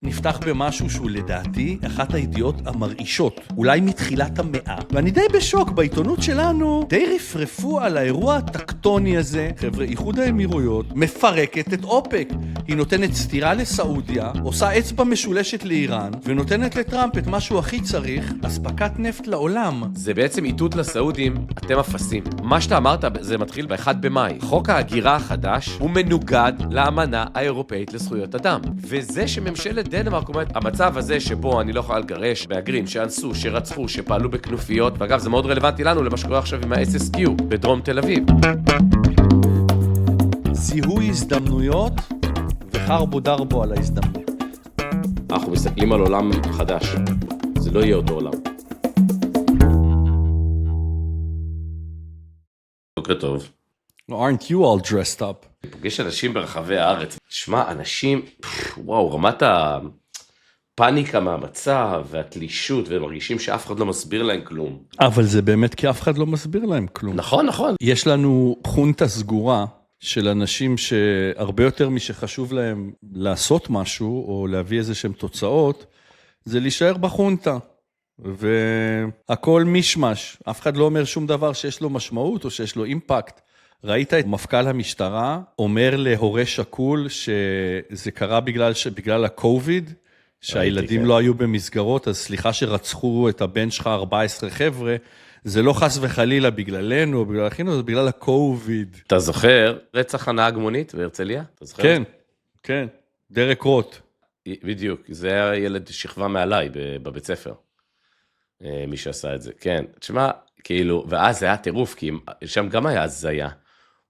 נפתח במשהו שהוא לדעתי אחת הידיעות המרעישות, אולי מתחילת המאה. ואני די בשוק, בעיתונות שלנו די רפרפו על האירוע הטקטוני הזה. חבר'ה, איחוד האמירויות מפרקת את אופק. היא נותנת סתירה לסעודיה, עושה אצבע משולשת לאיראן, ונותנת לטראמפ את מה שהוא הכי צריך, אספקת נפט לעולם. זה בעצם איתות לסעודים, אתם אפסים. מה שאתה אמרת, זה מתחיל ב-1 במאי. חוק ההגירה החדש הוא מנוגד לאמנה האירופאית לזכויות אדם. וזה שממשלת דנמרק אומרת, המצב הזה שבו אני לא יכול לגרש מהגרים שאנסו, שרצחו, שפעלו בכנופיות, ואגב זה מאוד רלוונטי לנו למה שקורה עכשיו עם ה-SSQ בדרום תל אביב. זיהוי הזדמנויות וחרבו דרבו על ההזדמנות. אנחנו מסתכלים על עולם חדש, זה לא יהיה אותו עולם. בוקר טוב. Aren't you all dressed up? אני פוגש אנשים ברחבי הארץ. שמע, אנשים, וואו, רמת הפאניקה מהמצב והתלישות, והם מרגישים שאף אחד לא מסביר להם כלום. אבל זה באמת כי אף אחד לא מסביר להם כלום. נכון, נכון. יש לנו חונטה סגורה של אנשים שהרבה יותר משחשוב להם לעשות משהו, או להביא איזה שהם תוצאות, זה להישאר בחונטה. והכל משמש. אף אחד לא אומר שום דבר שיש לו משמעות, או שיש לו אימפקט. ראית את מפכ"ל המשטרה אומר להורה שקול שזה קרה בגלל הקוביד, שהילדים לא היו במסגרות, אז סליחה שרצחו את הבן שלך 14 חבר'ה, זה לא חס וחלילה בגללנו, או בגלל אחינו, זה בגלל הקוביד. אתה זוכר רצח הנהג מונית בהרצליה? כן, כן, דרק רוט. בדיוק, זה היה ילד שכבה מעליי בבית ספר, מי שעשה את זה, כן. תשמע, כאילו, ואז זה היה טירוף, כי שם גם היה הזיה.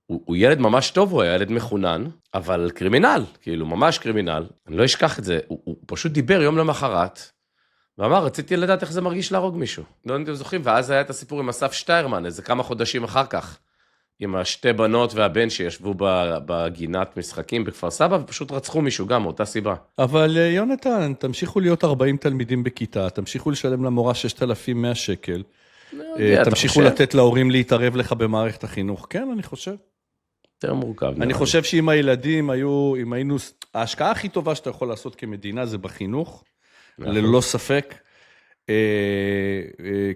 הוא ילד ממש טוב, הוא היה ילד מחונן, אבל קרימינל, כאילו, ממש קרימינל. אני לא אשכח את זה, הוא פשוט דיבר יום למחרת, ואמר, רציתי לדעת איך זה מרגיש להרוג מישהו. לא יודעים, אתם זוכרים, ואז היה את הסיפור עם אסף שטיירמן, איזה כמה חודשים אחר כך, עם השתי בנות והבן שישבו בגינת משחקים בכפר סבא, ופשוט רצחו מישהו גם, מאותה סיבה. אבל יונתן, תמשיכו להיות 40 תלמידים בכיתה, תמשיכו לשלם למורה 6,100 שקל, תמשיכו לתת להורים להתערב לך במערכת החינוך. כן, אני חושב. יותר מורכב. אני חושב שאם הילדים אם היינו, ההשקעה הכי טובה שאתה יכול לעשות כמדינה זה בחינוך, ללא ספק.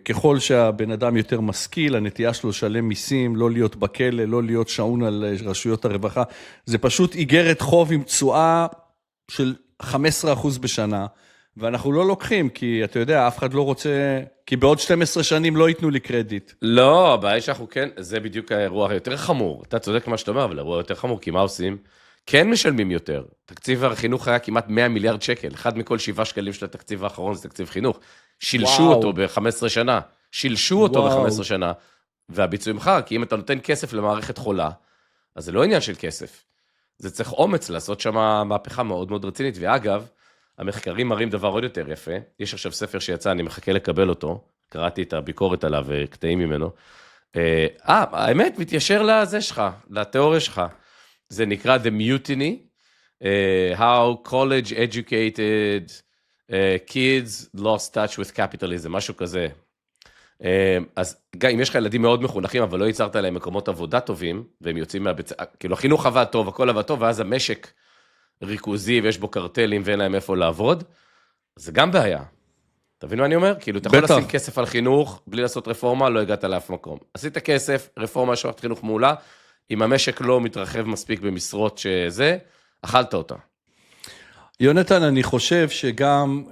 ככל שהבן אדם יותר משכיל, הנטייה שלו לשלם מיסים, לא להיות בכלא, לא להיות שעון על רשויות הרווחה, זה פשוט איגרת חוב עם תשואה של 15% בשנה, ואנחנו לא לוקחים, כי אתה יודע, אף אחד לא רוצה, כי בעוד 12 שנים לא ייתנו לי קרדיט. לא, הבעיה שאנחנו כן, זה בדיוק האירוע היותר חמור. אתה צודק מה שאתה אומר, אבל האירוע יותר חמור, כי מה עושים? כן משלמים יותר. תקציב החינוך היה כמעט 100 מיליארד שקל. אחד מכל 7 שקלים של התקציב האחרון זה תקציב חינוך. שילשו אותו ב-15 שנה. שילשו אותו ב-15 שנה. והביצועים חר, כי אם אתה נותן כסף למערכת חולה, אז זה לא עניין של כסף. זה צריך אומץ לעשות שם מהפכה מאוד מאוד רצינית. ואגב, המחקרים מראים דבר עוד יותר יפה. יש עכשיו ספר שיצא, אני מחכה לקבל אותו. קראתי את הביקורת עליו וקטעים ממנו. האמת, מתיישר לזה שלך, לתיאוריה שלך. זה נקרא The Mutiny, How College Educated Kids Lost Touch with Capitalism, משהו כזה. אז גם אם יש לך ילדים מאוד מחונכים, אבל לא ייצרת להם מקומות עבודה טובים, והם יוצאים מהבית, כאילו החינוך עבד טוב, הכל עבד טוב, ואז המשק ריכוזי, ויש בו קרטלים, ואין להם איפה לעבוד, זה גם בעיה. תבין מה אני אומר? כאילו, אתה יכול לשים כסף על חינוך, בלי לעשות רפורמה, לא הגעת לאף מקום. עשית כסף, רפורמה, שוחת חינוך מעולה, אם המשק לא מתרחב מספיק במשרות שזה, אכלת אותה. יונתן, אני חושב שגם,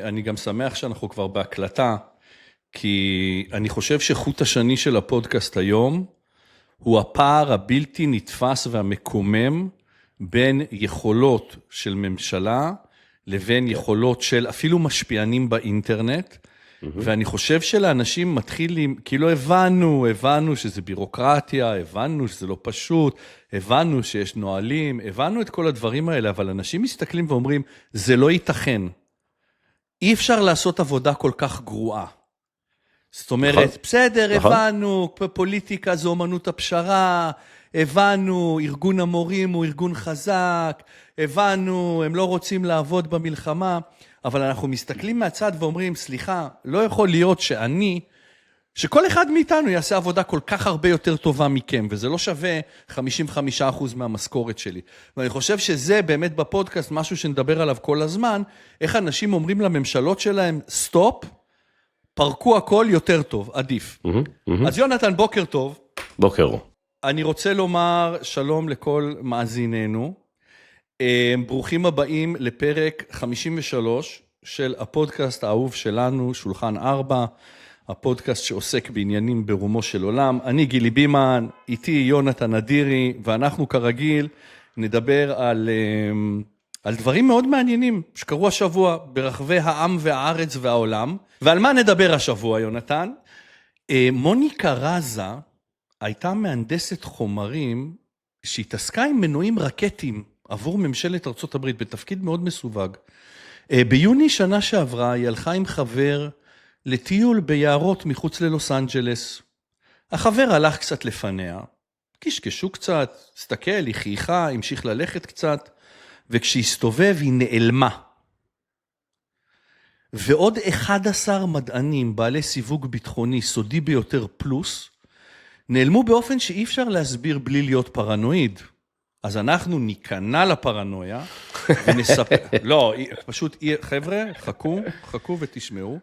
אני גם שמח שאנחנו כבר בהקלטה, כי אני חושב שחוט השני של הפודקאסט היום, הוא הפער הבלתי נתפס והמקומם, בין יכולות של ממשלה, לבין יכולות של אפילו משפיענים באינטרנט, ואני חושב שלאנשים מתחילים, כאילו הבנו שזה בירוקרטיה, הבנו שזה לא פשוט, הבנו שיש נועלים, הבנו את כל הדברים האלה, אבל אנשים מסתכלים ואומרים, זה לא ייתכן. אי אפשר לעשות עבודה כל כך גרועה. זאת אומרת, בסדר, הבנו, פוליטיקה זו אומנות הפשרה, הבנו, ארגון המורים הוא ארגון חזק, הבנו, הם לא רוצים לעבוד במלחמה, אבל אנחנו מסתכלים מהצד ואומרים, סליחה, לא יכול להיות שאני שכל אחד מאיתנו יעשה עבודה כל כך הרבה יותר טובה מכם, וזה לא שווה 55% מהמשכורת שלי. ואני חושב שזה באמת בפודקאסט משהו שנדבר עליו כל הזמן, איך אנשים אומרים לממשלות שלהם, סטופ, פרקו הכל יותר טוב, עדיף. אז יונתן, בוקר טוב. בוקר אור. אני רוצה לומר שלום לכל מאזיננו. ברוכים הבאים לפרק 53 של הפודקאסט האהוב שלנו, שולחן 4, הפודקאסט שעוסק בעניינים ברומו של עולם. אני גילי בימן, איתי יונתן אדירי, ואנחנו כרגיל נדבר על דברים מאוד מעניינים שקרו השבוע ברחבי העם והארץ והעולם. ועל מה נדבר השבוע, יונתן? מוניקה רזה הייתה מהנדסת חומרים שהתעסקה עם מנועים רקטיים עבור ממשלת ארצות הברית בתפקיד מאוד מסווג. ביוני שנה שעברה היא הלכה עם חבר לטיול ביערות מחוץ ללוס אנג'לס. החבר הלך קצת לפניה, קשקשו קצת, הסתכל, היא חייכה, המשיך ללכת קצת, וכשהסתובב היא נעלמה. ועוד 11 מדענים בעלי סיווג ביטחוני סודי ביותר פלוס, נעלמו באופן שאי אפשר להסביר בלי להיות פרנואיד. אז אנחנו ניכנע לפרנויה, ונספר, לא, פשוט, חבר'ה, חכו ותשמעו.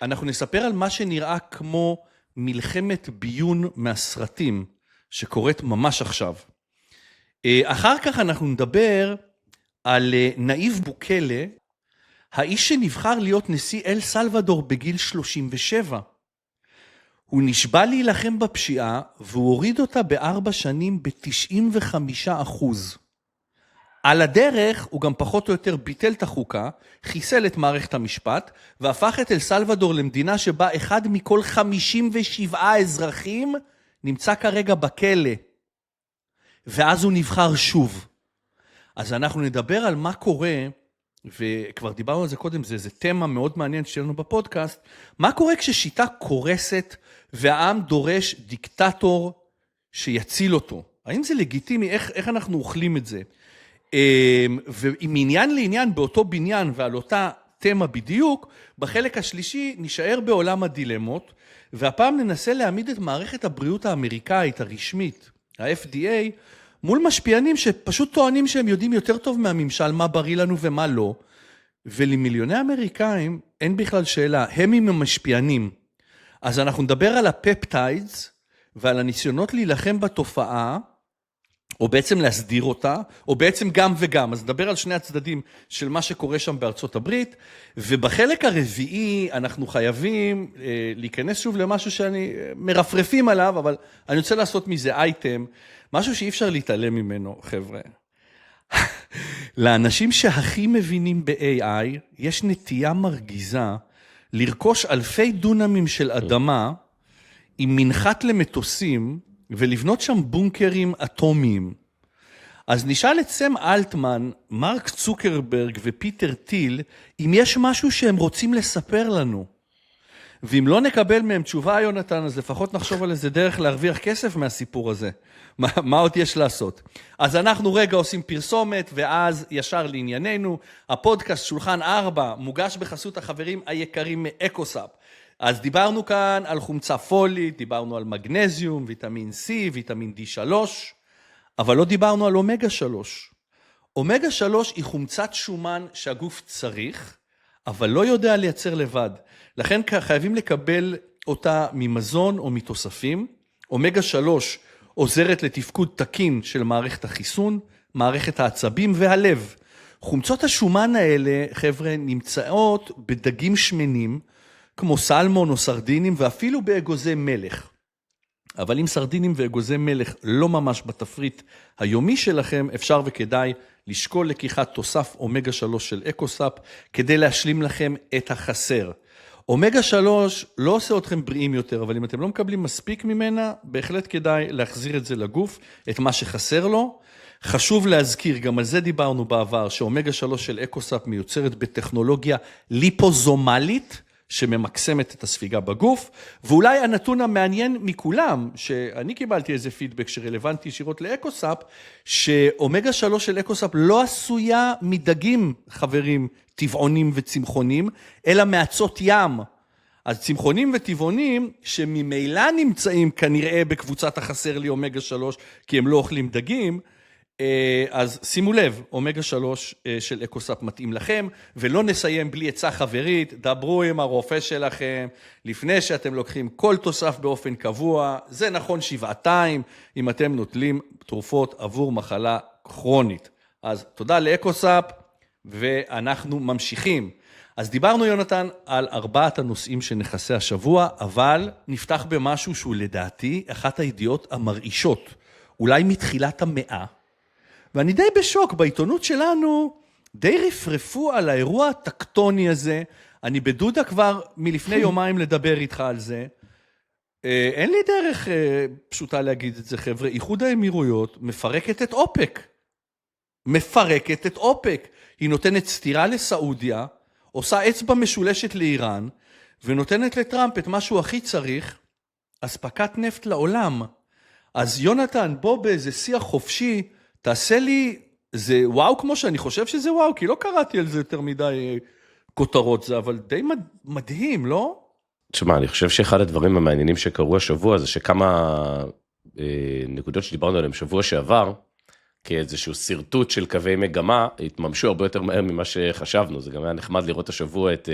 אנחנו נספר על מה שנראה כמו מלחמת ביון מהסרטים, שקורית ממש עכשיו. אחר כך אנחנו נדבר על נאיב בוקלה, האיש שנבחר להיות נשיא אל סלבדור בגיל 37. הוא נשבע להילחם בפשיעה, והוא הוריד אותה ב4 שנים ב-95%. על הדרך הוא גם פחות או יותר ביטל את החוקה, חיסל את מערכת המשפט, והפך את אל סלבדור למדינה שבה אחד מכל 57 אזרחים נמצא כרגע בכלא. ואז הוא נבחר שוב. אז אנחנו נדבר על מה קורה, וכבר דיברנו על זה קודם, זה תמה מאוד מעניין שלנו בפודקאסט, מה קורה כששיטה קורסת, והעם דורש דיקטטור שיציל אותו? האם זה לגיטימי? איך אנחנו אוכלים את זה? ומעניין לעניין באותו בניין ועל אותה תמה בדיוק, בחלק השלישי נשאר בעולם הדילמות, והפעם ננסה להעמיד את מערכת הבריאות האמריקאית הרשמית, ה-FDA, מול משפיענים שפשוט טוענים שהם יודעים יותר טוב מהממשל מה בריא לנו ומה לא, ולמיליוני אמריקאים אין בכלל שאלה, הם עם המשפיענים. אז אנחנו נדבר על הפפטיידס ועל הניסיונות להילחם בתופעה, או בעצם להסדיר אותה, או בעצם גם וגם. אז נדבר על שני הצדדים של מה שקורה שם בארצות הברית, ובחלק הרביעי אנחנו חייבים להיכנס שוב למשהו שאני מרפרפים עליו, אבל אני רוצה לעשות מזה אייטם, משהו שאי אפשר להתעלם ממנו, חבר'ה. לאנשים שהכי מבינים ב-AI, יש נטייה מרגיזה לרכוש אלפי דונמים של אדמה, עם מנחת למטוסים, ולבנות שם בונקרים אטומיים. אז נשאל את סם אלטמן, מרק צוקרברג ופיטר טיל, אם יש משהו שהם רוצים לספר לנו. ואם לא נקבל מהם תשובה, יונתן, אז לפחות נחשוב על איזה דרך להרוויח כסף מהסיפור הזה. מה עוד יש לעשות? אז אנחנו רגע עושים פרסומת, ואז ישר לענייננו, הפודקאסט שולחן 4 מוגש בחסות החברים היקרים מאקוסאפ. אז דיברנו כאן על חומצה פולית, דיברנו על מגנזיום, ויטמין C, ויטמין D3, אבל לא דיברנו על אומגה 3. אומגה 3 היא חומצת שומן שהגוף צריך, אבל לא יודע לייצר לבד. לכן חייבים לקבל אותה ממזון או מתוספים. אומגה 3 עוזרת לתפקוד תקין של מערכת החיסון, מערכת העצבים והלב. חומצות השומן האלה, חבר'ה, נמצאות בדגים שמנים, כמו סלמון או סרדינים, ואפילו באגוזי מלך. אבל אם סרדינים ואגוזי מלך לא ממש בתפריט היומי שלכם, אפשר וכדאי לשקול לקיחת תוסף אומגה 3 של אקוסאפ, כדי להשלים לכם את החסר. אומגה 3 לא עושה אתכם בריאים יותר, אבל אם אתם לא מקבלים מספיק ממנה, בהחלט כדאי להחזיר את זה לגוף, את מה שחסר לו. חשוב להזכיר, גם על זה דיברנו בעבר, שאומגה 3 של אקוסאפ מיוצרת בטכנולוגיה ליפוזומלית, שממקסמת את הספיגה בגוף, ואולי הנתון המעניין מכולם, שאני קיבלתי איזה פידבק שרלוונטי ישירות לאקוסאפ, שאומגה 3 של אקוסאפ לא עשויה מדגים, חברים, טבעונים וצמחונים, אלא מאצות ים. אז צמחונים וטבעונים, שממילא נמצאים כנראה בקבוצת החסר לי אומגה 3, כי הם לא אוכלים דגים, אז שימו לב, אומגה 3 של אקוסאפ מתאים לכם, ולא נסיים בלי עצה חברית, דברו עם הרופא שלכם, לפני שאתם לוקחים כל תוסף באופן קבוע, זה נכון שבעתיים, אם אתם נוטלים תרופות עבור מחלה כרונית. אז תודה לאקוסאפ, ואנחנו ממשיכים. אז דיברנו, יונתן, על 4 הנושאים שנכסה השבוע, אבל נפתח במשהו שהוא לדעתי אחת הידיעות המרעישות, אולי מתחילת המאה, ואני די בשוק, בעיתונות שלנו די רפרפו על האירוע הטקטוני הזה, אני בדודה כבר מלפני יומיים לדבר איתך על זה, אין לי דרך פשוטה להגיד את זה, חבר'ה, איחוד האמירויות מפרקת את אופק, מפרקת את אופק, היא נותנת סתירה לסעודיה, עושה אצבע משולשת לאיראן, ונותנת לטראמפ את מה שהוא הכי צריך, אספקת נפט לעולם. אז יונתן, בוא באיזה שיח חופשי, תעשה לי, זה וואו כמו שאני חושב שזה וואו, כי לא קראתי על זה יותר מדי כותרות זה, אבל די מדהים, לא? תשמע, אני חושב שאחד הדברים המעניינים שקרו השבוע, זה שכמה נקודות שדיברנו עליהן שבוע שעבר, כאיזשהו סרטוט של קווי מגמה, התממשו הרבה יותר מהר ממה שחשבנו. זה גם היה נחמד לראות השבוע את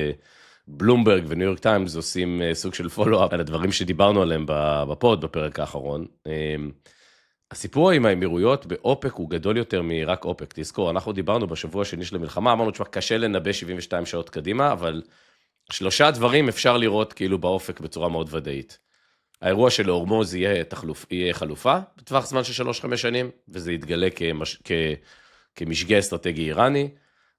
בלומברג וניו יורק טיימס עושים סוג של פולו-אפ על הדברים שדיברנו עליהם בפוד, בפרק האחרון. הסיפור עם האמירויות באופק הוא גדול יותר מרק אופק. תזכור, אנחנו דיברנו בשבוע השני של המלחמה, אמרנו, תשמע, קשה לנבא 72 שעות קדימה, אבל 3 דברים אפשר לראות כאילו באופק בצורה מאוד ודאית. האירוע של ההורמוז יהיה חלופה, בטווח זמן של 3-5 שנים, וזה יתגלה כמשגה אסטרטגי איראני.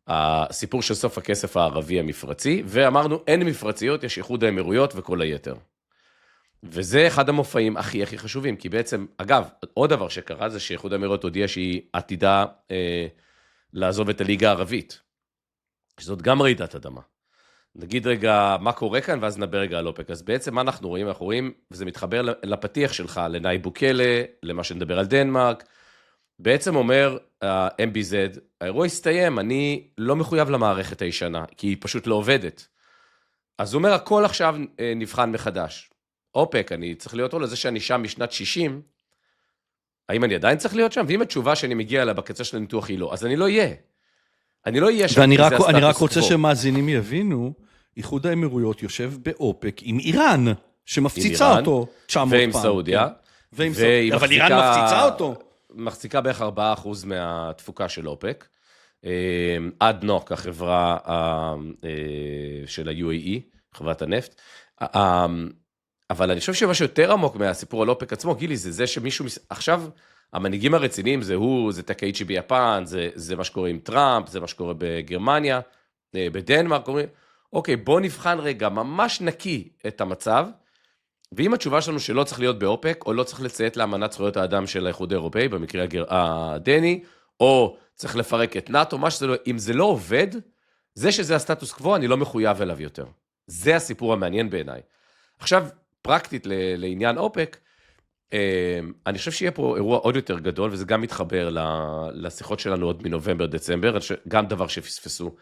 הסיפור של סוף הכסף הערבי המפרצי, ואמרנו, אין מפרציות, יש איחוד האמירויות וכל היתר. וזה אחד המופעים הכי חשובים, כי בעצם, אגב, עוד דבר שקרה זה שאיחוד האמירויות הודיע שהיא עתידה לעזוב את הליגה הערבית, שזאת גם רעידת אדמה. נגיד רגע מה קורה כאן, ואז נדבר רגע על אופק. אז בעצם מה אנחנו רואים? אנחנו רואים, וזה מתחבר לפתיח שלך, לנייב בוקלה, למה שנדבר על דנמרק, בעצם אומר, MBZ, האירוע הסתיים, אני לא מחויב למערכת הישנה, כי היא פשוט לא עובדת. אז הוא אומר, הכל עכשיו נבחן מחדש. אופק, אני צריך להיות לזה שאני שם משנת 60, האם אני עדיין צריך להיות שם? ואם התשובה שאני מגיע אליה בקצה של הניתוח היא לא, אז אני לא אהיה. אני לא אהיה שם, ואני רק רוצה שמאזינים יבינו, איחוד האמירויות יושב באופק עם איראן, שמפציצה אותו 900 פעם. ועם סעודיה. אבל איראן מפציצה אותו. מחזיקה בערך 4% מהתפוקה של אופק. עד נוק, החברה של ה-UAE, חברת הנפט. אבל אני חושב שמשהו יותר עמוק מהסיפור על אופק עצמו, גילי, זה שמישהו, עכשיו, המנהיגים הרציניים זה הוא, זה טקאיצ'י ביפן, זה מה שקורה עם טראמפ, זה מה שקורה בגרמניה, בדנמרק, אומרים, אוקיי, בוא נבחן רגע, ממש נקי את המצב, ואם התשובה שלנו שלא צריך להיות באופק, או לא צריך לציית לאמנת זכויות האדם של האיחוד האירופאי, במקרה הדני, או צריך לפרק את נאטו, מה שזה לא, אם זה לא עובד, זה שזה הסטטוס קוו, אני לא מחויב אליו יותר. זה הסיפור המעניין בעיניי. עכשיו, פרקטית לעניין אופק, אני חושב שיהיה פה אירוע עוד יותר גדול, וזה גם מתחבר לשיחות שלנו עוד מנובמבר, דצמבר, גם דבר שפספסו.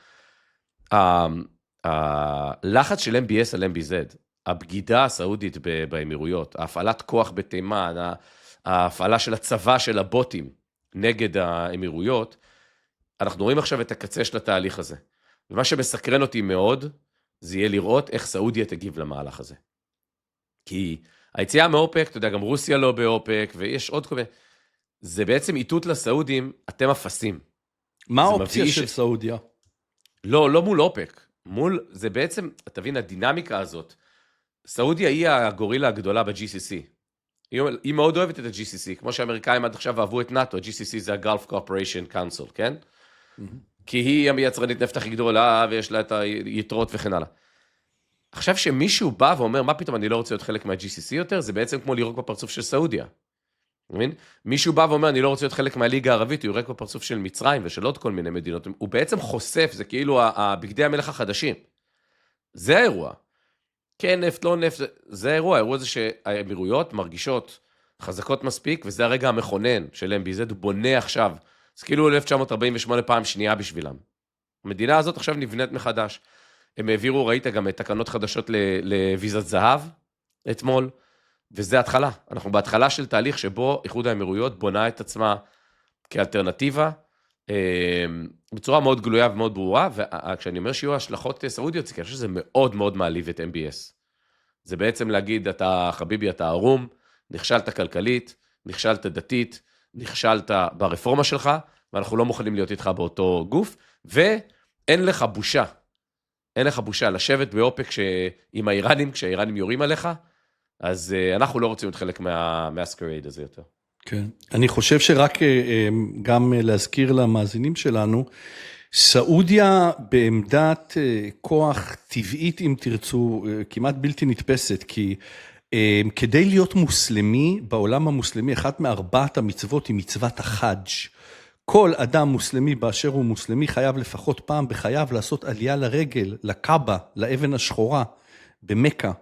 הלחץ של MBS על MBZ, הבגידה הסעודית באמירויות, ההפעלת כוח בתימן, ההפעלה של הצבא של הבוטים נגד האמירויות, אנחנו רואים עכשיו את הקצה של התהליך הזה. ומה שמסקרן אותי מאוד, זה יהיה לראות איך סעודיה תגיב למהלך הזה. כי היציאה מאופק, אתה יודע, גם רוסיה לא באופק, ויש עוד כל מיני, זה בעצם איתות לסעודים, אתם אפסים. מה האופציה של סעודיה? לא מול אופק, זה בעצם, תבין, הדינמיקה הזאת, סעודיה היא הגורילה הגדולה ב-GCC, היא מאוד אוהבת את ה-GCC, כמו שהאמריקאים עד עכשיו אהבו את נאטו, ה-GCC זה ה-Gulf Cooperation Council, כן? כי היא המייצרנית נפט הכי גדולה, ויש לה את היתרות וכן הלאה. עכשיו שמישהו בא ואומר, מה פתאום אני לא רוצה להיות חלק מה-GCC יותר, זה בעצם כמו לירוק בפרצוף של סעודיה. מבין? מישהו בא ואומר, אני לא רוצה להיות חלק מהליגה הערבית, הוא יורק בפרצוף של מצרים ושל עוד כל מיני מדינות. הוא בעצם חושף, זה כאילו בגדי המלך החדשים. זה האירוע. כן נפט, לא נפט, זה האירוע. האירוע זה שהאמירויות מרגישות חזקות מספיק, וזה הרגע המכונן של MBZ, הוא בונה עכשיו. זה כאילו 1948 פעם שנייה בשבילם. המדינה הזאת עכשיו נבנית מחדש. הם העבירו, ראית גם תקנות חדשות לוויזת זהב אתמול, וזה התחלה. אנחנו בהתחלה של תהליך שבו איחוד האמירויות בונה את עצמה כאלטרנטיבה, בצורה מאוד גלויה ומאוד ברורה, וכשאני אומר שיהיו השלכות סעודיות, זה חושב שזה מאוד מאוד מעליב את MBS. זה בעצם להגיד, אתה חביבי, אתה ערום, נכשלת כלכלית, נכשלת דתית, נכשלת ברפורמה שלך, ואנחנו לא מוכנים להיות איתך באותו גוף, ואין לך בושה, אין לך בושה לשבת באופק עם האיראנים, כשהאיראנים יורים עליך, אז אנחנו לא רוצים להיות חלק מהסקרייד הזה יותר. כן, אני חושב שרק גם להזכיר למאזינים שלנו, סעודיה בעמדת כוח טבעית, אם תרצו, כמעט בלתי נתפסת, כי כדי להיות מוסלמי, בעולם המוסלמי, אחת מארבעת המצוות היא מצוות החאג'. כל אדם מוסלמי באשר הוא מוסלמי חייב לפחות פעם בחייו לעשות עלייה לרגל, לקאבה, לאבן השחורה, במכה.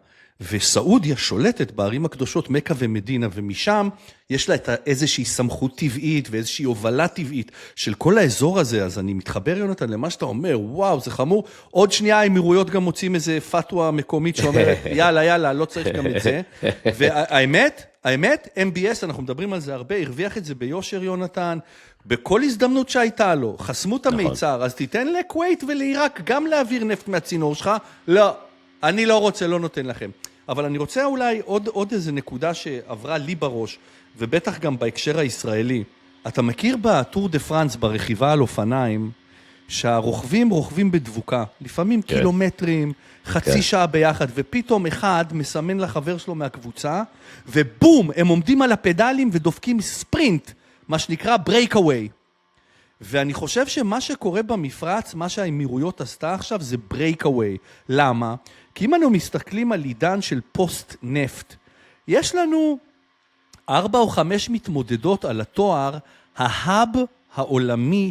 וסעודיה שולטת בערים הקדושות מכה ומדינה, ומשם יש לה את איזושהי סמכות טבעית ואיזושהי הובלה טבעית של כל האזור הזה. אז אני מתחבר, יונתן, למה שאתה אומר, וואו, זה חמור. עוד שנייה האמירויות גם מוצאים איזה פתווה מקומית שאומרת, יאללה, לא צריך גם את זה. והאמת, MBS, אנחנו מדברים על זה הרבה, הרוויח את זה ביושר, יונתן, בכל הזדמנות שהייתה לו, חסמו את המיצר, אז תיתן לכווית ולעיראק גם להעביר נפט מהצינור שלך, לא. אני לא רוצה, לא נותן לכם. אבל אני רוצה אולי עוד איזה נקודה שעברה לי בראש, ובטח גם בהקשר הישראלי. אתה מכיר בטור דה פרנס, ברכיבה על אופניים, שהרוכבים רוכבים בדבוקה, לפעמים כן. קילומטרים, חצי כן. שעה ביחד, ופתאום אחד מסמן לחבר שלו מהקבוצה, ובום, הם עומדים על הפדלים ודופקים ספרינט, מה שנקרא breakaway. ואני חושב שמה שקורה במפרץ, מה שהאמירויות עשתה עכשיו, זה breakaway. למה? כי אם אנו מסתכלים על עידן של פוסט נפט, יש לנו 4 או 5 מתמודדות על התואר, ההאב העולמי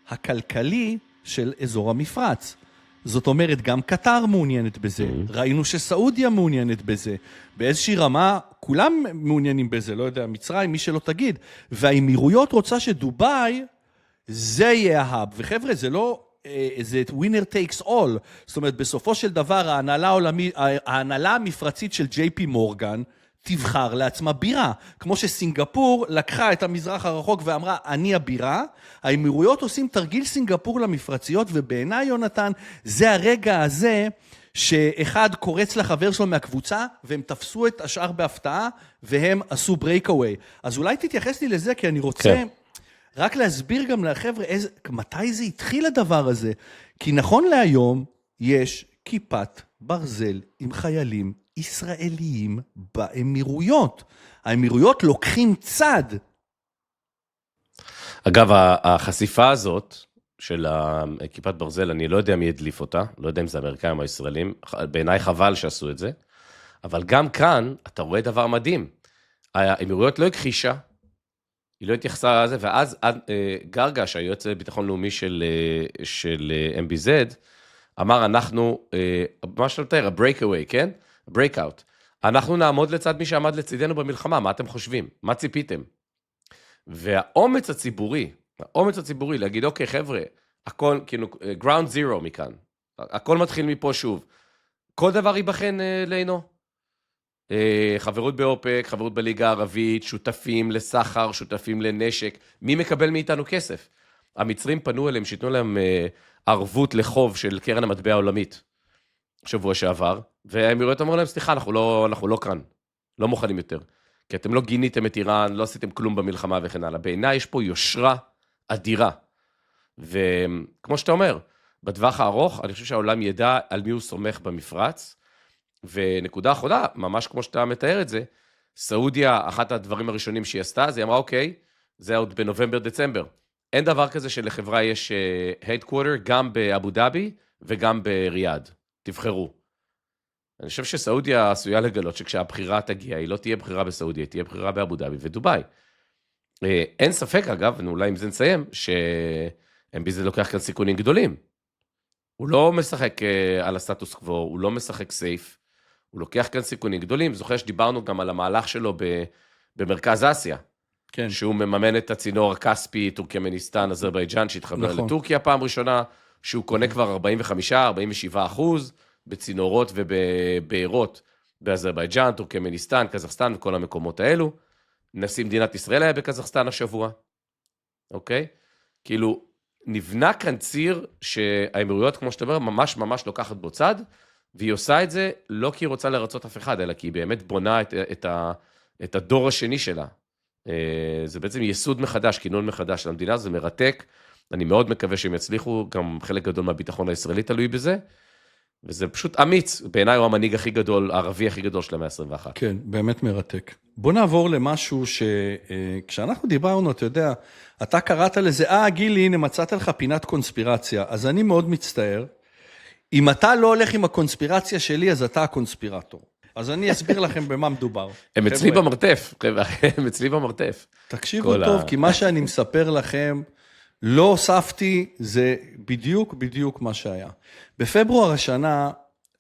הכלכלי של אזור המפרץ. זאת אומרת, גם קטר מעוניינת בזה, ראינו שסעודיה מעוניינת בזה, באיזושהי רמה, כולם מעוניינים בזה, לא יודע, מצרים, מי שלא תגיד, והאמירויות רוצה שדובאי, זה יהיה ההאב, וחבר'ה, זה לא, זה winner takes all, זאת אומרת, בסופו של דבר, ההנהלה המפרצית של JP מורגן, תבחר לעצמה בירה, כמו שסינגפור לקחה את המזרח הרחוק ואמרה, אני הבירה, האמירויות עושים תרגיל סינגפור למפרציות, ובעיניי, יונתן, זה הרגע הזה, שאחד קורץ לחבר שלו מהקבוצה, והם תפסו את השאר בהפתעה, והם עשו breakaway. אז אולי תתייחס לי לזה, כי אני רוצה... כן. רק להסביר גם לחבר'ה, מתי זה התחיל הדבר הזה? כי נכון להיום יש כיפת ברזל עם חיילים ישראליים באמירויות. האמירויות לוקחים צד. אגב, החשיפה הזאת של כיפת ברזל, אני לא יודע מי הדליף אותה, לא יודע אם זה אמריקאים או ישראלים, בעיניי חבל שעשו את זה, אבל גם כאן אתה רואה דבר מדהים. האמירויות לא הכחישה, היא לא התייחסה לזה, ואז גרגש, היועץ לביטחון לאומי של MBZ, אמר, אנחנו, מה שאתה מתאר, ה-breakaway, כן? ה-breakout. אנחנו נעמוד לצד מי שעמד לצידנו במלחמה, מה אתם חושבים? מה ציפיתם? והאומץ הציבורי, להגיד, אוקיי, חבר'ה, הכל, כאילו, ground zero מכאן, הכל מתחיל מפה שוב. כל דבר ייבחן לעינו. חברות באופק, חברות בליגה הערבית, שותפים לסחר, שותפים לנשק, מי מקבל מאיתנו כסף? המצרים פנו אליהם, שיתנו להם ערבות לחוב של קרן המטבע העולמית, שבוע שעבר, והאמירויות אמרו להם, סליחה, אנחנו לא כאן, לא מוכנים יותר, כי אתם לא גיניתם את איראן, לא עשיתם כלום במלחמה וכן הלאה. בעיניי יש פה יושרה אדירה, וכמו שאתה אומר, בטווח הארוך, אני חושב שהעולם ידע על מי הוא סומך במפרץ, ונקודה אחרונה, ממש כמו שאתה מתאר את זה, סעודיה, אחת הדברים הראשונים שהיא עשתה, אז היא אמרה, אוקיי, זה עוד בנובמבר-דצמבר. אין דבר כזה שלחברה יש headquarter, גם באבו דאבי וגם בריאד. תבחרו. אני חושב שסעודיה עשויה לגלות שכשהבחירה תגיע, היא לא תהיה בחירה בסעודיה, היא תהיה בחירה באבו דאבי ודובאי. אין ספק, אגב, ואולי עם זה נסיים, MBZ לוקח כאן סיכונים גדולים. הוא לא משחק על הסטטוס קוו, הוא לא משחק סייף, הוא לוקח כאן סיכונים גדולים. זוכר שדיברנו גם על המהלך שלו במרכז אסיה, כן. שהוא מממן את הצינור הכספי, טורקמניסטן, אזרבייג'אן, שהתחבר נכון. לטורקיה פעם ראשונה, שהוא קונה כבר 45-47% בצינורות ובבארות באזרבייג'אן, טורקמניסטן, קזחסטן וכל המקומות האלו. נשיא מדינת ישראל היה בקזחסטן השבוע, אוקיי? כאילו, נבנה כאן ציר שהאמירויות, כמו שאתה אומר, ממש ממש לוקחת בו צד, והיא עושה את זה לא כי היא רוצה לרצות אף אחד, אלא כי היא באמת בונה את הדור השני שלה. זה בעצם ייסוד מחדש, כינון מחדש של המדינה, זה מרתק. אני מאוד מקווה שהם יצליחו, גם חלק גדול מהביטחון הישראלי תלוי בזה, וזה פשוט אמיץ. בעיניי הוא המנהיג הכי גדול, הערבי הכי גדול של המאה ה-21. כן, באמת מרתק. בוא נעבור למשהו שכשאנחנו דיברנו, אתה יודע, אתה קראת לזה, גילי, הנה מצאת לך פינת קונספירציה, אז אני מאוד מצטער. אם אתה לא הולך עם הקונספירציה שלי, אז אתה הקונספירטור. אז אני אסביר לכם במה מדובר. הם אצלי במרתף, הם אצלי במרתף. תקשיבו טוב, כי מה שאני מספר לכם, לא הוספתי, זה בדיוק מה שהיה. בפברואר השנה,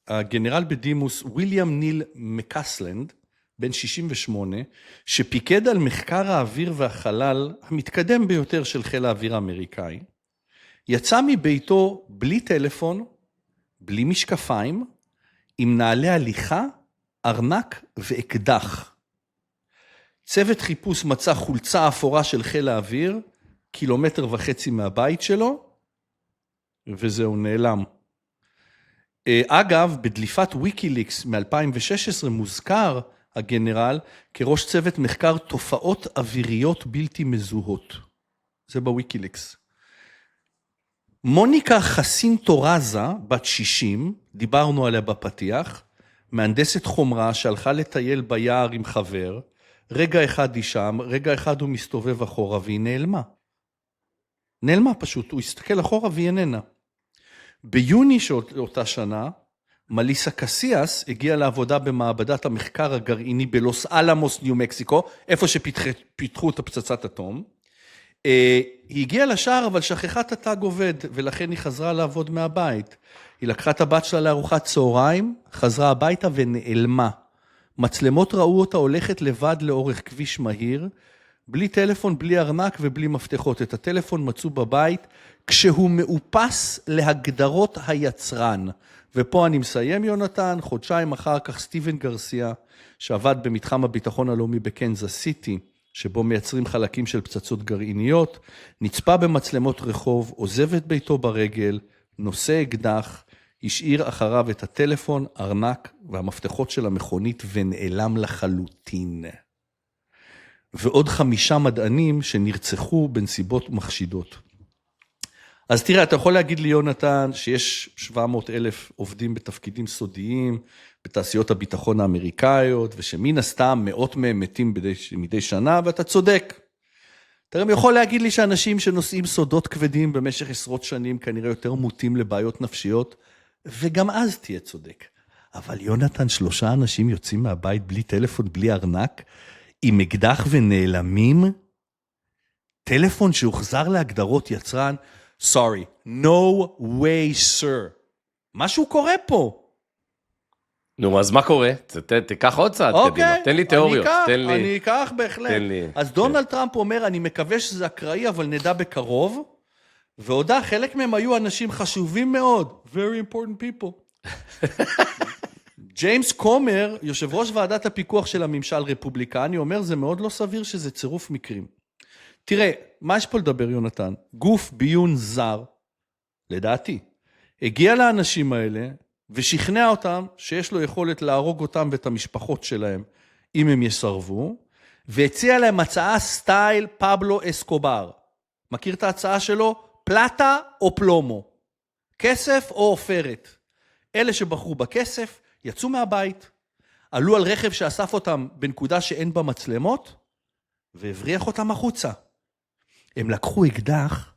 הגנרל בדימוס וויליאם ניל מקסלנד, בן 68, שפיקד על מחקר האוויר והחלל המתקדם ביותר של חיל האוויר האמריקאי, יצא מביתו בלי טלפון, בלי משקפיים, עם נעלי הליכה, ארנק ואקדח. צוות חיפוש מצא חולצה אפורה של חיל האוויר, 1.5 קילומטר מהבית שלו, וזהו נעלם. אגב, בדליפת ויקיליקס מ-2016 מוזכר הגנרל כראש צוות מחקר תופעות אוויריות בלתי מזוהות. זה בוויקיליקס. מוניקה חסינטורזה, בת 60, דיברנו עליה בפתיח, מהנדסת חומרה שהלכה לטייל ביער עם חבר, רגע אחד היא שם, רגע אחד הוא מסתובב אחורה והיא נעלמה. נעלמה פשוט, הוא הסתכל אחורה והיא איננה. ביוני של אותה שנה, מליסה קסיאס הגיעה לעבודה במעבדת המחקר הגרעיני בלוס אלמוס, ניו מקסיקו, איפה שפיתחו את הפצצת אטום. היא הגיעה לשער, אבל שכחה את התג עובד, ולכן היא חזרה לעבוד מהבית. היא לקחה את הבת שלה לארוחת צהריים, חזרה הביתה ונעלמה. מצלמות ראו אותה הולכת לבד לאורך כביש מהיר, בלי טלפון, בלי ארנק ובלי מפתחות. את הטלפון מצאו בבית, כשהוא מאופס להגדרות היצרן. ופה אני מסיים, יונתן, חודשיים אחר כך סטיבן גרסיה, שעבד במתחם הביטחון הלאומי בקנזס סיטי, שבו מייצרים חלקים של פצצות גרעיניות, נצפה במצלמות רחוב, עוזב את ביתו ברגל, נושא אקדח, השאיר אחריו את הטלפון, ארנק והמפתחות של המכונית ונעלם לחלוטין. ועוד 5 מדענים שנרצחו בנסיבות מחשידות. אז תראה, אתה יכול להגיד לי, יונתן, שיש 700,000 עובדים בתפקידים סודיים, בתעשיות הביטחון האמריקאיות, ושמן הסתם מאות מהם מתים מדי שנה, ואתה צודק. אתה גם יכול להגיד לי שאנשים שנושאים סודות כבדים במשך עשרות שנים, כנראה יותר מוטים לבעיות נפשיות, וגם אז תהיה צודק. אבל יונתן, 3 אנשים יוצאים מהבית בלי טלפון, בלי ארנק, עם אקדח ונעלמים, טלפון שהוחזר להגדרות יצרן, sorry, no way, sir. משהו קורה פה. נו, אז מה קורה? תיקח עוד צעד קדימה. תן לי תיאוריות. אני אקח בהחלט. אז דונלד טראמפ אומר, אני מקווה שזה אקראי, אבל נדע בקרוב, והודה, חלק מהם היו אנשים חשובים מאוד. Very important people. ג'יימס קומר, יושב ראש ועדת הפיקוח של הממשל רפובליקני, אומר, זה מאוד לא סביר שזה צירוף מקרים. תראה, מה יש פה לדבר, יונתן? גוף ביון זר, לדעתי, הגיע לאנשים האלה, ושכנע אותם שיש לו יכולת להרוג אותם ואת המשפחות שלהם, אם הם יסרבו, והציע להם הצעה סטייל פבלו אסקובר. מכיר את ההצעה שלו? פלטה או פלומו. כסף או עופרת. אלה שבחרו בכסף, יצאו מהבית, עלו על רכב שאסף אותם בנקודה שאין בה מצלמות, והבריח אותם החוצה. הם לקחו אקדח,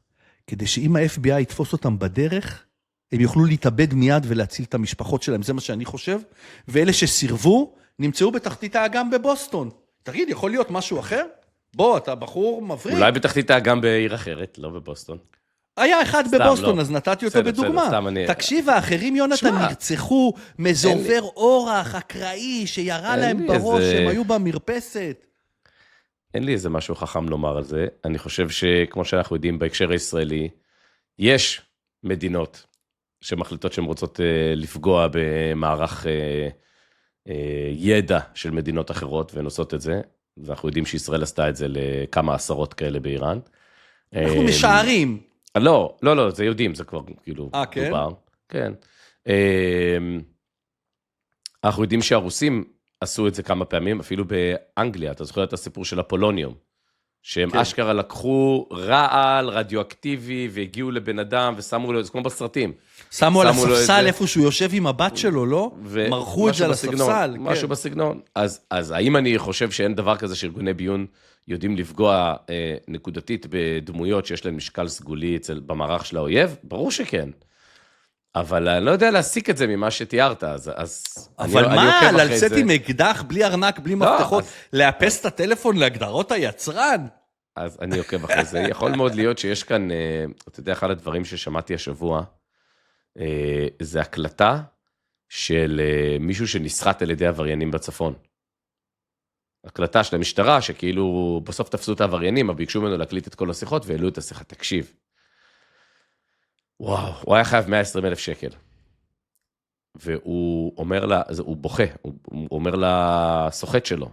כדי שאם ה-FBI יתפוס אותם בדרך, הם יוכלו להתאבד מיד ולהציל את המשפחות שלהם, זה מה שאני חושב, ואלה שסירבו, נמצאו בתחתית האגם בבוסטון. תגיד, יכול להיות משהו אחר? בוא, אתה בחור מבריק. אולי בתחתית האגם בעיר אחרת, לא בבוסטון. היה אחד בבוסטון, אז נתתי אותו בדוגמה. תקשיב, האחרים, יונתן, נרצחו, מזובר אורח, אקראי, שירה להם בראש, שהם היו במרפסת. אין לי איזה משהו חכם לומר על זה. אני חושב שכמו שאנחנו יודעים בהקשר הישראלי, יש מדינות שמחליטות שהן רוצות לפגוע במערך ידע של מדינות אחרות, והן עושות את זה, ואנחנו יודעים שישראל עשתה את זה לכמה עשרות כאלה באיראן. אנחנו משערים. לא, זה יודעים, זה כבר כאילו דובר. כן. אנחנו יודעים שהרוסים עשו את זה כמה פעמים, אפילו באנגליה, אתה זוכר את הסיפור של הפולוניום, שהם אשכרה לקחו רעל רדיואקטיבי, והגיעו לבן אדם, ושמו לו, זה כמו בסרטים. שמו על הספסל איפה שהוא יושב עם הבת שלו, לא? מרחו את זה על הספסל. משהו בסגנון. אז האם אני חושב שאין דבר כזה שארגוני ביון יודעים לפגוע נקודתית בדמויות שיש להם משקל סגולי במערך של האויב? ברור שכן. אבל אני לא יודע להסיק את זה ממה שתיארת, אז אבל מה, לצאת עם אקדח, בלי ארנק, בלי מפתחות, לאפס את הטלפון להגדרות היצרן? אז אני עוקב אחרי זה. יכול מאוד להיות שיש כאן, אתה יודע, אחד הדברים ששמעתי השבוע, זה הקלטה של מישהו שנסחט על ידי עבריינים בצפון. הקלטה של המשטרה, שכאילו בסוף תפסו את העבריינים, אבל ביקשו ממנו להקליט את כל השיחות, והעלו את השיחה, תקשיב. וואו, הוא היה חייב 120,000 שקל. והוא אומר לה, הוא בוכה, הוא אומר לסוחט שלו,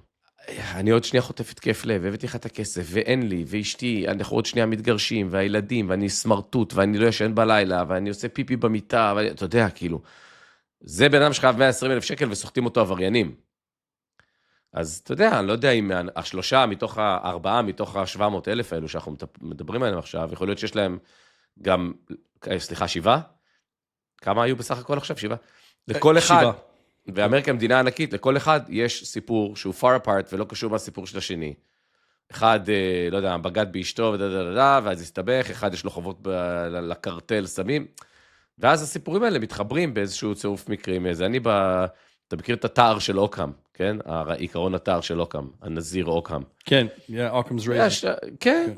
אני עוד שנייה חוטף התקף לב, הבאתי לך את הכסף, ואין לי, ואשתי, אנחנו עוד שנייה מתגרשים, והילדים, ואני סמרטוט, ואני לא ישן בלילה, ואני עושה פיפי במיטה, אתה יודע, כאילו, זה בן אדם שחייב 120,000 שקל, וסוחטים אותו עבריינים. אז אתה יודע, אני לא יודע אם השלושה מתוך הארבעה, מתוך ה-700,000 האלו, שאנחנו מדברים עליהם עכשיו, יכול להיות שיש להם גם, סליחה, 7? כמה היו בסך הכל עכשיו? 7? לכל אחד, ואמריקה מדינה ענקית, לכל אחד יש סיפור שהוא far apart ולא קשור מהסיפור של השני. אחד, לא יודע, בגד באשתו ואז הסתבך, אחד יש לו חובות לקרטל סמים, ואז הסיפורים האלה מתחברים באיזשהו צירוף מקרים. אתה מכיר את התאר של אוקהאם, כן? העיקרון התאר של אוקהאם, הנזיר אוקהאם. כן, אוקהאמ's razor. כן,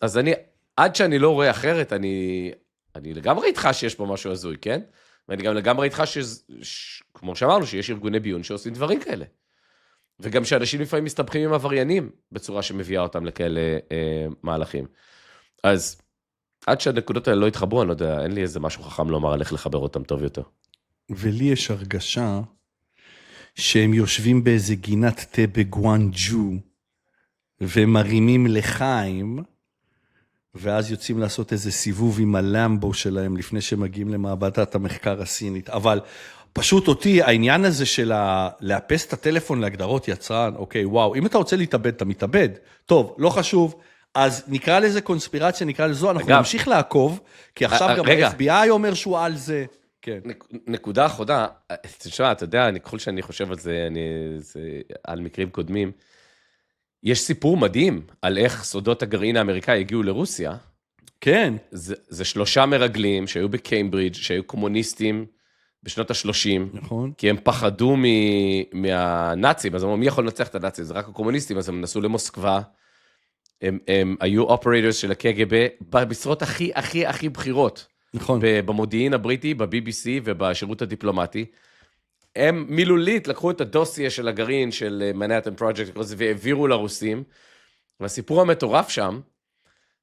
אז אני, עד שאני לא רואה אחרת, אני לגמרי איתך שיש פה משהו הזוי, כן? ואני גם לגמרי איתך כמו שאמרנו, שיש ארגוני ביון שעושים דברים כאלה. וגם שאנשים לפעמים מסתבכים עם עבריינים, בצורה שמביאה אותם לכאלה מהלכים. אז עד שהנקודות האלה לא יתחברו, אני לא יודע, אין לי איזה משהו חכם לומר על איך לחבר אותם טוב יותר. ולי יש הרגשה שהם יושבים באיזה גינת תה בגואנג'ו, ומרימים לחיים, ואז יוצאים לעשות איזה סיבוב עם הלמבו שלהם, לפני שמגיעים למעבדת המחקר הסינית. אבל פשוט אותי, העניין הזה של לאפס את הטלפון להגדרות יצרן, אוקיי, וואו, אם אתה רוצה להתאבד, אתה מתאבד. טוב, לא חשוב, אז נקרא לזה קונספירציה, נקרא לזו, אנחנו נמשיך לעקוב, כי עכשיו גם ה-FBI אומר שהוא על זה. כן. נקודה אחרונה, תשמע, אתה יודע, ככל שאני חושב על זה, על מקרים קודמים, יש סיפור מדהים על איך סודות הגרעין האמריקאי הגיעו לרוסיה. כן. זה 3 מרגלים שהיו בקיימברידג', שהיו קומוניסטים בשנות ה-30. נכון. כי הם פחדו מהנאצים, אז הם אמרו, מי יכול לנצח את הנאצים? זה רק הקומוניסטים, אז הם נסעו למוסקבה. הם היו אופרייטורס של הקג"ב, במשרות הכי בחירות. נכון. במודיעין הבריטי, ב-BBC ובשירות הדיפלומטי. הם מילולית לקחו את הדוסיה של הגרעין של מנהטן פרויקט והעבירו לרוסים, והסיפור המטורף שם,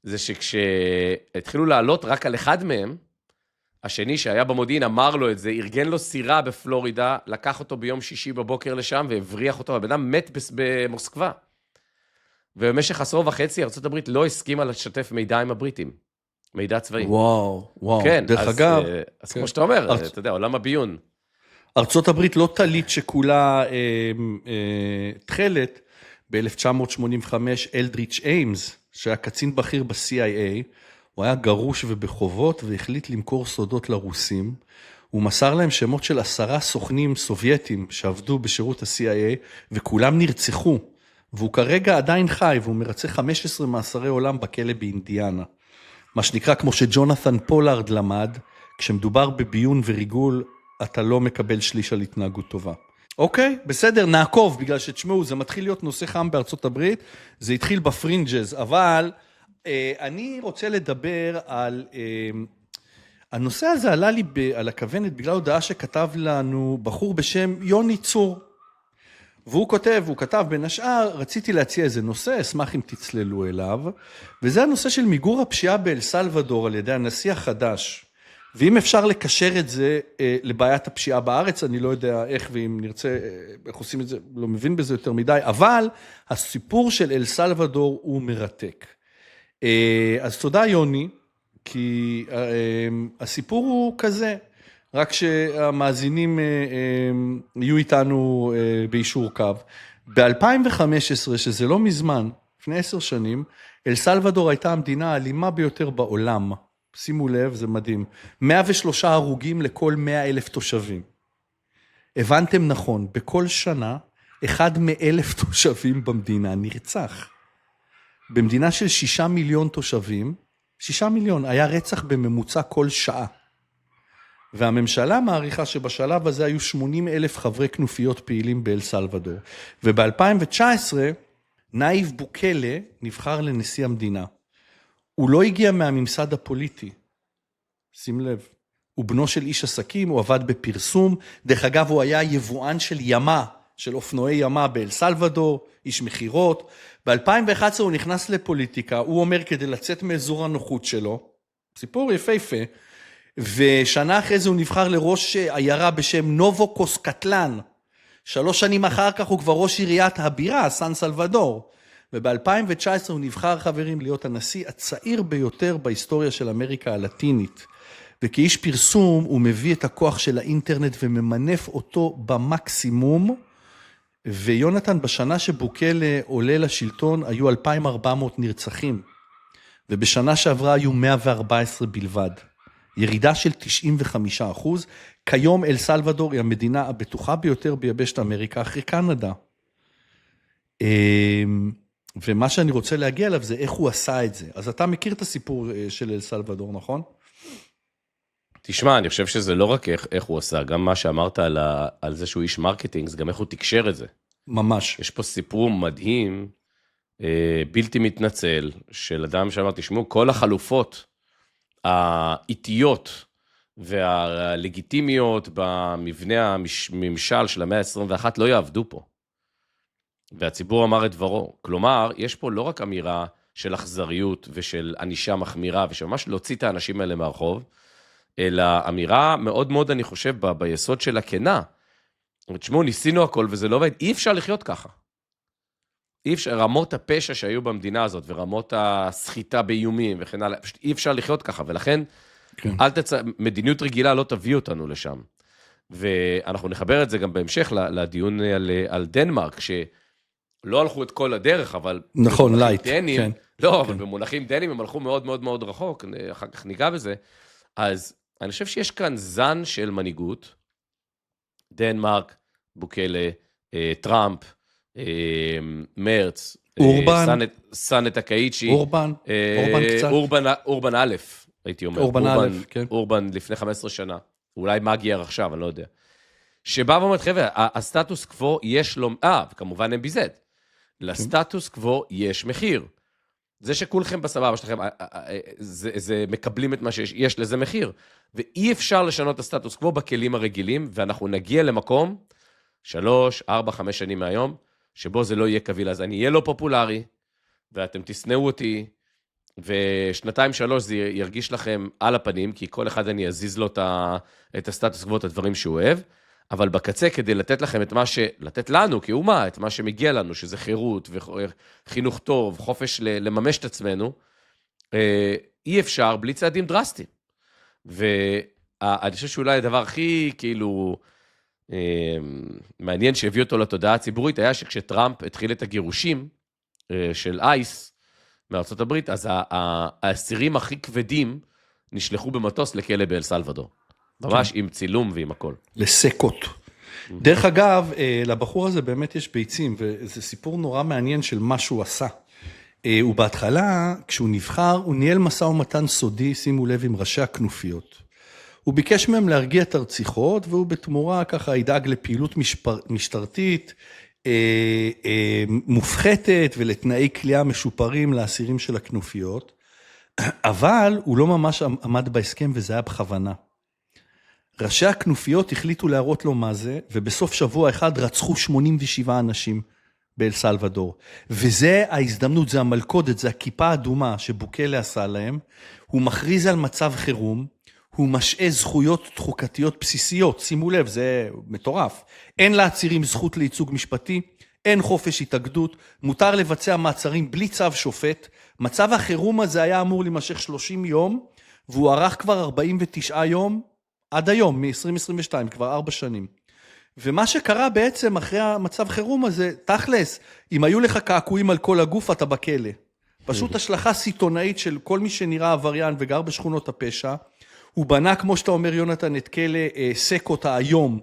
זה שכשהתחילו לעלות רק על אחד מהם, השני שהיה במודיעין אמר לו את זה, ארגן לו סירה בפלורידה, לקח אותו ביום שישי בבוקר לשם, והבריח אותו, הבן אדם מת במוסקבה. ובמשך 10 וחצי, ארצות הברית לא הסכימה לשתף מידע עם הבריטים, מידע צבאי. וואו, כן, דרך אגב. אז כמו שאתה אומר, אתה יודע, עולם הביון. ארצות הברית לא טלית שכולה תחלת, ב-1985 אלדריץ' איימס, שהיה קצין בכיר ב-CIA, הוא היה גרוש ובחובות והחליט למכור סודות לרוסים, הוא מסר להם שמות של 10 סוכנים סובייטים שעבדו בשירות ה-CIA, וכולם נרצחו, והוא כרגע עדיין חי, והוא מרצה 15 מאסרי עולם בכלא באינדיאנה. מה שנקרא, כמו שג'ונת'ן פולארד למד, כשמדובר בביון וריגול, אתה לא מקבל שליש על התנהגות טובה. אוקיי, בסדר, נעקוב, בגלל שתשמעו, זה מתחיל להיות נושא חם בארצות הברית, זה התחיל בפרינג'ז, אבל אני רוצה לדבר על, הנושא הזה עלה לי על הכוונת, בגלל הודעה שכתב לנו בחור בשם יוני צור, והוא כתב בין השאר, רציתי להציע איזה נושא, אשמח אם תצללו אליו, וזה הנושא של מיגור הפשיעה באל סלבדור על ידי הנשיא החדש, ואם אפשר לקשר את זה לבעיית הפשיעה בארץ, אני לא יודע איך, ואם נרצה, איך עושים את זה, לא מבין בזה יותר מדי, אבל הסיפור של אל סלוודור הוא מרתק. אז תודה יוני, כי הסיפור הוא כזה, רק שהמאזינים יהיו איתנו באישור קו. ב-2015, שזה לא מזמן, לפני 10 שנים, אל סלוודור הייתה המדינה האלימה ביותר בעולם. שימו לב, זה מדהים. 103 הרוגים לכל 100,000 תושבים. הבנתם נכון, בכל שנה, 1 מ-1,000 תושבים במדינה נרצח. במדינה של 6 מיליון תושבים, 6 מיליון, היה רצח בממוצע כל שעה. והממשלה מעריכה שבשלב הזה היו 80,000 חברי כנופיות פעילים באל סלוודור. וב-2019, נייב בוקלה נבחר לנשיא המדינה. הוא לא הגיע מהממסד הפוליטי, שים לב. הוא בנו של איש עסקים, הוא עבד בפרסום, דרך אגב הוא היה יבואן של ימה, של אופנועי ימה באל סלוודור, איש מחירות. ב-2011 הוא נכנס לפוליטיקה, הוא אומר כדי לצאת מאזור הנוחות שלו, סיפור יפהפה, ושנה אחרי זה הוא נבחר לראש עיירה בשם נובו קוסקטלן, 3 שנים אחר כך הוא כבר ראש עיריית הבירה, סן סלוודור, וב-2019 הוא נבחר חברים להיות הנשיא הצעיר ביותר בהיסטוריה של אמריקה הלטינית, וכאיש פרסום הוא מביא את הכוח של האינטרנט וממנף אותו במקסימום, ויונתן בשנה שבוקלה עולה לשלטון היו 2,400 נרצחים, ובשנה שעברה היו 114 בלבד. ירידה של 95%, כיום אל סלוודור היא המדינה הבטוחה ביותר ביבשת אמריקה אחרי קנדה. ומה שאני רוצה להגיע אליו זה איך הוא עשה את זה. אז אתה מכיר את הסיפור של אל סלוודור, נכון? תשמע, אני חושב שזה לא רק איך הוא עשה, גם מה שאמרת על זה שהוא איש מרקטינג, זה גם איך הוא תקשר את זה. ממש. יש פה סיפור מדהים, בלתי מתנצל, של אדם שאמר, תשמעו, כל החלופות האיטיות והלגיטימיות במבנה הממשל של המאה ה-21 לא יעבדו פה. והציבור אמר את דברו. כלומר, יש פה לא רק אמירה של אכזריות ושל ענישה מחמירה, ושממש להוציא את האנשים האלה מהרחוב, אלא אמירה מאוד מאוד, אני חושב, ביסוד של הכנה. תשמעו, ניסינו הכל וזה לא עובד. אי אפשר לחיות ככה. אי אפשר, רמות הפשע שהיו במדינה הזאת, ורמות הסחיטה באיומים וכן הלאה, פשוט אי אפשר לחיות ככה, ולכן, כן. מדיניות רגילה לא תביא אותנו לשם. ואנחנו נחבר את זה גם בהמשך לדיון על דנמרק, שלא הלכו את כל הדרך, אבל... נכון, לייט. דנים, כן. לא, כן. אבל במונחים דנים הם הלכו מאוד מאוד מאוד רחוק, אחר כך ניגע בזה. אז אני חושב שיש כאן זן של מנהיגות, דנמרק, בוקלה, טראמפ, מרץ, אורבן, סנט הקאיצ'י, אורבן קצת. אורבן א', הייתי אומר. אורבן א', כן. אורבן לפני 15 שנה. אולי מגיע עכשיו, אני לא יודע. שבא ואומר, חבר'ה, הסטטוס קוו יש לו, וכמובן MBZ, לסטטוס קוו יש מחיר. זה שכולכם בסבבה שלכם, זה מקבלים את מה שיש, יש לזה מחיר. ואי אפשר לשנות את הסטטוס קוו בכלים הרגילים, ואנחנו נגיע למקום, 3, 4, 5 שנים מהיום, שבו זה לא יהיה קביל. אז אני אהיה לא פופולרי, ואתם תסנאו אותי, ושנתיים 3 זה ירגיש לכם על הפנים, כי כל אחד אני אזיז לו את הסטטוס קוו, את הדברים שהוא אוהב, אבל בקצה, כדי לתת לכם את מה לתת לנו כאומה, את מה שמגיע לנו, שזה חירות וחינוך טוב, חופש לממש את עצמנו, אי אפשר בלי צעדים דרסטיים. ואני חושב שאולי הדבר הכי כאילו מעניין שהביא אותו לתודעה הציבורית, היה שכשטראמפ התחיל את הגירושים של אייס מארצות הברית, אז האסירים הכי כבדים נשלחו במטוס לכלא באל סלוודור. ממש עם צילום ועם הכל. לסקות. דרך אגב, לבחור הזה באמת יש ביצים, וזה סיפור נורא מעניין של מה שהוא עשה. הוא בהתחלה, כשהוא נבחר, הוא ניהל משא ומתן סודי, שימו לב, עם ראשי הכנופיות. הוא ביקש מהם להרגיע את הרציחות, והוא בתמורה ככה ידאג לפעילות משטרתית, מופחתת ולתנאי כליאה משופרים לאסירים של הכנופיות, אבל הוא לא ממש עמד בהסכם וזה היה בכוונה. ראשי הכנופיות החליטו להראות לו מה זה, ובסוף שבוע אחד רצחו 87 אנשים באל סלוודור. וזה ההזדמנות, זה המלכודת, זה הכיפה האדומה שבוקלה עשה להם. הוא מכריז על מצב חירום, הוא משעה זכויות חוקתיות בסיסיות, שימו לב, זה מטורף. אין לעצירים זכות לייצוג משפטי, אין חופש התאגדות, מותר לבצע מעצרים בלי צו שופט, מצב החירום הזה היה אמור להימשך 30 יום, והוא ערך כבר 49 יום, עד היום, מ-2022, כבר 4 שנים. ומה שקרה בעצם אחרי המצב חירום הזה, תכלס, אם היו לך קעקועים על כל הגוף, אתה בכלא. פשוט השלכה סיטונאית של כל מי שנראה עבריין וגר בשכונות הפשע, הוא בנה, כמו שאתה אומר, יונתן, את כלא סקוטה היום,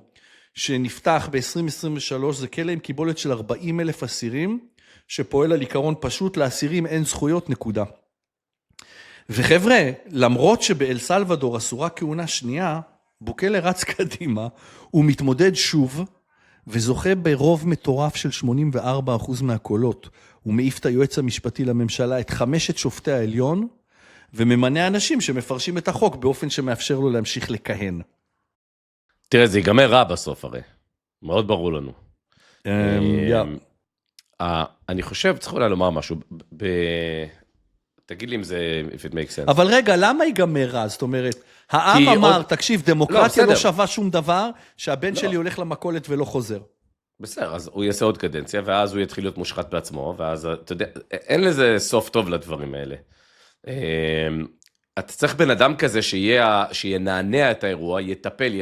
שנפתח ב-2023, זה כלא עם קיבולת של 40,000 אסירים, שפועל על עיקרון פשוט, לאסירים אין זכויות, נקודה. וחבר'ה, למרות שבאל סלבדור אסורה כהונה שנייה, בוקלה רץ קדימה, הוא מתמודד שוב, וזוכה ברוב מטורף של 84% מהקולות. הוא מעיף את היועץ המשפטי לממשלה, את 5 שופטי העליון, וממנה אנשים שמפרשים את החוק באופן שמאפשר לו להמשיך לכהן. תראה, זה ייגמר רע בסוף הרי. מאוד ברור לנו. אני חושב, צריך אולי לומר משהו, תגיד לי אם זה, if it makes sense. אבל רגע, למה ייגמר רע? זאת אומרת, העם אמר, תקשיב, דמוקרטיה לא שווה שום דבר, שהבן שלי הולך למכולת ולא חוזר. בסדר, אז הוא יעשה עוד קדנציה, ואז הוא יתחיל להיות מושחת בעצמו, ואז, אתה יודע, אין לזה סוף טוב לדברים האלה. אתה צריך בן אדם כזה שינענע את האירוע, יטפל,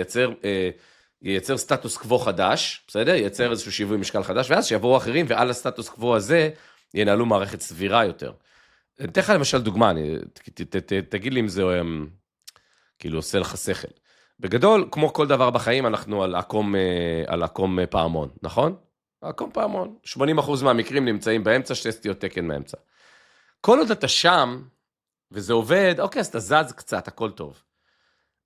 ייצר סטטוס קוו חדש, בסדר? ייצר איזשהו שיווי משקל חדש, ואז שיבואו אחרים, ועל הסטטוס קוו הזה ינהלו מערכת סבירה יותר. אני אתן לך למשל דוגמה, תגיד לי אם זה כאילו עושה לך שכל. בגדול, כמו כל דבר בחיים, אנחנו על עקום פעמון, נכון? עקום פעמון. 80% מהמקרים נמצאים באמצע, 2 סטיות תקן מאמצע. כל עוד אתה שם, וזה עובד, אוקיי, אז אתה זז קצת, הכל טוב.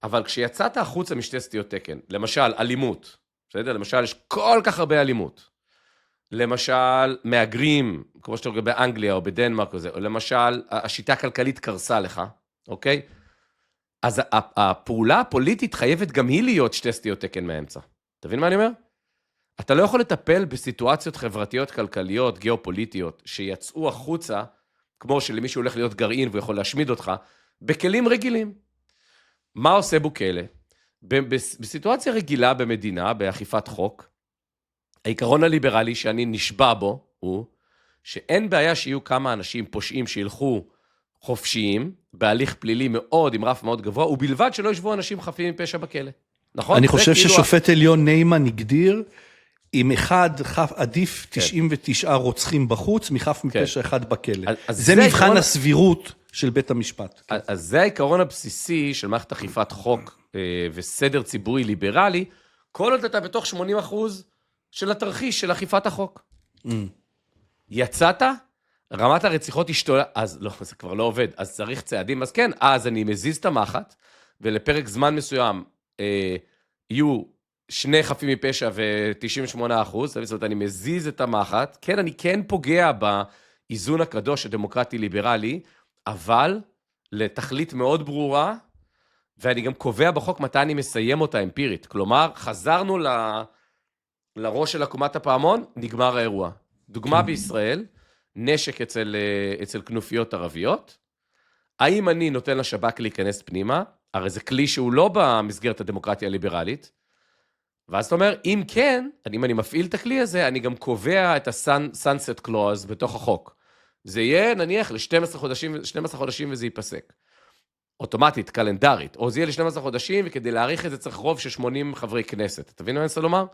אבל כשיצאת החוצה מ2 סטיות תקן, למשל, אלימות, בסדר? למשל, יש כל כך הרבה אלימות. למשל, מהגרים, כמו שאתה רואה באנגליה או בדנמרק, או למשל, השיטה הכלכלית קרסה לך, אוקיי? אז הפעולה הפוליטית חייבת גם היא להיות 2 סטיות תקן מאמצע. אתה מבין מה אני אומר? אתה לא יכול לטפל בסיטואציות חברתיות, כלכליות, גיאופוליטיות, שיצאו החוצה, כמו שלמישהו הולך להיות גרעין והוא יכול להשמיד אותך, בכלים רגילים. מה עושה בוקלה? בסיטואציה רגילה במדינה, באכיפת חוק, העיקרון הליברלי שאני נשבע בו, הוא שאין בעיה שיהיו כמה אנשים פושעים שילכו חופשיים, בהליך פלילי מאוד, עם רף מאוד גבוה, ובלבד שלא ישבו אנשים חפים מפשע בכלא. נכון? אני חושב ששופט עליון ניימן הגדיר, עם אחד עדיף 99 רוצחים בחוץ, מחף מפשע אחד בכלא. זה מבחן הסבירות של בית המשפט. אז זה העיקרון הבסיסי של מערכת אכיפת חוק וסדר ציבורי ליברלי, כל עוד אתה בתוך 80% של התרחיש של אכיפת החוק. יצאת, רמת הרציחות השתולה, אז לא, זה כבר לא עובד, אז צריך צעדים, אז כן, אז אני מזיז את המחט, ולפרק זמן מסוים יהיו 2 חפים מפשע ו-98%, זאת אומרת, אני מזיז את המחט, כן, אני כן פוגע באיזון הקדוש הדמוקרטי-ליברלי, אבל לתכלית מאוד ברורה, ואני גם קובע בחוק מתי אני מסיים אותה אמפירית, כלומר, חזרנו לראש של עקומת הפעמון, נגמר האירוע. דוגמה בישראל, נשק אצל כנופיות ערביות, האם אני נותן לשב"כ להיכנס פנימה, הרי זה כלי שהוא לא במסגרת הדמוקרטיה הליברלית, ואז אתה אומר, אם כן, אם אני מפעיל את הכלי הזה, אני גם קובע את ה-sunset clause בתוך החוק. זה יהיה, נניח, ל-12 חודשים וזה ייפסק. אוטומטית, קלנדרית, או זה יהיה ל-12 חודשים, וכדי להאריך את זה צריך רוב של 80 חברי כנסת. אתה מבין מה אני רוצה לומר?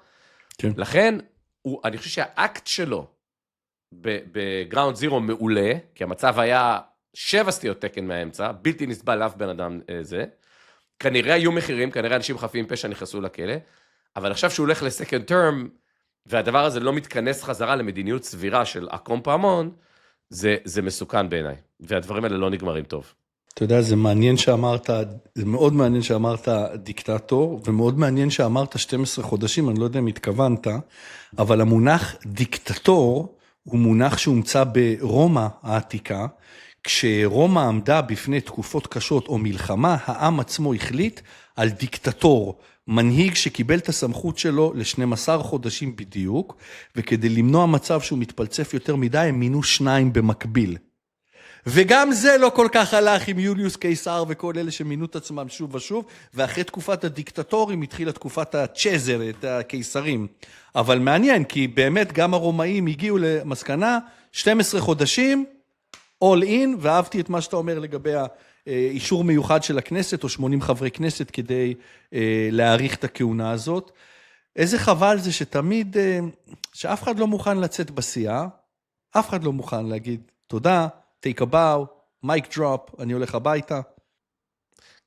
כן. לכן, אני חושב שהאקט שלו, בגראונד זירו מעולה, כי המצב היה 7 סטיות תקן מהאמצע, בלתי נסבל לאף בן אדם זה, כנראה היו מחירים, כנראה אנשים חפים פשע נכנסו לכלא, אבל עכשיו שהוא הולך לסקנד טרם, והדבר הזה לא מתכנס חזרה למדיניות סבירה של עקום פעמון, זה מסוכן בעיניי, והדברים האלה לא נגמרים טוב. אתה יודע, זה מעניין שאמרת, זה מאוד מעניין שאמרת דיקטטור, ומאוד מעניין שאמרת 12 חודשים, אני לא יודע אם התכוונת, אבל המונח דיקטטור, הוא מונח שהומצא ברומא העתיקה, כשרומא עמדה בפני תקופות קשות או מלחמה, העם עצמו החליט על דיקטטור, מנהיג שקיבל את הסמכות שלו ל-12 חודשים בדיוק, וכדי למנוע מצב שהוא מתפלצף יותר מדי, הם מינו 2 במקביל. וגם זה לא כל כך הלך עם יוליוס קיסר וכל אלה שמינו את עצמם שוב ושוב, ואחרי תקופת הדיקטטורים התחילה תקופת הצ'זר, את הקיסרים. אבל מעניין, כי באמת גם הרומאים הגיעו למסקנה, 12 חודשים, all in, ואהבתי את מה שאתה אומר לגבי האישור מיוחד של הכנסת, או 80 חברי כנסת, כדי להאריך את הכהונה הזאת. איזה חבל זה שתמיד, שאף אחד לא מוכן לצאת בשיאה, אף אחד לא מוכן להגיד תודה, take a bow, mic drop, אני הולך הביתה.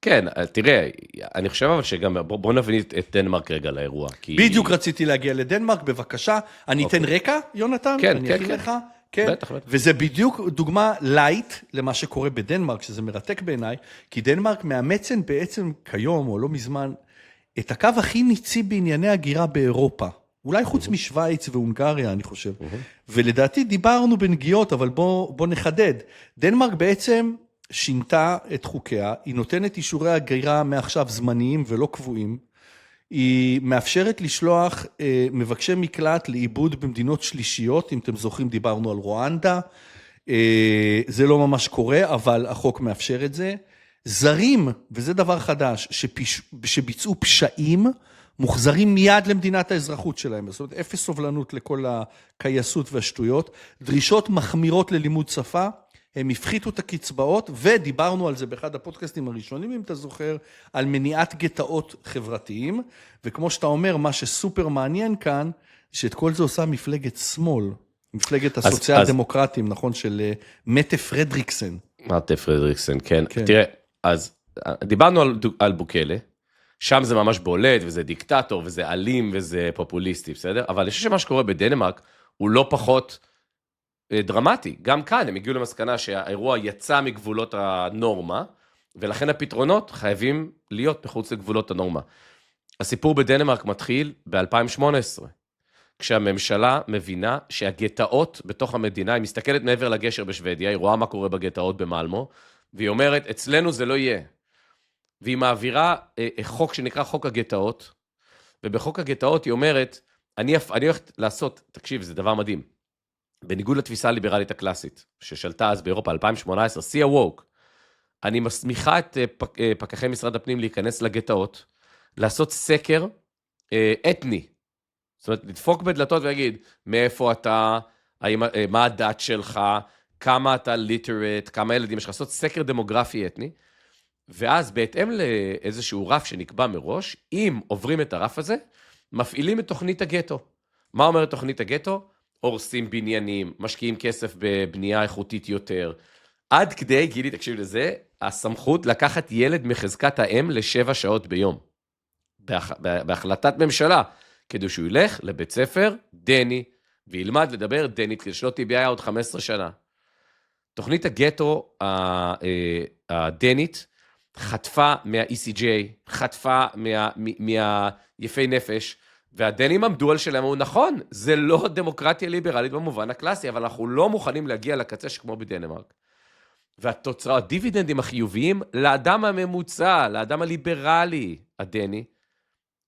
כן, תראה, אני חושב אבל שגם, בוא נבין את דנמרק רגע לאירוע. בדיוק רציתי להגיע לדנמרק, בבקשה. אני אתן רקע, יונתן? כן, אני כן, אכין כן. לך? כן. בטח, בטח. וזה בדיוק דוגמה לייט למה שקורה בדנמרק, שזה מרתק בעיניי, כי דנמרק מאמצן בעצם כיום, או לא מזמן, את הקו הכי ניצי בענייני הגירה באירופה. אולי חוץ משוויץ והונגריה, אני חושב. ולדעתי דיברנו בנגיעות, אבל בוא נחדד. דנמרק בעצם שינתה את חוקיה, היא נותנת אישורי הגירה מעכשיו זמניים ולא קבועים, היא מאפשרת לשלוח מבקשי מקלט לאיבוד במדינות שלישיות, אם אתם זוכרים דיברנו על רואנדה, זה לא ממש קורה, אבל החוק מאפשר את זה. זרים, וזה דבר חדש, שביצעו פשעים, מוחזרים מיד למדינת האזרחות שלהם, זאת אומרת, אפס סובלנות לכל הקייסות והשטויות, דרישות מחמירות ללימוד שפה, הם הפחיתו את הקצבאות, ודיברנו על זה באחד הפודקאסטים הראשונים, אם אתה זוכר, על מניעת גטאות חברתיים, וכמו שאתה אומר, מה שסופר מעניין כאן, שאת כל זה עושה מפלגת שמאל, מפלגת הסוציאל דמוקרטים, נכון, של מטה פרדריקסן. מטה פרדריקסן, כן. תראה, אז דיברנו על בוקלה, שם זה ממש בולט, וזה דיקטטור, וזה אלים, וזה פופוליסטי, בסדר? אבל אני חושב שמה שקורה בדנמרק, הוא לא פחות דרמטי. גם כאן הם הגיעו למסקנה שהאירוע יצא מגבולות הנורמה, ולכן הפתרונות חייבים להיות מחוץ לגבולות הנורמה. הסיפור בדנמרק מתחיל ב-2018, כשהממשלה מבינה שהגטאות בתוך המדינה, היא מסתכלת מעבר לגשר בשוודיה, היא רואה מה קורה בגטאות במלמו, והיא אומרת, אצלנו זה לא יהיה. והיא מעבירה חוק שנקרא חוק הגטאות, ובחוק הגטאות היא אומרת, אני הולכת לעשות, תקשיב, זה דבר מדהים, בניגוד לתפיסה הליברלית הקלאסית, ששלטה אז באירופה 2018, See Awoke, אני מסמיכה את פקחי משרד הפנים להיכנס לגטאות, לעשות סקר אתני, זאת אומרת, לדפוק בדלתות ולהגיד, מאיפה אתה, מה הדת שלך, כמה אתה ליטרט, כמה ילדים יש לך, לעשות סקר דמוגרפי אתני, ואז בהתאם לאיזשהו רף שנקבע מראש, אם עוברים את הרף הזה, מפעילים את תוכנית הגטו. מה אומרת תוכנית הגטו? הורסים בניינים, משקיעים כסף בבנייה איכותית יותר, עד כדי, גילי, תקשיב לזה, הסמכות לקחת ילד מחזקת האם ל7 שעות ביום. בהחלטת ממשלה, כדי שהוא ילך לבית ספר דני, וילמד לדבר דנית, כדי שלא תהיה בעיה עוד 15 שנה. תוכנית הגטו הדנית, חטפה מה-ECJ, חטפה מהיפי נפש, והדנים עמדו על שלהם, הוא נכון, זה לא דמוקרטיה ליברלית במובן הקלאסי, אבל אנחנו לא מוכנים להגיע לקצה שכמו בדנמרק. והתוצאה, הדיבידנדים החיוביים, לאדם הממוצע, לאדם הליברלי, הדני,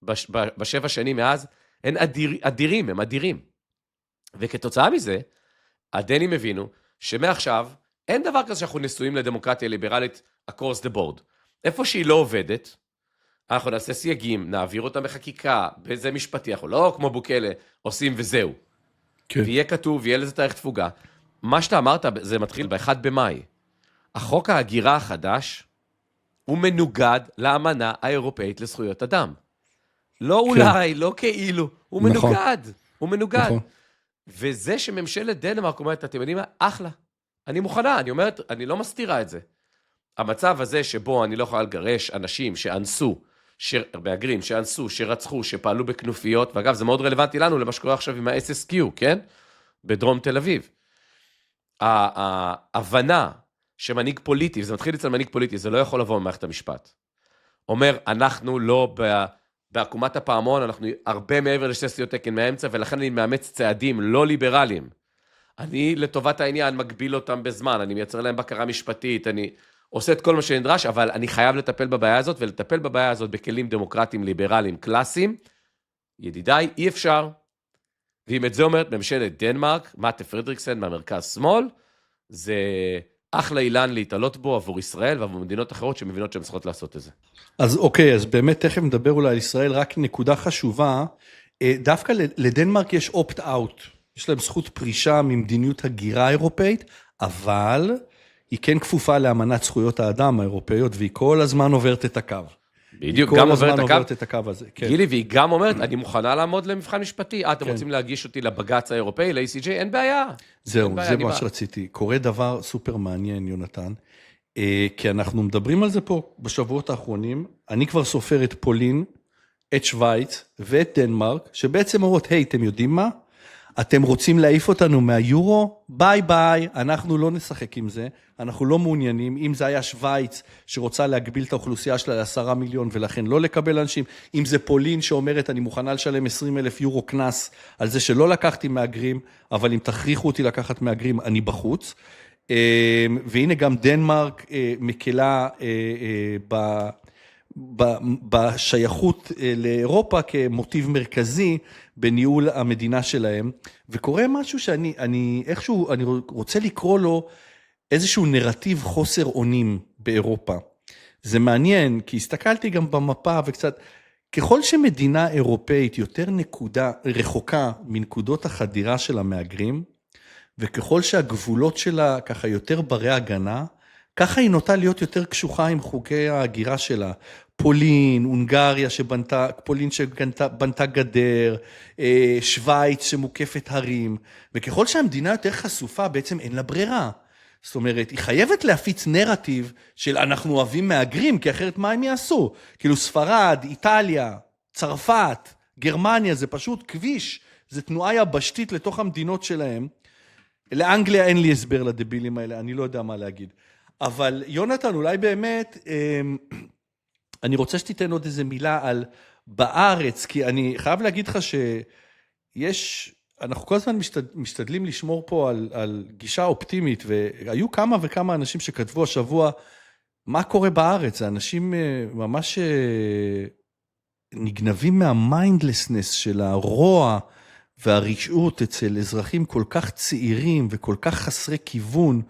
ב7 שנים מאז, הם אדירים, הם אדירים. וכתוצאה מזה, הדנים הבינו, שמעכשיו, אין דבר כזה שאנחנו נשואים לדמוקרטיה ליברלית, across the board. איפה שהיא לא עובדת, אנחנו נעשה סייגים, נעביר אותם בחקיקה, בזה משפטי, אנחנו לא כמו בוקלה, עושים וזהו. כן. ויהיה כתוב, ויהיה לזה תאריך תפוגה. מה שאתה אמרת, זה מתחיל ב-1 במאי. החוק ההגירה החדש, הוא מנוגד לאמנה האירופאית לזכויות אדם. לא אולי, לא כאילו, הוא מנוגד. הוא מנוגד. וזה שממשלת דנמרק אומרת, אתם יודעים מה? אחלה. אני מוכנה, אני אומרת, אני לא מסתירה את זה. המצב הזה שבו אני לא יכולה לגרש אנשים שאנסו, מהגרים שאנסו, שרצחו, שפעלו בכנופיות, ואגב, זה מאוד רלוונטי לנו למה שקורה עכשיו עם ה-SSQ, כן? בדרום תל אביב. ההבנה שמנהיג פוליטי, וזה מתחיל אצל מנהיג פוליטי, זה לא יכול לבוא ממערכת המשפט. אומר, אנחנו לא בעקומת הפעמון, אנחנו הרבה מעבר לשתי סטיות תקן מהאמצע, ולכן אני מאמץ צעדים לא ליברליים. אני לטובת העניין מגביל אותם בזמן, אני מייצר להם בקרה משפטית, אני עושה את כל מה שנדרש, אבל אני חייב לטפל בבעיה הזאת, ולטפל בבעיה הזאת בכלים דמוקרטיים, ליברליים, קלאסיים. ידידיי, אי אפשר. ואם את זה אומרת ממשלת דנמרק, מטה פרדריקסן מהמרכז שמאל, זה אחלה אילן להתעלות בו עבור ישראל ועבור מדינות אחרות שמבינות שהן צריכות לעשות את זה. אז אוקיי, אז באמת תכף נדבר אולי על ישראל, רק נקודה חשובה, דווקא לדנמרק יש אופט-אאוט, יש להם זכות פרישה ממדיניות הגירה האירופאית, אבל היא כן כפופה לאמנת זכויות האדם האירופאיות, והיא כל הזמן עוברת את הקו. בדיוק, גם עוברת את הקו הזה. כן. גילי, והיא גם אומרת, אני מוכנה לעמוד למבחן משפטי, אתם רוצים להגיש אותי לבג"ץ האירופאי, ל-ACJ, אין בעיה. זהו, זה מה שרציתי. קורה דבר סופר מעניין, יונתן, כי אנחנו מדברים על זה פה בשבועות האחרונים, אני כבר סופר את פולין, את שוויץ ואת דנמרק, שבעצם אומרות, היי, אתם יודעים מה? אתם רוצים להעיף אותנו מהיורו? ביי ביי, אנחנו לא נשחק עם זה, אנחנו לא מעוניינים, אם זה היה שוויץ שרוצה להגביל את האוכלוסייה שלה ל10 מיליון ולכן לא לקבל אנשים, אם זה פולין שאומרת אני מוכנה לשלם 20,000 יורו קנס על זה שלא לקחתי מהגרים, אבל אם תכריחו אותי לקחת מהגרים אני בחוץ, והנה גם דנמרק מקלה בשייכות לאירופה כמוטיב מרכזי בניהול המדינה שלהם, וקורה משהו שאני איכשהו, אני רוצה לקרוא לו איזשהו נרטיב חוסר אונים באירופה. זה מעניין, כי הסתכלתי גם במפה וקצת, ככל שמדינה אירופאית יותר רחוקה מנקודות החדירה של המהגרים, וככל שהגבולות שלה ככה יותר ברי הגנה, ככה היא נוטה להיות יותר קשוחה עם חוקי ההגירה שלה. פולין, הונגריה פולין שבנתה גדר, שוויץ שמוקפת הרים, וככל שהמדינה יותר חשופה בעצם אין לה ברירה. זאת אומרת, היא חייבת להפיץ נרטיב של אנחנו אוהבים מהגרים, כי אחרת מה הם יעשו? כאילו ספרד, איטליה, צרפת, גרמניה, זה פשוט כביש, זה תנועה יבשתית לתוך המדינות שלהם. לאנגליה אין לי הסבר לדבילים האלה, אני לא יודע מה להגיד. אבל יונתן, אולי באמת, אני רוצה שתיתן עוד איזה מילה על בארץ, כי אני חייב להגיד לך שיש, אנחנו כל הזמן משתדלים לשמור פה על גישה אופטימית, והיו כמה וכמה אנשים שכתבו השבוע, מה קורה בארץ? האנשים ממש נגנבים מהמיינדלסנס של הרוע והרשעות אצל אזרחים כל כך צעירים וכל כך חסרי כיוון,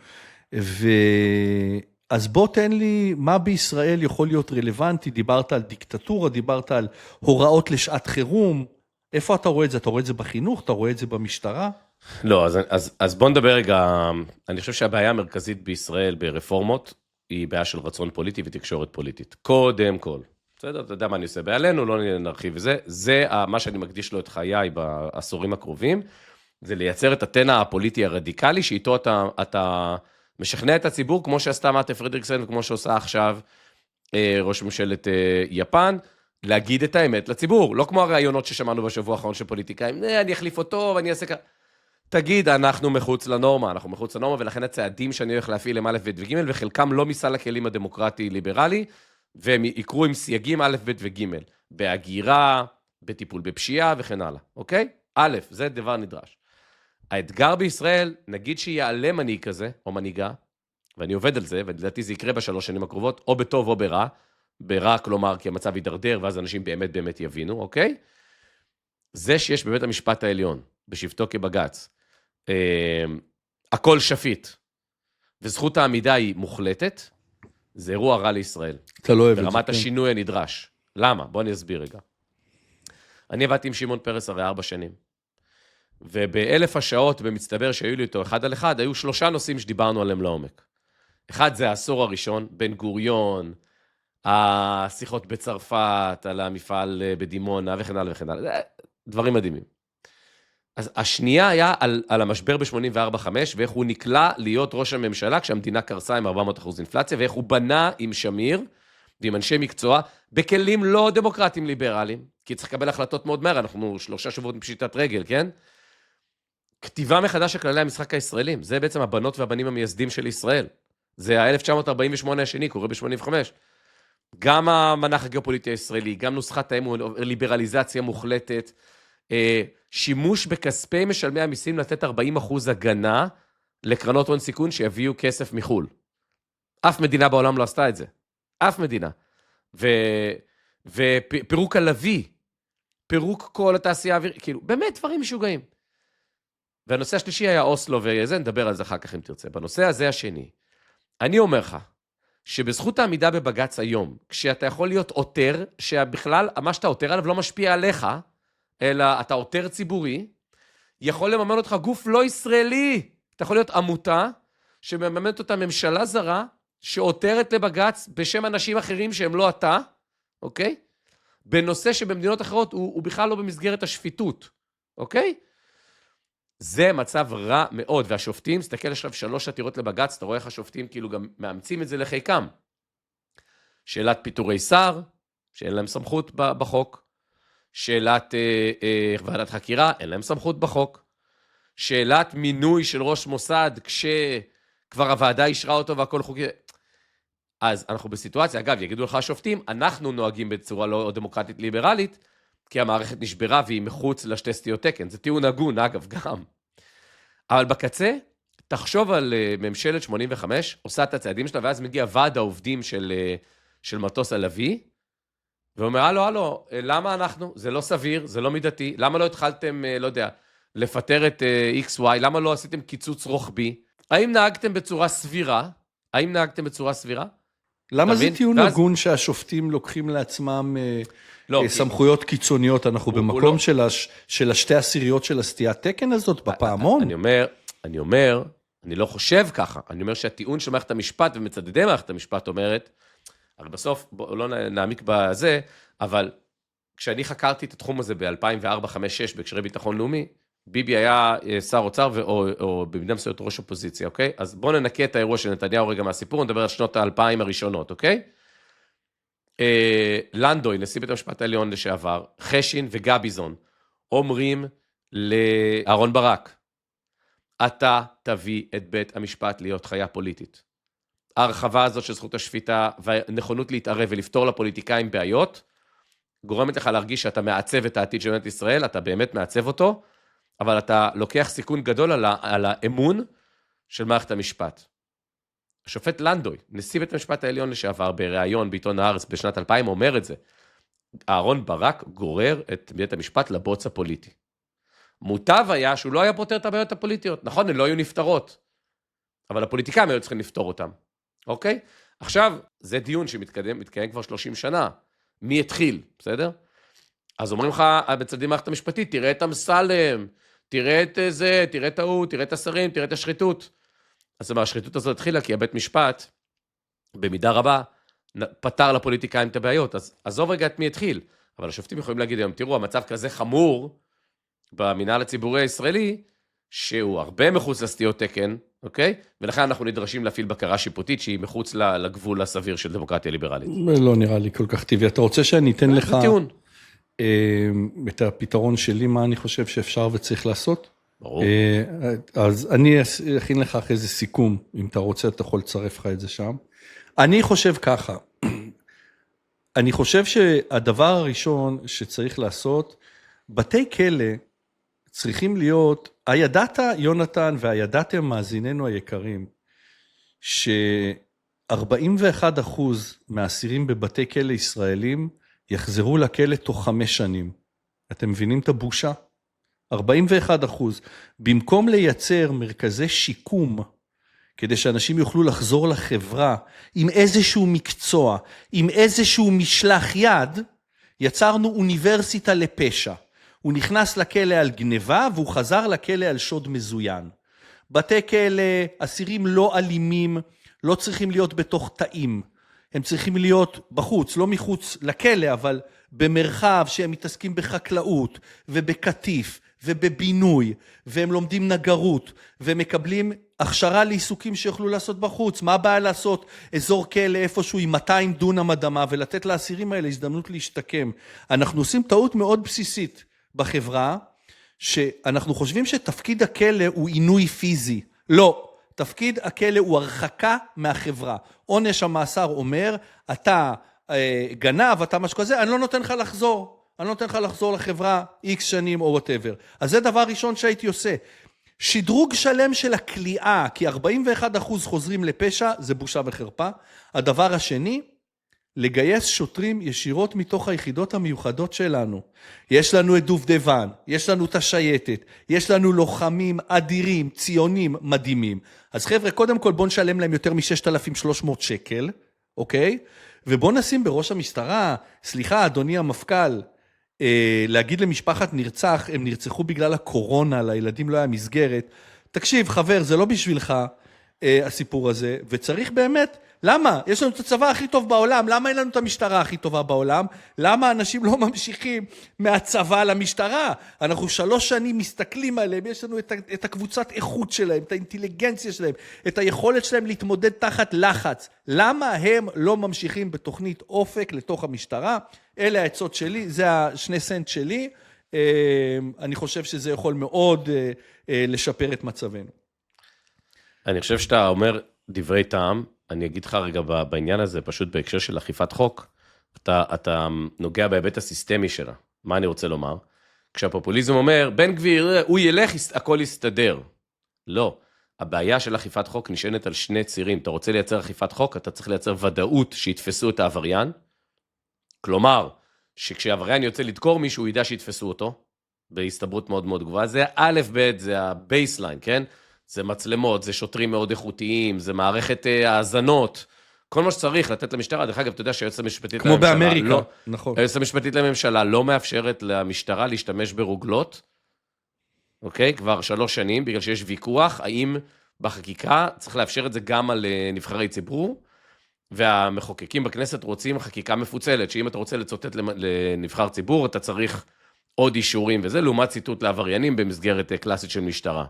אז בוא תן לי מה בישראל יכול להיות רלוונטי, דיברת על דיקטטורה, דיברת על הוראות לשעת חירום, איפה אתה רואה את זה? אתה רואה את זה בחינוך? אתה רואה את זה במשטרה? לא, אז בוא נדבר רגע, אני חושב שהבעיה המרכזית בישראל ברפורמות, היא בעיה של רצון פוליטי ותקשורת פוליטית. קודם כל, בסדר, אתה יודע מה אני עושה בעלינו, לא נרחיב בזה, זה מה שאני מקדיש לו את חיי בעשורים הקרובים, זה לייצר את התנע הפוליטי הרדיקלי, שאיתו אתה משכנע את הציבור, כמו שעשתה מטה פרידריקסן, וכמו שעושה עכשיו ראש ממשלת יפן, להגיד את האמת לציבור, לא כמו הרעיונות ששמענו בשבוע האחרון של פוליטיקאים, אני אחליף אותו ואני אעשה ככה. תגיד, אנחנו מחוץ לנורמה, ולכן הצעדים שאני הולך להפעיל הם א', ב' וג', וחלקם לא מסל הכלים הדמוקרטי-ליברלי, והם יקרו עם סייגים א', ב' וג', בהגירה, בטיפול בפשיעה וכן הלאה, אוקיי? א', זה דבר נדרש. האתגר בישראל, נגיד שיעלה מנהיג כזה, או מנהיגה, ואני עובד על זה, ולדעתי זה יקרה ב3 שנים הקרובות, או בטוב או ברע, ברע כלומר כי המצב יידרדר, ואז אנשים באמת יבינו, אוקיי? זה שיש בבית המשפט העליון, בשבתו כבג"ץ, הכל שפיט, וזכות העמידה היא מוחלטת, זה אירוע רע לישראל. אתה לא אוהב את זה. ברמת השינוי הנדרש. למה? בוא אני אסביר רגע. אני עבדתי עם שמעון פרס הרי 4 שנים. וב1000 השעות במצטבר שהיו לי איתו אחד על אחד, היו 3 נושאים שדיברנו עליהם לעומק. אחד זה העשור הראשון, בן גוריון, השיחות בצרפת, על המפעל בדימונה וכן הלאה וכן הלאה. דברים מדהימים. אז השנייה היה על המשבר ב-84-5, ואיך הוא נקלע להיות ראש הממשלה, כשהמדינה קרסה עם 400% אינפלציה, ואיך הוא בנה עם שמיר, ועם אנשי מקצוע, בכלים לא דמוקרטיים ליברליים, כי צריך לקבל החלטות מאוד מהר, אנחנו 3 שבועות מפשיטת רגל, כן? כתיבה מחדש של כללי המשחק הישראלים, זה בעצם הבנות והבנים המייסדים של ישראל. זה ה-1948 השני, קורה ב-85. גם המנח הגיאופוליטי הישראלי, גם נוסחת האמון, ליברליזציה מוחלטת, שימוש בכספי משלמי המיסים לתת 40% הגנה לקרנות הון סיכון שיביאו כסף מחול. אף מדינה בעולם לא עשתה את זה. אף מדינה. ופירוק הלוי, פירוק כל התעשייה האווירית, כאילו, באמת דברים משוגעים. והנושא השלישי היה אוסלו וזה, נדבר על זה אחר כך אם תרצה. בנושא הזה השני, אני אומר לך, שבזכות העמידה בבג"ץ היום, כשאתה יכול להיות עותר, שבכלל מה שאתה עותר עליו לא משפיע עליך, אלא אתה עותר ציבורי, יכול לממן אותך גוף לא ישראלי. אתה יכול להיות עמותה שמממנת אותה ממשלה זרה, שעותרת לבג"ץ בשם אנשים אחרים שהם לא אתה, אוקיי? בנושא שבמדינות אחרות הוא בכלל לא במסגרת השפיטות, אוקיי? זה מצב רע מאוד, והשופטים, תסתכל עכשיו 3 עתירות לבג"ץ, אתה רואה איך השופטים כאילו גם מאמצים את זה לחיקם. שאלת פיטורי שר, שאין להם סמכות בחוק, שאלת ועדת חקירה, אין להם סמכות בחוק, שאלת מינוי של ראש מוסד, כשכבר הוועדה אישרה אותו והכל חוקי. אז אנחנו בסיטואציה, אגב, יגידו לך השופטים, אנחנו נוהגים בצורה לא דמוקרטית ליברלית, כי המערכת נשברה והיא מחוץ לשתי סטיות תקן. זה טיעון הגון, אגב, גם. אבל בקצה, תחשוב על ממשלת 85, עושה את הצעדים שלה, ואז מגיע ועד העובדים של מטוס הלוי, ואומר, הלו, למה אנחנו? זה לא סביר, זה לא מידתי, למה לא התחלתם, לא יודע, לפטר את XY, למה לא עשיתם קיצוץ רוחבי? האם נהגתם בצורה סבירה? למה זה טיעון הגון שהשופטים לוקחים לעצמם סמכויות קיצוניות? אנחנו במקום של השתי עשיריות של הסטיית תקן הזאת, בפעמון? אני לא חושב ככה. אני אומר שהטיעון של מערכת המשפט ומצדדי מערכת המשפט אומרת, הרי בסוף, בואו לא נעמיק בזה, אבל כשאני חקרתי את התחום הזה ב-2004, 5, 6, בהקשרי ביטחון לאומי, ביבי היה שר אוצר, או במידה מסוימת ראש אופוזיציה, אוקיי? אז בואו ננקה את האירוע של נתניהו רגע מהסיפור, נדבר על שנות ה-2000 הראשונות, אוקיי? לנדוי, נשיא בית המשפט העליון לשעבר, חשין וגביזון, אומרים לאהרון ברק, אתה תביא את בית המשפט להיות חיה פוליטית. ההרחבה הזאת של זכות השפיטה, והנכונות להתערב ולפתור לפוליטיקאים בעיות, גורמת לך להרגיש שאתה מעצב את העתיד של מדינת ישראל, אתה באמת מעצב אותו, אבל אתה לוקח סיכון גדול על האמון של מערכת המשפט. השופט לנדוי, נשיא בית המשפט העליון לשעבר, בריאיון בעיתון הארץ בשנת 2000, אומר את זה. אהרון ברק גורר את בית המשפט לבוץ הפוליטי. מוטב היה שהוא לא היה פותר את הבעיות הפוליטיות. נכון, הן לא היו נפתרות, אבל הפוליטיקאים היו צריכים לפתור אותם. אוקיי? עכשיו, זה דיון מתקיים כבר 30 שנה. מי התחיל, בסדר? אז אומרים לך, בצדדים מערכת המשפטית, תראה את אמסלם, תראה את זה, תראה את ההוא, תראה את השרים, תראה את השחיתות. אז השחיתות הזאת התחילה, כי הבית משפט, במידה רבה, פתר לפוליטיקאים את הבעיות. אז עזוב רגע את מי התחיל. אבל השופטים יכולים להגיד היום, תראו, המצב כזה חמור, במינהל הציבורי הישראלי, שהוא הרבה מחוץ לסטיות תקן, אוקיי? ולכן אנחנו נדרשים להפעיל בקרה שיפוטית, שהיא מחוץ לגבול הסביר של דמוקרטיה ליברלית. לא נראה לי כל כך טבעי. אתה רוצה שאני אתן לך את הפתרון שלי, מה אני חושב שאפשר וצריך לעשות? ברור. אז אני אכין לך אחרי זה סיכום, אם אתה רוצה, אתה יכול לצרף לך את זה שם. אני חושב ככה, אני חושב שהדבר הראשון שצריך לעשות, בתי כלא צריכים להיות, הידעת יונתן והידעתם מאזיננו היקרים, ש41% מהאסירים בבתי כלא ישראלים יחזרו לכלא תוך 5 שנים. אתם מבינים את הבושה? 41%. במקום לייצר מרכזי שיקום, כדי שאנשים יוכלו לחזור לחברה, עם איזשהו מקצוע, עם איזשהו משלח יד, יצרנו אוניברסיטה לפשע. הוא נכנס לכלא על גניבה, והוא חזר לכלא על שוד מזוין. בתי כלא, אסירים לא אלימים, לא צריכים להיות בתוך תאים. הם צריכים להיות בחוץ, לא מחוץ לכלא, אבל במרחב שהם מתעסקים בחקלאות, ובקטיף, ובבינוי, והם לומדים נגרות, ומקבלים הכשרה לעיסוקים שיוכלו לעשות בחוץ. מה הבעיה לעשות אזור כלא איפשהו עם 200 דונם אדמה, ולתת לאסירים האלה הזדמנות להשתקם? אנחנו עושים טעות מאוד בסיסית בחברה, שאנחנו חושבים שתפקיד הכלא הוא עינוי פיזי. לא, תפקיד הכלא הוא הרחקה מהחברה. עונש המאסר אומר, אתה גנב, אתה משהו כזה, אני לא נותן לך לחזור. אני לא נותן לך לחזור לחברה X שנים או whatever. אז זה דבר ראשון שהייתי עושה. שדרוג שלם של הכליאה, כי 41% חוזרים לפשע, זה בושה וחרפה. הדבר השני, לגייס שוטרים ישירות מתוך היחידות המיוחדות שלנו. יש לנו את דובדבן, יש לנו את השייטת, יש לנו לוחמים אדירים, ציונים מדהימים. אז חבר'ה, קודם כל בואו נשלם להם יותר מ-6,300 שקל, אוקיי? ובואו נשים בראש המשטרה, סליחה, אדוני המפכ"ל, להגיד למשפחת נרצח, הם נרצחו בגלל הקורונה, לילדים לא היה מסגרת. תקשיב, חבר, זה לא בשבילך הסיפור הזה, וצריך באמת, למה? יש לנו את הצבא הכי טוב בעולם, למה אין לנו את המשטרה הכי טובה בעולם? למה אנשים לא ממשיכים מהצבא למשטרה? אנחנו 3 שנים מסתכלים עליהם, יש לנו את הקבוצת איכות שלהם, את האינטליגנציה שלהם, את היכולת שלהם להתמודד תחת לחץ. למה הם לא ממשיכים בתוכנית אופק לתוך המשטרה? אלה העצות שלי, זה ה2 סנט שלי, אני חושב שזה יכול מאוד לשפר את מצבנו. אני חושב שאתה אומר דברי טעם, אני אגיד לך רגע בעניין הזה, פשוט בהקשר של אכיפת חוק, אתה נוגע בהיבט הסיסטמי שלה. מה אני רוצה לומר? כשהפופוליזם אומר, בן גביר, הוא ילך, הכל יסתדר. לא. הבעיה של אכיפת חוק נשענת על 2 צירים. אתה רוצה לייצר אכיפת חוק, אתה צריך לייצר ודאות שיתפסו את העבריין. כלומר, שכשהעבריין יוצא לדקור מישהו, הוא ידע שיתפסו אותו, בהסתברות מאוד מאוד גבוהה. זה א' ב', זה הבייסליין, כן? זה מצלמות, זה שוטרים מאוד איכותיים, זה מערכת האזנות, כל מה שצריך לתת למשטרה. דרך אגב, אתה יודע שהיועצת המשפטית כמו באמריקה, נכון. היועצת המשפטית לממשלה לא מאפשרת למשטרה להשתמש ברוגלות, אוקיי? כבר 3 שנים, בגלל שיש ויכוח, האם בחקיקה צריך לאפשר את זה גם על נבחרי ציבור, והמחוקקים בכנסת רוצים חקיקה מפוצלת, שאם אתה רוצה לצוטט לנבחר ציבור, אתה צריך עוד אישורים, וזה לעומת ציטוט לעבריינים במסגרת קלאסית של משטרה.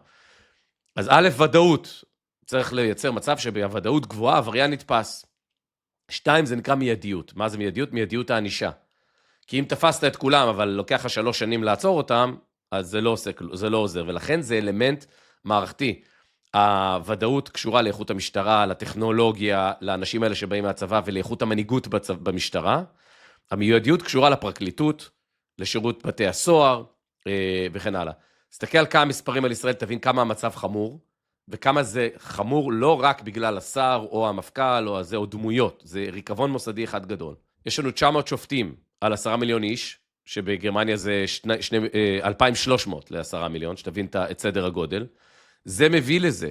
אז א', ודאות, צריך לייצר מצב שבוודאות גבוהה, עבריין נתפס. 2, זה נקרא מיידיות. מה זה מיידיות? מיידיות הענישה. כי אם תפסת את כולם, אבל לוקח לך 3 שנים לעצור אותם, אז זה לא עוזר, ולכן זה אלמנט מערכתי. הוודאות קשורה לאיכות המשטרה, לטכנולוגיה, לאנשים האלה שבאים מהצבא, ולאיכות המנהיגות במשטרה. המיידיות קשורה לפרקליטות, לשירות בתי הסוהר, וכן הלאה. תסתכל על כמה מספרים על ישראל, תבין כמה המצב חמור, וכמה זה חמור לא רק בגלל השר או המפכ"ל או הזה, או דמויות, זה ריקבון מוסדי אחד גדול. יש לנו 900 שופטים על 10 מיליון איש, שבגרמניה זה 2,300 ל10 מיליון, שתבין את סדר הגודל. זה מביא לזה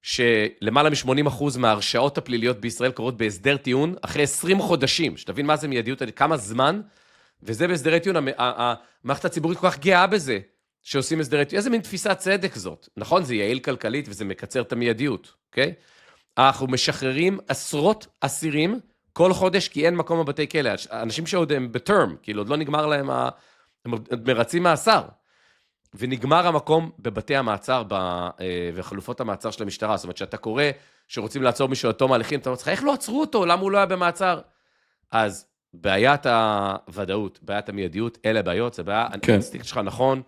שלמעלה מ-80% מההרשעות הפליליות בישראל קורות בהסדר טיעון אחרי 20 חודשים, שתבין מה זה מיידיות, כמה זמן, וזה בהסדרי טיעון, המערכת הציבורית כל כך גאה בזה, שעושים הסדרי טיעון. איזה מין תפיסת צדק זאת? נכון, זה יעיל כלכלית וזה מקצר את המיידיות, אוקיי? אנחנו משחררים עשרות אסירים כל חודש, כי אין מקום בבתי כלא. אנשים שעוד הם בטרם, כאילו עוד לא נגמר להם, הם מרצים מאסר. ונגמר המקום בבתי המעצר וחלופות המעצר של המשטרה. זאת אומרת, שאתה קורא שרוצים לעצור מישהו עד תום ההליכים, אתה אומר, איך לא עצרו אותו? למה הוא לא היה במעצר? אז בעיית הוודאות, בעיית המיידיות, אלה הבעיות, זה בעיה, האינסטינקט שלך נכון,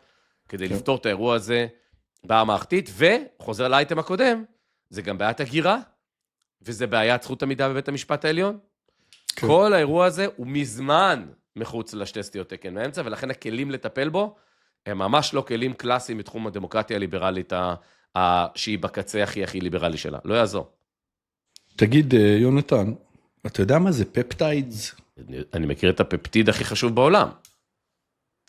כדי לפתור את האירוע הזה בעיה מערכתית, וחוזר לאייטם הקודם, זה גם בעיית הגירה, וזה בעיית זכות עמידה בבית המשפט העליון. כל האירוע הזה הוא מזמן מחוץ לשתי סטיות תקן מהאמצע, ולכן הכלים לטפל בו, הם ממש לא כלים קלאסיים מתחום הדמוקרטיה הליברלית, שהיא בקצה הכי ליברלי שלה. לא יעזור. תגיד, יונתן, אתה יודע מה זה פפטיידס? אני מכיר את הפפטיד הכי חשוב בעולם.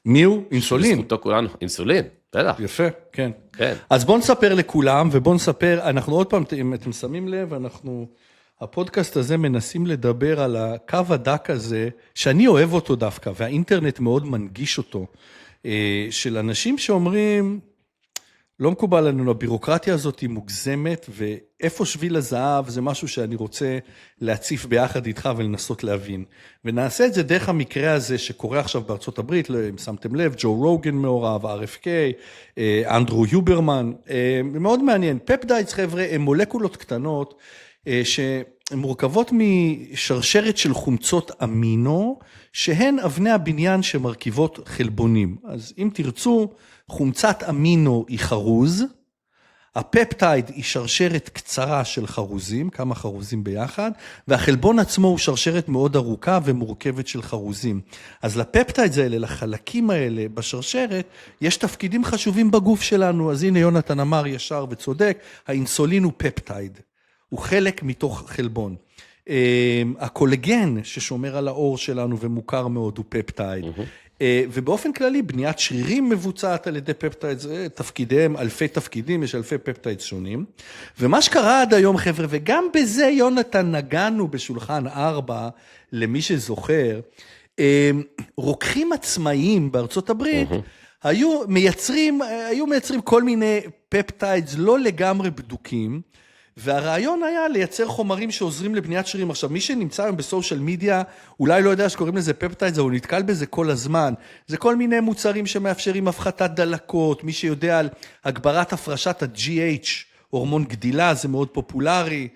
מי הוא? אינסולין. בזכותו כולנו, אינסולין, בטח. יפה, כן. כן. אז בואו נספר לכולם, ובואו נספר, אנחנו עוד פעם, אם אתם שמים לב, הפודקאסט הזה מנסים לדבר על הקו הדק הזה, שאני אוהב אותו דווקא, והאינטרנט מאוד מנגיש אותו, של אנשים שאומרים, לא מקובל לנו, הבירוקרטיה הזאת היא מוגזמת, ואיפה שביל הזהב זה משהו שאני רוצה להציף ביחד איתך ולנסות להבין. ונעשה את זה דרך המקרה הזה שקורה עכשיו בארצות הברית, אם שמתם לב, ג'ו רוגן מעורב, RFK, אנדרו יוברמן, מאוד מעניין. פפטיידס, חבר'ה, הם מולקולות קטנות, שהן מורכבות משרשרת של חומצות אמינו, שהן אבני הבניין שמרכיבות חלבונים. אז אם תרצו, חומצת אמינו היא חרוז, הפפטייד היא שרשרת קצרה של חרוזים, כמה חרוזים ביחד, והחלבון עצמו הוא שרשרת מאוד ארוכה ומורכבת של חרוזים. אז לפפטיידס האלה, לחלקים האלה בשרשרת, יש תפקידים חשובים בגוף שלנו, אז הנה יונתן אמר ישר וצודק, האינסולין הוא פפטייד, הוא חלק מתוך חלבון. הקולגן ששומר על האור שלנו ומוכר מאוד הוא פפטייד. ובאופן כללי, בניית שרירים מבוצעת על ידי פפטייד, זה תפקידיהם, אלפי תפקידים, יש אלפי פפטייד שונים. ומה שקרה עד היום, חבר'ה, וגם בזה, יונתן, נגענו בשולחן 4, למי שזוכר, רוקחים עצמאיים בארצות הברית, היו מייצרים כל מיני פפטיידס לא לגמרי בדוקים, והרעיון היה לייצר חומרים שעוזרים לבניית שרירים. עכשיו, מי שנמצא היום בסושיאל מדיה, אולי לא יודע שקוראים לזה פפטיידס, אבל הוא נתקל בזה כל הזמן. זה כל מיני מוצרים שמאפשרים הפחתת דלקות, מי שיודע על הגברת הפרשת ה-GH, הורמון גדילה, זה מאוד פופולרי,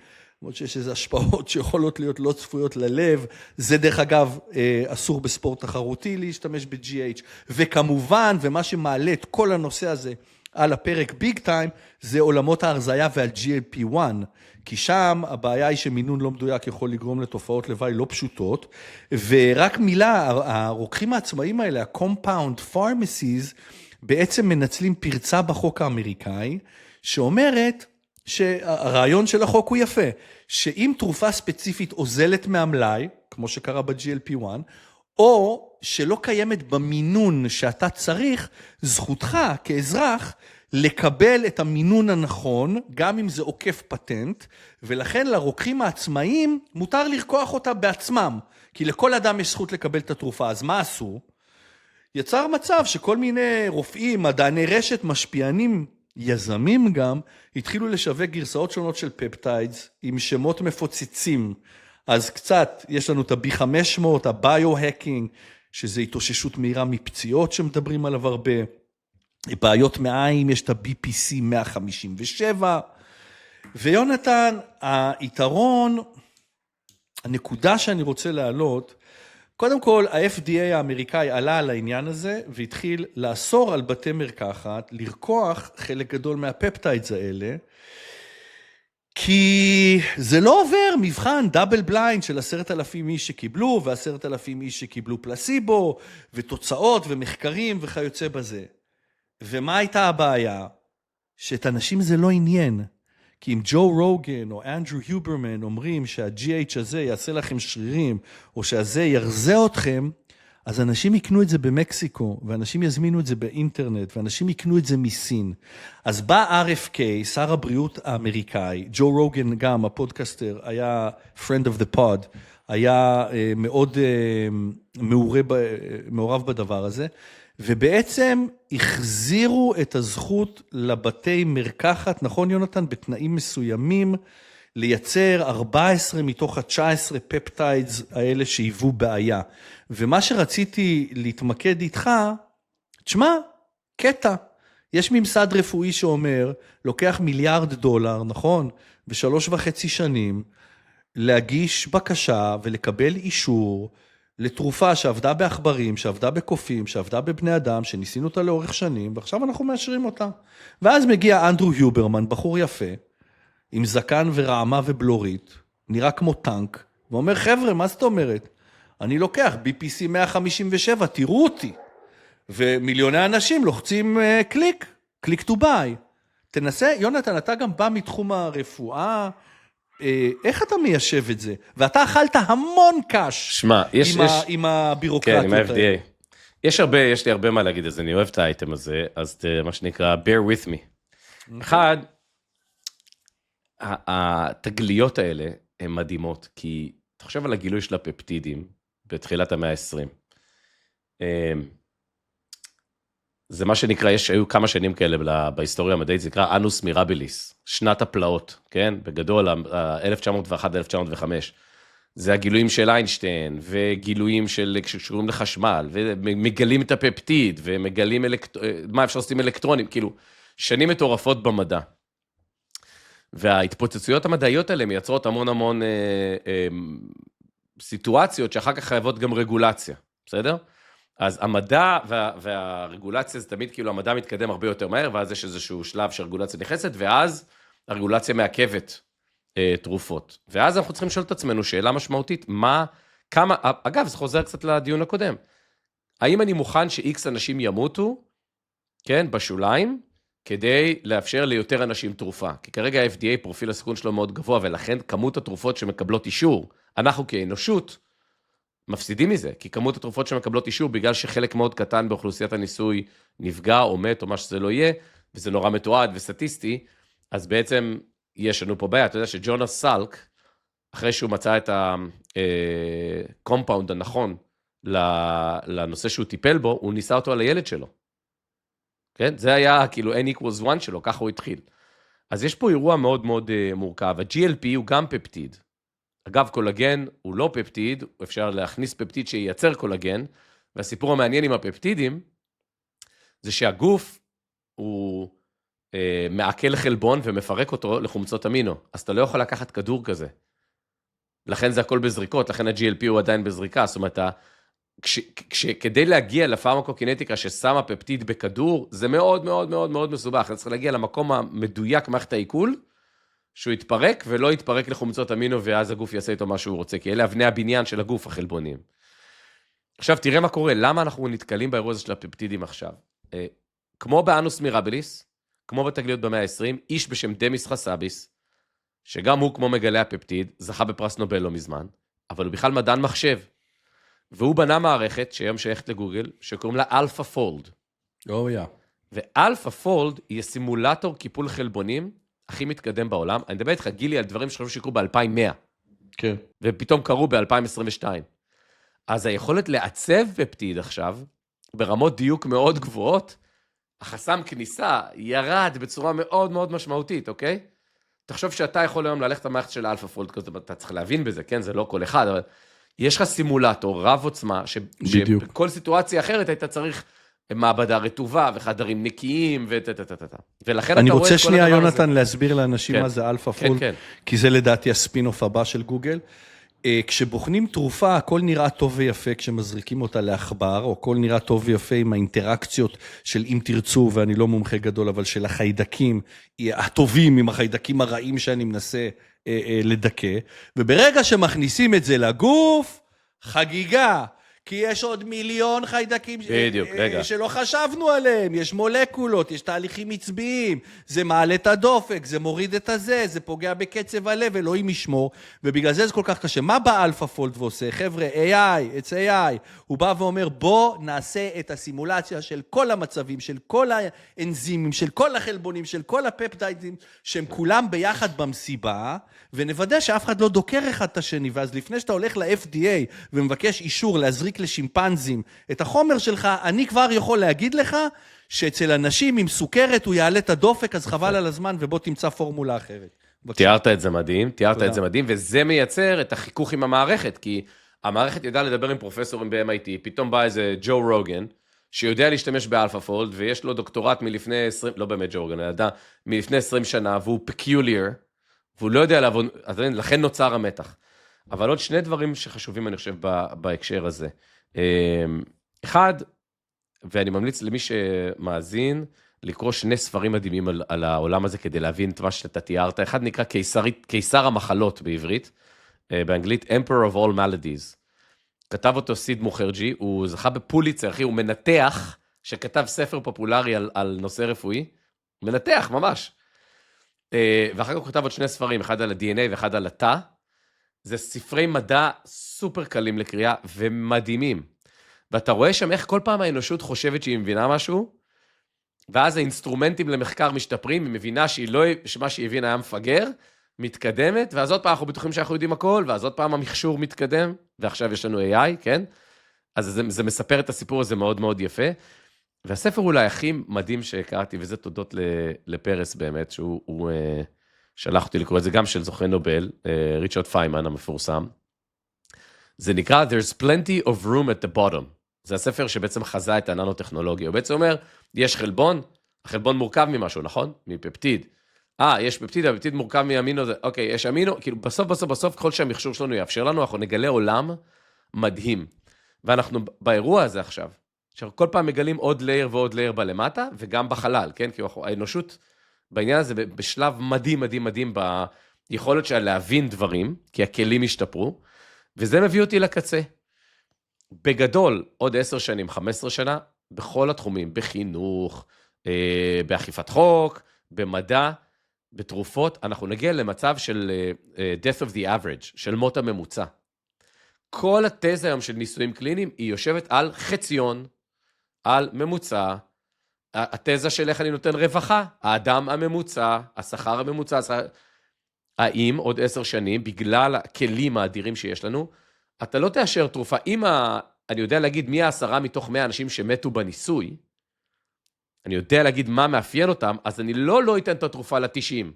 למרות שיש איזה השפעות שיכולות להיות לא צפויות ללב, זה דרך אגב אסור בספורט תחרותי להשתמש ב-GH, וכמובן, ומה שמעלה את כל הנושא הזה על הפרק ביג טיים, זה עולמות ההרזיה ועל GLP-1, כי שם הבעיה היא שמינון לא מדויק יכול לגרום לתופעות לוואי לא פשוטות, ורק מילה, הרוקחים העצמאיים האלה, ה-compound pharmacies, בעצם מנצלים פרצה בחוק האמריקאי, שאומרת, שהרעיון של החוק הוא יפה, שאם תרופה ספציפית עוזלת מהמלאי, כמו שקרה ב-GLP-1, או שלא קיימת במינון שאתה צריך, זכותך כאזרח לקבל את המינון הנכון, גם אם זה עוקף פטנט, ולכן לרוקחים העצמאיים מותר לרקוח אותה בעצמם, כי לכל אדם יש זכות לקבל את התרופה, אז מה עשו? יצר מצב שכל מיני רופאים, מדעני רשת, משפיענים, יזמים גם, התחילו לשווק גרסאות שונות של פפטיידס עם שמות מפוצצים. אז קצת, יש לנו את ה-B500, הביו-הקינג, שזה התאוששות מהירה מפציעות שמדברים עליו הרבה. בעיות מעיים, יש את ה-BPC 157. ויונתן, היתרון, הנקודה שאני רוצה להעלות, קודם כל, ה-FDA האמריקאי עלה על העניין הזה, והתחיל לאסור על בתי מרקחת, לרקוח חלק גדול מהפפטיידס האלה, כי זה לא עובר מבחן דאבל בליינד של 10,000 איש שקיבלו, ו10,000 איש שקיבלו פלסיבו, ותוצאות ומחקרים וכיוצא בזה. ומה הייתה הבעיה? שאת אנשים זה לא עניין. כי אם ג'ו רוגן או אנדרו היוברמן אומרים שה-GH הזה יעשה לכם שרירים, או שהזה ירזה אתכם, אז אנשים יקנו את זה במקסיקו, ואנשים יזמינו את זה באינטרנט, ואנשים יקנו את זה מסין. אז בא RFK, שר הבריאות האמריקאי, ג'ו רוגן גם, הפודקאסטר, היה friend of the pod, היה מאוד מעורב בדבר הזה, ובעצם החזירו את הזכות לבתי מרקחת, נכון יונתן, בתנאים מסוימים, לייצר 14 מתוך ה-19 פפטיידס האלה שהיוו בעיה. ומה שרציתי להתמקד איתך, תשמע, קטע. יש ממסד רפואי שאומר, לוקח $1 מיליארד, נכון? ב3.5 שנים, להגיש בקשה ולקבל אישור, לתרופה שעבדה בעכברים, שעבדה בקופים, שעבדה בבני אדם, שניסינו אותה לאורך שנים, ועכשיו אנחנו מאשרים אותה. ואז מגיע אנדרו היוברמן, בחור יפה, עם זקן ורעמה ובלורית, נראה כמו טנק, ואומר, חבר'ה, מה זאת אומרת? אני לוקח BPC 157, תראו אותי. ומיליוני אנשים לוחצים קליק to buy. תנסה, יונתן, אתה גם בא מתחום הרפואה, איך אתה מיישב את זה? ואתה אכלת המון קש עם הבירוקרטיות. כן, עם ה-FDA. יש לי הרבה מה להגיד, אז אני אוהב את האייטם הזה, אז מה שנקרא, bear with me. אחד, התגליות האלה הן מדהימות, כי אתה חושב על הגילוי של הפפטידים בתחילת המאה ה-20. זה מה שנקרא, היו כמה שנים כאלה בהיסטוריה המדעית, זה נקרא אנוס מירביליס, שנת הפלאות, כן? בגדול, 1901-1905. זה הגילויים של איינשטיין, וגילויים שקשורים לחשמל, ומגלים את הפפטיד, ומגלים מה אפשר לעשות עם אלקטרונים, כאילו, שנים מטורפות במדע. וההתפוצצויות המדעיות האלה מייצרות המון סיטואציות שאחר כך חייבות גם רגולציה, בסדר? אז המדע והרגולציה זה תמיד כאילו המדע מתקדם הרבה יותר מהר, ואז יש איזשהו שלב שהרגולציה נכנסת, ואז הרגולציה מעכבת תרופות. ואז אנחנו צריכים לשאול את עצמנו שאלה משמעותית, אגב, זה חוזר קצת לדיון הקודם, האם אני מוכן ש-X אנשים ימותו, כן, בשוליים, כדי לאפשר ליותר אנשים תרופה. כי כרגע ה-FDA פרופיל הסיכון שלו מאוד גבוה, ולכן כמות התרופות שמקבלות אישור, אנחנו כאנושות מפסידים מזה, כי כמות התרופות שמקבלות אישור, בגלל שחלק מאוד קטן באוכלוסיית הניסוי נפגע או מת או מה שזה לא יהיה, וזה נורא מתועד וסטטיסטי, אז בעצם יש לנו פה בעיה. אתה יודע שג'ונס סלק, אחרי שהוא מצא את הקומפאונד הנכון לנושא שהוא טיפל בו, הוא ניסה אותו על הילד שלו. כן? זה היה כאילו N=1 שלו, ככה הוא התחיל. אז יש פה אירוע מאוד מאוד מורכב. ה-GLP הוא גם פפטיד. אגב, קולגן הוא לא פפטיד, אפשר להכניס פפטיד שייצר קולגן, והסיפור המעניין עם הפפטידים, זה שהגוף הוא מעכל חלבון ומפרק אותו לחומצות אמינו, אז אתה לא יכול לקחת כדור כזה. לכן זה הכל בזריקות, לכן ה-GLP הוא עדיין בזריקה, זאת אומרת, כדי להגיע לפארמקוקינטיקה ששמה פפטיד בכדור, זה מאוד מאוד מאוד מאוד מסובך, אתה צריך להגיע למקום המדויק מערכת העיכול, שהוא יתפרק ולא יתפרק לחומצות אמינו, ואז הגוף יעשה איתו מה שהוא רוצה, כי אלה אבני הבניין של הגוף, החלבונים. עכשיו, תראה מה קורה, למה אנחנו נתקלים באירוע הזה של הפפטידים עכשיו? כמו באנוס מירביליס, כמו בתגליות במאה ה-20, איש בשם דמיס חסאביס, שגם הוא כמו מגלה הפפטיד, זכה בפרס נובל לא מזמן, אבל הוא בכלל מדען מחשב, והוא בנה מערכת, שהיום שייכת לגוגל, שקוראים לה אלפא פולד. ואלפא פולד היא סימולטור קיפול חלבונים, הכי מתקדם בעולם. אני מדבר איתך, גילי, על דברים שחשוב שיקרו ב-2100. כן. ופתאום קרו ב-2022. אז היכולת לעצב פפטיד עכשיו, ברמות דיוק מאוד גבוהות, החסם כניסה ירד בצורה מאוד מאוד משמעותית, אוקיי? תחשוב שאתה יכול היום ללכת למערכת של אלפא פולד, אתה צריך להבין בזה, כן? זה לא כל אחד, אבל יש לך סימולטור רב עוצמה, שבכל סיטואציה אחרת היית צריך מעבדה רטובה וחדרים נקיים ולכן אני רוצה שנייה, יונתן, להסביר לאנשים מה זה אלפא פולד, כי זה לדעתי הספינוף הבא של גוגל. כשבוחנים תרופה, הכל נראה טוב ויפה כשמזריקים אותה לעכבר, או הכל נראה טוב ויפה עם האינטראקציות של אם תרצו, ואני לא מומחה גדול, אבל של החיידקים הטובים עם החיידקים הרעים שאני מנסה לדכא, וברגע שמכניסים את זה לגוף, חגיגה, כי יש עוד מיליון חיידקים בדיוק, שלא חשבנו עליהם, יש מולקולות, יש תהליכים עצביים, זה מעלה את הדופק, זה מוריד את הזה, זה פוגע בקצב הלב, אלוהים ישמור, ובגלל זה כל כך קשה. מה בא אלפא פולד ועושה? חבר'ה, AI, it's AI, הוא בא ואומר, בוא נעשה את הסימולציה של כל המצבים, של כל האנזימים, של כל החלבונים, של כל הפפטיידים, שהם כולם ביחד במסיבה, ונוודא שאף אחד לא דוקר אחד את השני, ואז לפני שאתה הולך ל-FDA ומבקש אישור להזריק לשימפנזים את החומר שלך, אני כבר יכול להגיד לך שאצל אנשים עם סוכרת הוא יעלה את הדופק, אז חבל על הזמן ובוא תמצא פורמולה אחרת. תיארת את זה מדהים, וזה מייצר את החיכוך עם המערכת, כי המערכת ידעה לדבר עם פרופסורים ב-MIT, פתאום בא איזה ג'ו רוגן, שיודע להשתמש באלפא פולד, ויש לו דוקטורט מלפני 20, לא באמת ג'ו רוגן, אלא מלפני 20 שנה, והוא peculiar, והוא לא יודע לעבוד, לכן נוצר המתח. אבל עוד שני דברים שחשובים, אני חושב, בהקשר הזה. אחד, ואני ממליץ למי שמאזין, לקרוא שני ספרים מדהימים על העולם הזה, כדי להבין את מה שאתה תיארת. אחד נקרא קיסר המחלות בעברית, באנגלית, Emperor of All Maladies. כתב אותו סיד מוכרג'י, הוא זכה בפוליצר, אחי, הוא מנתח, שכתב ספר פופולרי על נושא רפואי, מנתח, ממש. ואחר כך הוא כתב עוד שני ספרים, אחד על ה-DNA ואחד על התא, זה ספרי מדע סופר קלים לקריאה ומדהימים. ואתה רואה שם איך כל פעם האנושות חושבת שהיא מבינה משהו, ואז האינסטרומנטים למחקר משתפרים, היא מבינה שמה שהיא הבינה היה מפגר, מתקדמת, ואז עוד פעם אנחנו בטוחים שאנחנו יודעים הכל, ואז עוד פעם המכשור מתקדם, ועכשיו יש לנו AI, כן? אז זה מספר את הסיפור הזה מאוד מאוד יפה, והספר אולי הכי מדהים שהכרתי, וזה תודות לפרס באמת, שהוא שלח אותי לקרוא את זה, גם של זוכה נובל, ריצ'רד פיימן המפורסם. זה נקרא There's plenty of room at the bottom. זה הספר שבעצם חזה את הננו-טכנולוגיה. הוא בעצם אומר, יש חלבון, החלבון מורכב ממשהו, נכון? מפפטיד. יש פפטיד, הפפטיד מורכב מאמינו, אוקיי, יש אמינו, כאילו בסוף, ככל שהמכשור שלנו יאפשר לנו, אנחנו נגלה עולם מדהים. ואנחנו באירוע הזה עכשיו, כל פעם מגלים עוד לייר ועוד לייר בלמטה, וגם בחלל, כן? כי האנושות בעניין הזה בשלב מדהים, מדהים, מדהים, ביכולת שלה להבין דברים, כי הכלים השתפרו, וזה מביא אותי לקצה. בגדול, עוד 10 שנים, 15 שנה, בכל התחומים, בחינוך, באכיפת חוק, במדע, בתרופות, אנחנו נגיע למצב של death of the average, של מות הממוצע. כל התזה היום של ניסויים קליניים, היא יושבת על חציון, על ממוצע, התזה של איך אני נותן רווחה, האדם הממוצע, השכר הממוצע, האם עוד 10 שנים, בגלל הכלים האדירים שיש לנו, אתה לא תאשר תרופה, אם אני יודע להגיד מי 10 מתוך 100 אנשים שמתו בניסוי, אני יודע להגיד מה מאפיין אותם, אז אני לא אתן את התרופה ל-90.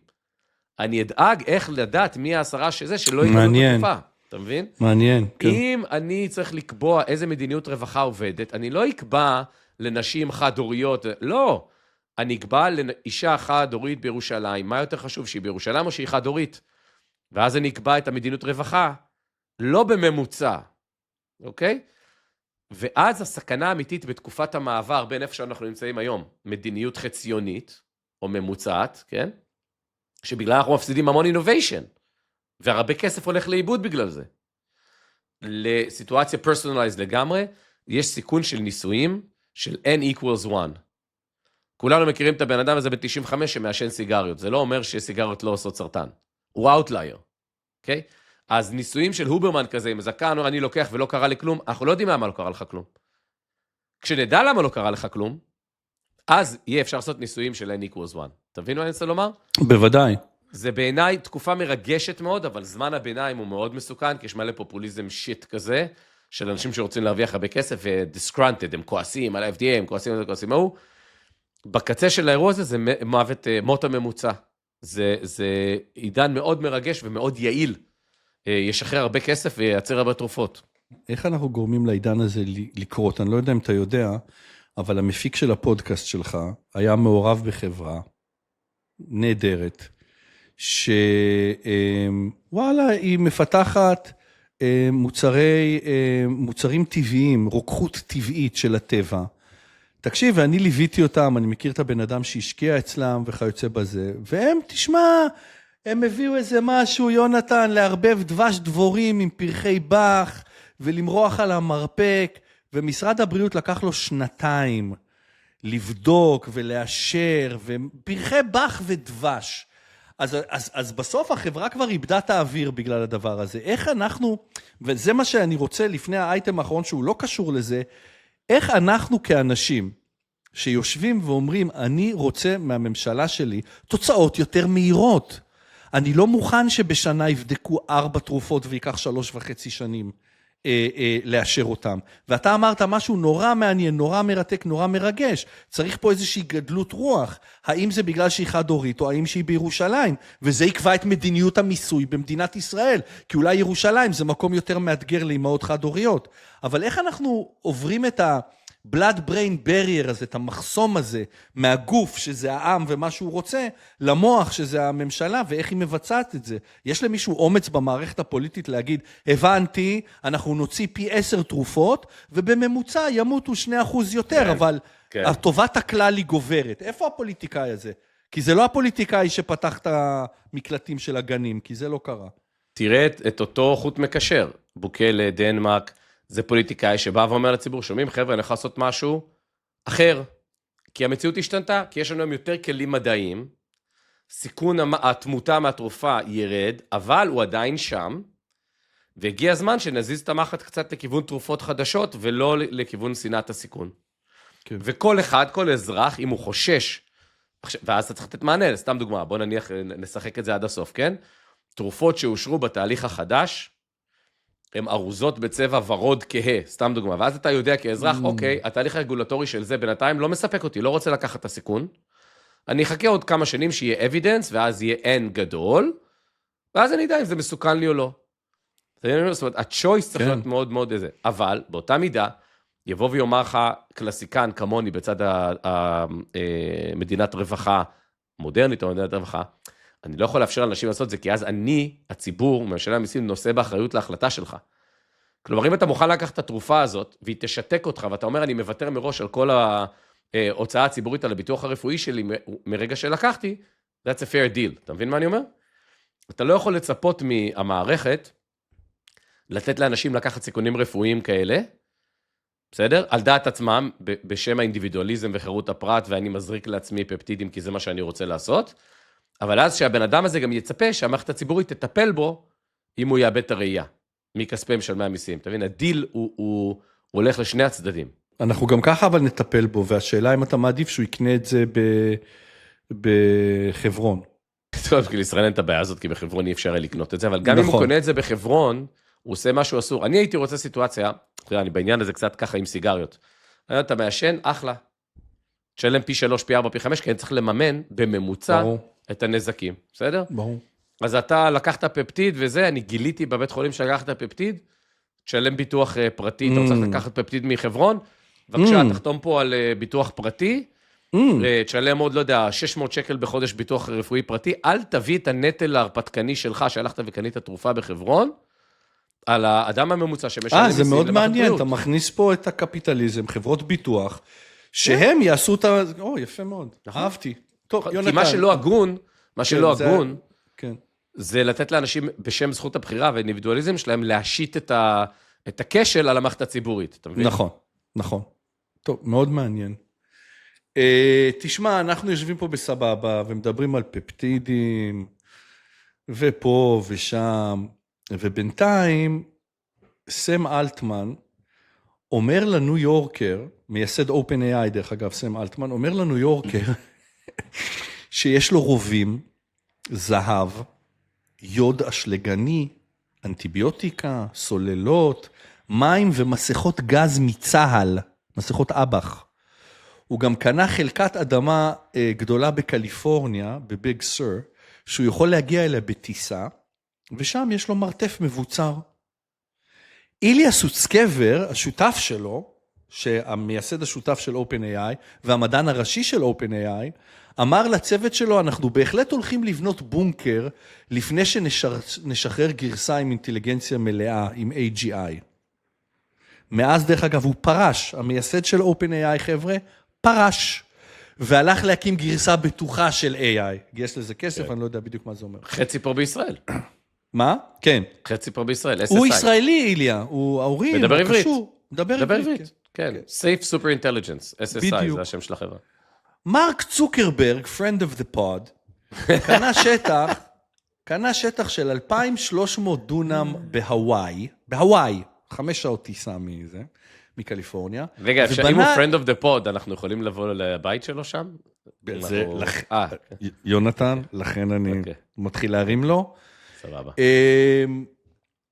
אני אדאג איך לדעת מי 10 שזה, שלא ייתנו את התרופה. אתה מבין? מעניין, כן. אם אני צריך לקבוע איזה מדיניות רווחה עובדת, אני לא אקבע לנשים חד-הוריות, לא. אני אקבע לאישה חד-הורית בירושלים, מה יותר חשוב, שהיא בירושלים או שהיא חד-הורית? ואז אני אקבע את המדיניות רווחה, לא בממוצע, אוקיי? ואז הסכנה האמיתית בתקופת המעבר, בין איפה שאנחנו נמצאים היום, מדיניות חציונית, או ממוצעת, כן? שבגלל אנחנו מפסידים המון innovation, והרבה כסף הולך לאיבוד בגלל זה. לסיטואציה personalized לגמרי, יש סיכון של ניסויים של N equals 1. כולנו מכירים את הבן אדם הזה ב-95 שמעשן סיגריות. זה לא אומר שסיגריות לא עושות סרטן. הוא outlier, אוקיי? אז ניסויים של הוברמן כזה, עם זקן, אני לוקח ולא קרה לי כלום, אנחנו לא יודעים למה לא קרה לך כלום. כשנדע למה לא קרה לך כלום, אז יהיה אפשר לעשות ניסויים של N equals 1. תבין מה אני רוצה לומר? בוודאי. זה בעיניי תקופה מרגשת מאוד, אבל זמן הביניים הוא מאוד מסוכן, כי יש מלא פופוליזם שיט כזה, של אנשים שרוצים להרוויח הרבה כסף, ו-disgrunted, הם כועסים על ה-FDA, הם כועסים על זה, כועסים מהו. בקצה של האירוע הזה, זה מוות מות הממוצע. זה עידן מאוד מרגש ומאוד יעיל. ישחרר הרבה כסף וייצר הרבה תרופות. איך אנחנו גורמים לעידן הזה לקרות? אני לא יודע אם אתה יודע, אבל המפיק של הפודקאסט שלך היה מעורב בחברה נהדרת, שוואלה, היא מפתחת מוצרים טבעיים, רוקחות טבעית של הטבע. תקשיב, ואני ליוויתי אותם, אני מכיר את הבן אדם שהשקיע אצלם וכיוצא בזה, והם, תשמע, הם הביאו איזה משהו, יונתן, לערבב דבש דבורים עם פרחי בח, ולמרוח על המרפק, ומשרד הבריאות לקח לו 2 לבדוק ולאשר, ופרחי בח ודבש. אז בסוף החברה כבר איבדה את האוויר בגלל הדבר הזה. איך אנחנו, וזה מה שאני רוצה לפני האייטם האחרון שהוא לא קשור לזה, איך אנחנו כאנשים שיושבים ואומרים, אני רוצה מהממשלה שלי תוצאות יותר מהירות. אני לא מוכן שבשנה יבדקו 4 תרופות ויקח 3.5 שנים לאשר אותם. ואתה אמרת משהו נורא מעניין, נורא מרתק, נורא מרגש. צריך פה איזושהי גדלות רוח. האם זה בגלל שהיא חד-הורית או האם שהיא בירושלים? וזה יקבע את מדיניות המיסוי במדינת ישראל. כי אולי ירושלים זה מקום יותר מאתגר לאמהות חד-הוריות. אבל איך אנחנו עוברים את ה-blood brain barrier הזה, את המחסום הזה, מהגוף שזה העם ומה שהוא רוצה, למוח שזה הממשלה, ואיך היא מבצעת את זה. יש למישהו אומץ במערכת הפוליטית להגיד, הבנתי, אנחנו נוציא פי 10 תרופות, ובממוצע ימותו 2% יותר, כן, אבל כן. טובת הכלל היא גוברת. איפה הפוליטיקאי הזה? כי זה לא הפוליטיקאי שפתח את המקלטים של הגנים, כי זה לא קרה. תראה את אותו חוט מקשר, בוקלה, דנמרק, זה פוליטיקאי שבא ואומר לציבור, שומעים חבר'ה, אני יכול לעשות משהו אחר, כי המציאות השתנתה, כי יש לנו יותר כלים מדעיים, סיכון התמותה מהתרופה ירד, אבל הוא עדיין שם, והגיע הזמן שנזיז את המחט קצת לכיוון תרופות חדשות, ולא לכיוון שנאת הסיכון. כן. וכל אחד, כל אזרח, אם הוא חושש, ואז אתה צריך לתת מענה, סתם דוגמה, בוא נניח, נשחק את זה עד הסוף, כן? תרופות שאושרו בתהליך החדש, הן ארוזות בצבע ורוד כהה, סתם דוגמה, ואז אתה יודע כאזרח, אוקיי, התהליך הרגולטורי של זה בינתיים לא מספק אותי, לא רוצה לקחת את הסיכון, אני אחכה עוד כמה שנים שיהיה evidence, ואז יהיה N גדול, ואז אני יודע אם זה מסוכן לי או לא. זאת אומרת, ה-choice צריך להיות מאוד מאוד איזה, אבל באותה מידה, יבוא ויאמר לך קלאסיקן כמוני בצד מדינת רווחה, מודרנית או מדינת רווחה, אני לא יכול לאפשר לאנשים לעשות את זה, כי אז אני, הציבור, ממשלה המיסים, נושא באחריות להחלטה שלך. כלומר, אם אתה מוכן לקחת את התרופה הזאת, והיא תשתק אותך, ואתה אומר, אני מוותר מראש על כל ההוצאה הציבורית על הביטוח הרפואי שלי, מרגע שלקחתי, that's a fair deal. אתה מבין מה אני אומר? אתה לא יכול לצפות מהמערכת, לתת לאנשים לקחת סיכונים רפואיים כאלה, בסדר? על דעת עצמם, בשם האינדיבידואליזם וחירות הפרט, ואני מזריק לעצמי פפטידים, כי זה מה שאני רוצה לעשות. אבל אז שהבן אדם הזה גם יצפה שהמערכת הציבורית תטפל בו, אם הוא יאבד את הראייה, מכספי משלמי המיסים. אתה מבין, הדיל הוא הולך לשני הצדדים. אנחנו גם ככה אבל נטפל בו, והשאלה אם אתה מעדיף שהוא יקנה את זה בחברון. טוב, כי לישראל אין את הבעיה הזאת, כי בחברון אי אפשר לקנות את זה, אבל גם אם הוא קונה את זה בחברון, הוא עושה משהו אסור. אני הייתי רוצה סיטואציה, אני בעניין הזה קצת ככה עם סיגריות. אתה מעשן, אחלה. תשלם פי 3, פי 4, פי 5, כי אני צריך לממן בממוצע את הנזקים. בסדר? ברור. אז אתה לקחת פפטיד וזה, אני גיליתי בבית חולים שלקחת פפטיד, תשלם ביטוח פרטי, אתה רוצה לקחת פפטיד מחברון, בבקשה, תחתום פה על ביטוח פרטי, תשלם עוד, לא יודע, 600 שקל בחודש ביטוח רפואי פרטי, אל תביא את הנטל ההרפתקני שלך, שהלכת וקנית תרופה בחברון, על האדם הממוצע שמשלם מיסים. זה מאוד מעניין, אתה מכניס פה את הקפיטליזם, חברות ביטוח, שהם יעשו את ה... יפה מאוד, אהבתי. טוב, יונתן. כי מה שלא הגון, כן. זה לתת לאנשים בשם זכות הבחירה והאינדיבידואליזם שלהם להשית את הכשל על המערכת הציבורית, אתה מבין? נכון. טוב, מאוד מעניין. תשמע, אנחנו יושבים פה בסבבה ומדברים על פפטידים, ופה ושם, ובינתיים, סם אלטמן אומר לניו יורקר, מייסד OpenAI דרך אגב, סם אלטמן, אומר לניו יורקר, שיש לו רובים, זהב, יוד אשלגני, אנטיביוטיקה, סוללות, מים ומסכות גז מצהל, מסכות אב"ח. הוא גם קנה חלקת אדמה גדולה בקליפורניה, בביג סר, שהוא יכול להגיע אליה בטיסה, ושם יש לו מרתף מבוצר. איליה סוצקבר, השותף שלו, שהמייסד השותף של OpenAI, והמדען הראשי של OpenAI, אמר לצוות שלו, אנחנו בהחלט הולכים לבנות בונקר, לפני שנשחרר גרסה עם אינטליגנציה מלאה, עם AGI. מאז דרך אגב הוא פרש, המייסד של OpenAI חבר'ה, פרש, והלך להקים גרסה בטוחה של AI. יש לזה כסף, אני לא יודע בדיוק מה זה אומר. חצי פה בישראל. מה? כן. חצי פה בישראל, SSI. הוא ישראלי, איליה, הוא ההורים, מדבר עברית. מדבר עברית. כן. Safe Super Intelligence, SSI, זה השם של החברה. מרק צוקרברג, friend of the pod, קנה שטח של 2,300 דונם בהוואי, 5 שעות טיסה מזה, מקליפורניה. רגע, אם הוא friend of the pod, אנחנו יכולים לבוא לבית שלו שם? יונתן, לכן אני מתחיל להרים לו. סבבה.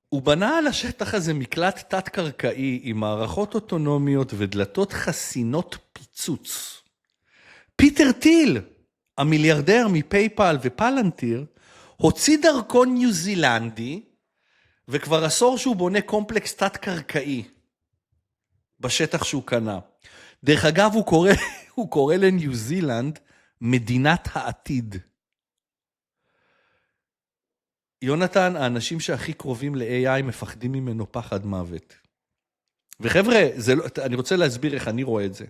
הוא בנה על השטח הזה מקלט תת-קרקעי עם מערכות אוטונומיות ודלתות חסינות פיצוץ. פיטר טיל, המיליארדר מפייפל ופלנטיר, הוציא דרכון ניו זילנדי, וכבר עשור שהוא בונה קומפלקס תת-קרקעי בשטח שהוא קנה. דרך אגב, הוא קורא לניו זילנד מדינת העתיד. יונתן, האנשים שהכי קרובים ל-AI מפחדים ממנו פחד מוות. וחבר'ה, אני רוצה להסביר איך אני רואה את זה.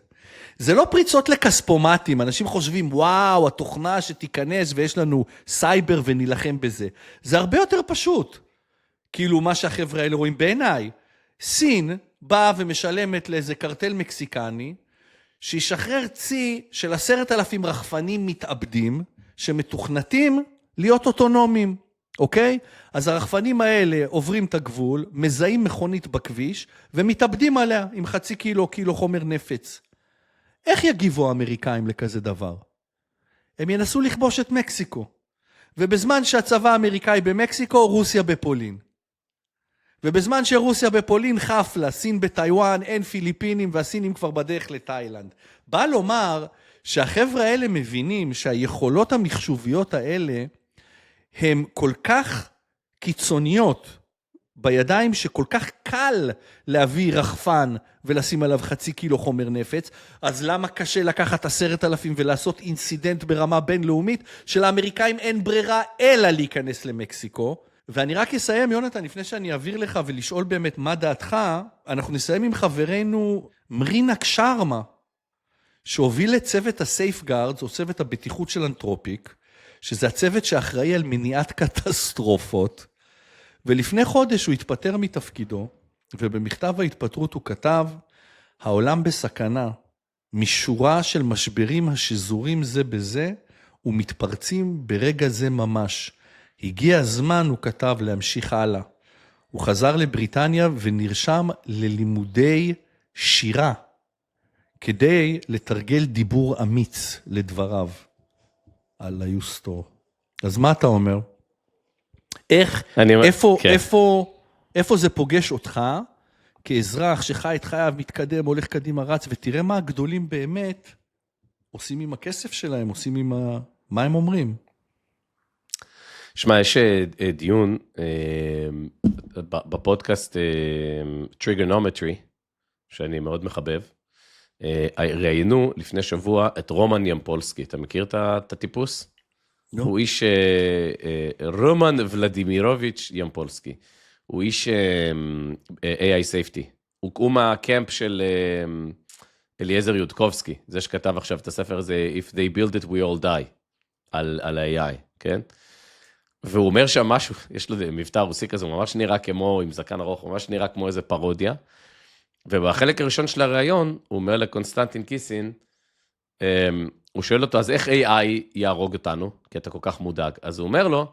זה לא פריצות לכספומטים, אנשים חושבים, וואו, התוכנה שתיכנס ויש לנו סייבר ונילחם בזה. זה הרבה יותר פשוט. כאילו מה שהחבר'ה האלה רואים בעיניי. סין באה ומשלמת לאיזה קרטל מקסיקני, שישחרר צי של 10,000 רחפנים מתאבדים, שמתוכנתים להיות אוטונומיים. אוקיי? אז הרחפנים האלה עוברים את הגבול, מזהים מכונית בכביש, ומתאבדים עליה עם 0.5 קילו חומר נפץ. איך יגיבו האמריקאים לכזה דבר? הם ינסו לכבוש את מקסיקו. ובזמן שהצבא האמריקאי במקסיקו, רוסיה בפולין. ובזמן שרוסיה בפולין חפלה, סין בטיואן, אין פיליפינים, והסינים כבר בדרך לתאילנד. בא לומר שהחבר'ה האלה מבינים שהיכולות המחשוביות האלה, הן כל כך קיצוניות בידיים שכל כך קל להביא רחפן ולשים עליו 0.5 קילו חומר נפץ, אז למה קשה לקחת 10,000 ולעשות אינסידנט ברמה בינלאומית שלאמריקאים אין ברירה אלא להיכנס למקסיקו? ואני רק אסיים, יונתן, לפני שאני אעביר לך ולשאול באמת מה דעתך, אנחנו נסיים עם חברנו מרינק שרמה, שהוביל את צוות הסייפגארדס, או צוות הבטיחות של אנתרופיק, שזה הצוות שאחראי על מניעת קטסטרופות, ולפני חודש הוא התפטר מתפקידו, ובמכתב ההתפטרות הוא כתב, העולם בסכנה, משורה של משברים השזורים זה בזה, ומתפרצים ברגע זה ממש. הגיע הזמן, הוא כתב, להמשיך הלאה. הוא חזר לבריטניה ונרשם ללימודי שירה, כדי לתרגל דיבור אמיץ לדבריו על היוסטור. אז מה אתה אומר? איפה זה פוגש אותך, כאזרח שחי את חייו, מתקדם, הולך קדימה, רץ, ותראה מה הגדולים באמת עושים עם הכסף שלהם, עושים עם מה הם אומרים. שמע, יש דיון בפודקאסט טריגונומטרי, שאני מאוד מחבב, ראיינו לפני שבוע את רומן ימפולסקי, אתה מכיר את הטיפוס? No. הוא איש רומן ולדימירוביץ' ימפולסקי, הוא איש AI safety, הוא מהקמפ של אליעזר יודקובסקי, זה שכתב עכשיו את הספר הזה, If they build it we all die, על ה-AI, כן? והוא אומר שם משהו, יש לו מבטא רוסי כזה, הוא ממש נראה כמו, עם זקן ארוך, הוא ממש נראה כמו איזה פרודיה, ובחלק הראשון של הראיון, הוא אומר לקונסטנטין קיסין, הוא שואל אותו, אז איך AI יהרוג אותנו? כי אתה כל כך מודאג. אז הוא אומר לו,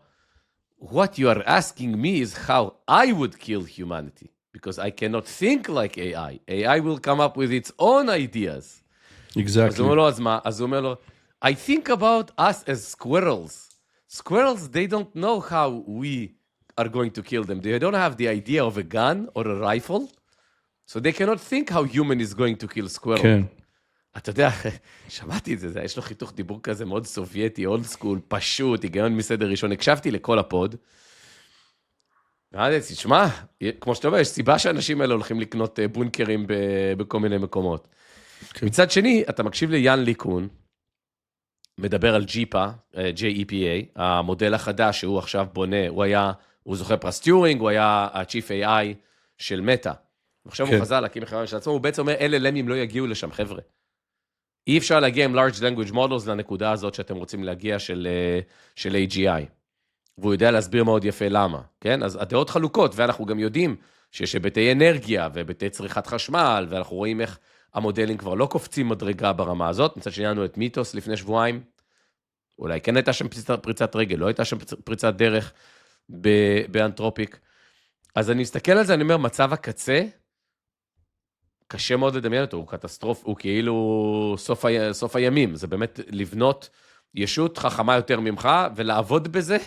What you are asking me is how I would kill humanity, because I cannot think like AI. AI will come up with its own ideas. Exactly. אז הוא אומר לו, אז מה? אז הוא אומר לו, I think about us as squirrels. Squirrels, they don't know how we are going to kill them. They don't have the idea of a gun or a rifle, so they cannot think how human is going to kill squirrel. כן. אתה יודע, שמעתי את זה, יש לו חיתוך דיבור כזה מאוד סובייטי, אולד סקול, פשוט, היגיון מסדר ראשון, הקשבתי לכל הפוד, ואמרתי, תשמע, כמו שאתה אומר, יש סיבה שאנשים האלה הולכים לקנות בונקרים בכל מיני מקומות. כן. מצד שני, אתה מקשיב ליאן ליקון, מדבר על JEPA, המודל החדש שהוא עכשיו בונה, הוא זוכה פרס טיורינג, הוא היה ה-Chief AI של מטא. ועכשיו הוא חזר להקים חברה של עצמו, הוא בעצם אומר, LLMים לא יגיעו לשם, חבר'ה. אי אפשר להגיע עם large language models לנקודה הזאת שאתם רוצים להגיע של AGI. והוא יודע להסביר מאוד יפה למה, כן? אז הדעות חלוקות, ואנחנו גם יודעים שיש היבטי אנרגיה והיבטי צריכת חשמל, ואנחנו רואים איך המודלים כבר לא קופצים מדרגה ברמה הזאת. מצד שנינו את מיתוס לפני שבועיים, אולי כן הייתה שם פריצת רגל, לא הייתה שם פריצת דרך באנתרופיק. אז אני מסתכל על זה, אני אומר, מצב הקצה, קשה מאוד לדמיין אותו, הוא קטסטרוף, הוא כאילו סוף הימים, זה באמת לבנות ישות חכמה יותר ממך, ולעבוד בזה.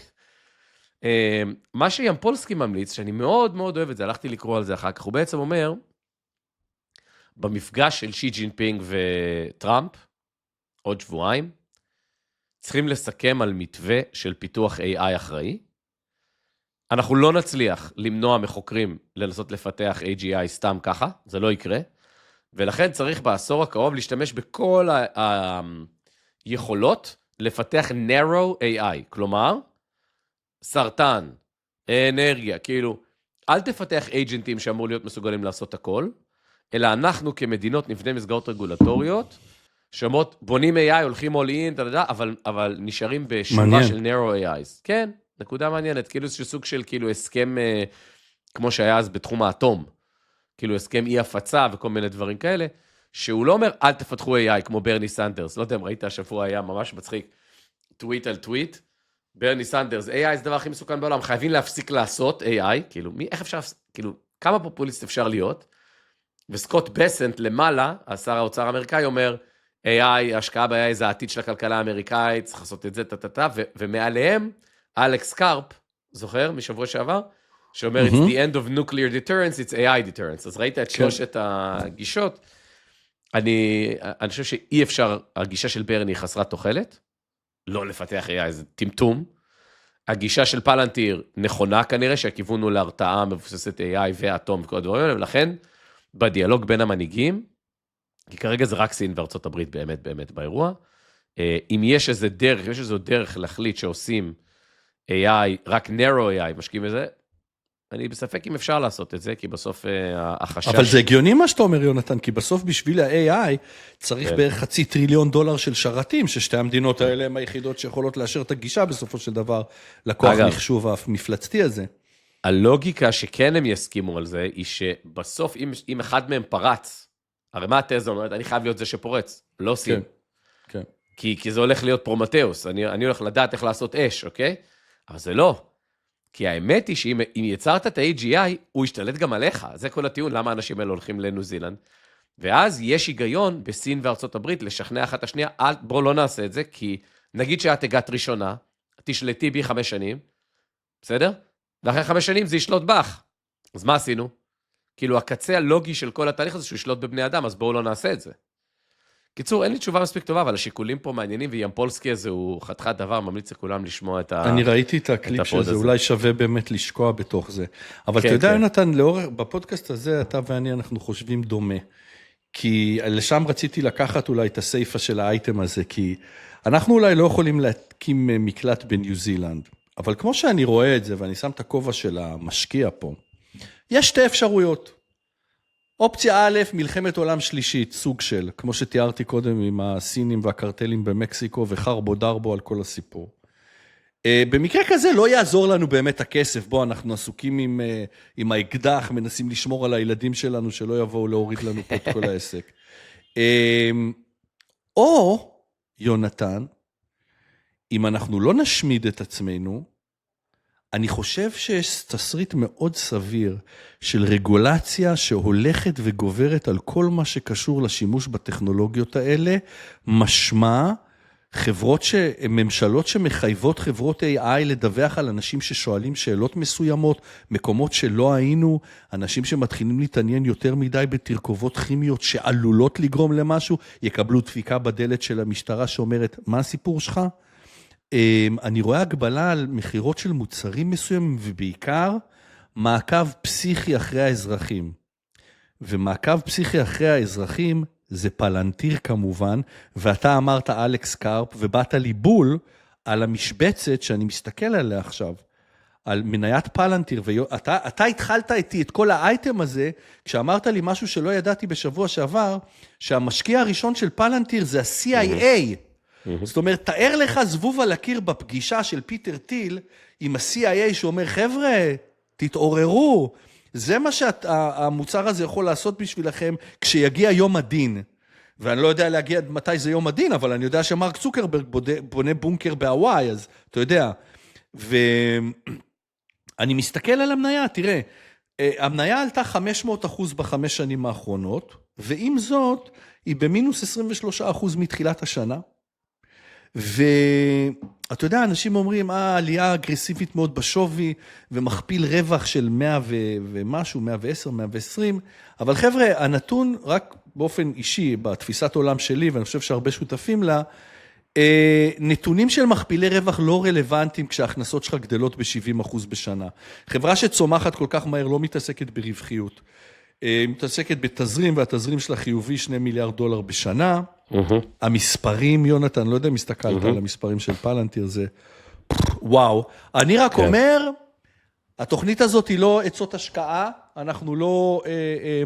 מה שימפולסקי ממליץ, שאני מאוד מאוד אוהב את זה, הלכתי לקרוא על זה אחר כך, הוא בעצם אומר, במפגש של שי ג'ינפינג וטראמפ, עוד שבועיים, צריכים לסכם על מתווה של פיתוח AI אחראי, אנחנו לא נצליח למנוע מחוקרים לנסות לפתח AGI סתם ככה, זה לא יקרה, ולכן צריך בעשור הקרוב להשתמש בכל היכולות לפתח narrow AI, כלומר, סרטן, אנרגיה, כאילו, אל תפתח אייג'נטים שאמור להיות מסוגלים לעשות הכל, אלא אנחנו כמדינות נבנה מסגרות רגולטוריות, שאומרות, בונים AI, הולכים all in, אבל נשארים בשורה של narrow AIs. כן. נקודה מעניינת, כאילו זה סוג של כאילו הסכם, כמו שהיה אז בתחום האטום, כאילו הסכם אי הפצה וכל מיני דברים כאלה, שהוא לא אומר, אל תפתחו AI, כמו ברני סנדרס, לא יודע אם ראית השבוע היה ממש מצחיק, טוויט על טוויט, ברני סנדרס, AI זה דבר הכי מסוכן בעולם, חייבים להפסיק לעשות AI, כאילו, איך אפשר, כאילו, כמה פופוליסט אפשר להיות, וסקוט בסנט למעלה, השר האוצר האמריקאי אומר, AI, השקעה ב-AI זה העתיד של הכלכלה האמריקאית, צריך לעשות את זה, ומעליהם, אלכס קארפ, זוכר, משבוע שעבר, שאומר, it's the end of nuclear deterrence, it's AI deterrence. אז ראית את שלושת הגישות. אני חושב שאי אפשר, הגישה של ברני חסרת תוחלת, לא לפתח AI, זה טמטום. הגישה של פלנטיר נכונה כנראה, שהכיוון הוא להרתעה מבוססת AI ואטום וכל הדברים האלה, ולכן, בדיאלוג בין המנהיגים, כי כרגע זה רק סין וארצות הברית באמת באמת באירוע, אם יש איזה דרך, יש איזו דרך להחליט שעושים AI, רק narrow AI, משקיעים בזה, אני בספק אם אפשר לעשות את זה, כי בסוף החשש... אבל זה הגיוני מה שאתה אומר, יונתן, כי בסוף בשביל ה-AI צריך בערך $500 ביליון של שרתים, ששתי המדינות האלה הן היחידות שיכולות לאשר את הגישה בסופו של דבר, לכוח מחשוב המפלצתי הזה. הלוגיקה שכן הם יסכימו על זה, היא שבסוף אם אחד מהם פרץ, הרי מה התזה אומרת? אני חייב להיות זה שפורץ, לא סין. כן. כי זה הולך להיות פרומטאוס, אני הולך לדעת איך לעשות אש, אוקיי? אבל זה לא. כי האמת היא שאם יצרת את ה-AGI, הוא ישתלט גם עליך. זה כל הטיעון, למה האנשים האלה הולכים לניו זילנד. ואז יש היגיון בסין וארצות הברית לשכנע אחת השנייה, בואו לא נעשה את זה, כי נגיד שאת הגעת ראשונה, תשלטי בי 5 שנים, בסדר? ואחרי 5 שנים זה ישלוט בך. אז מה עשינו? כאילו, הקצה הלוגי של כל התהליך הזה שהוא ישלוט בבני אדם, אז בואו לא נעשה את זה. קיצור, אין לי תשובה מספיק טובה, אבל השיקולים פה מעניינים, וימפולסקי הזה הוא חתיכת דבר, ממליץ לכולם לשמוע את אני ראיתי את הקליפ של זה, אולי שווה באמת לשקוע בתוך זה. אבל אתה יודע, יונתן, בפודקאסט הזה, אתה ואני, אנחנו חושבים דומה. כי לשם רציתי לקחת אולי את הסייפה של האייטם הזה, כי אנחנו אולי לא יכולים להקים מקלט בניו זילנד, אבל כמו שאני רואה את זה, ואני שם את הכובע של המשקיע פה, יש 2 אפשרויות. אופציה א', מלחמת עולם שלישית, סוג של, כמו שתיארתי קודם עם הסינים והקרטלים במקסיקו, וחרבו דרבו על כל הסיפור. במקרה כזה לא יעזור לנו באמת הכסף, בוא, אנחנו עסוקים עם האקדח, מנסים לשמור על הילדים שלנו, שלא יבואו להוריד לנו פה את כל העסק. או, יונתן, אם אנחנו לא נשמיד את עצמנו, אני חושב שיש תסריט מאוד סביר של רגולציה שהולכת וגוברת על כל מה שקשור לשימוש בטכנולוגיות האלה, משמע ממשלות שמחייבות חברות AI לדווח על אנשים ששואלים שאלות מסוימות, מקומות שלא היינו, אנשים שמתחילים להתעניין יותר מדי בתרכובות כימיות שעלולות לגרום למשהו, יקבלו דפיקה בדלת של המשטרה שאומרת, מה הסיפור שלך? אני רואה הגבלה על מחירות של מוצרים מסוימים, ובעיקר מעקב פסיכי אחרי האזרחים. ומעקב פסיכי אחרי האזרחים, זה פלנטיר כמובן, ואתה אמרת אלכס קארפ, ובאת לי בול על המשבצת שאני מסתכל עליה עכשיו, על מניית פלנטיר, ואתה התחלת איתי את כל האייטם הזה, כשאמרת לי משהו שלא ידעתי בשבוע שעבר, שהמשקיע הראשון של פלנטיר זה ה-CIA, זאת אומרת, תאר לך זבוב על הקיר בפגישה של פיטר טיל, עם ה-CIA שאומר, חבר'ה, תתעוררו, זה מה שהמוצר הזה יכול לעשות בשבילכם, כשיגיע יום הדין. ואני לא יודע להגיע מתי זה יום הדין, אבל אני יודע שמרק צוקרברג בונה בונקר בהוואי, אז אתה יודע. ואני מסתכל על המניה, תראה, המניה עלתה 500% ב5 שנים האחרונות, ועם זאת, היא במינוס 23% מתחילת השנה, ואתה יודע, אנשים אומרים, עלייה אגרסיבית מאוד בשווי, ומכפיל רווח של 100 ומשהו, 110, 120, אבל חבר'ה, הנתון רק באופן אישי, בתפיסת עולם שלי, ואני חושב שהרבה שותפים לה, נתונים של מכפילי רווח לא רלוונטיים, כשההכנסות שלך גדלות ב-70% בשנה. חברה שצומחת כל כך מהר לא מתעסקת ברווחיות, מתעסקת בתזרים, והתזרים שלה חיובי $2 מיליארד בשנה, המספרים, יונתן, לא יודע אם הסתכלת על המספרים של פלנטיר, זה וואו. אני רק אומר, התוכנית הזאת היא לא עצות השקעה, אנחנו לא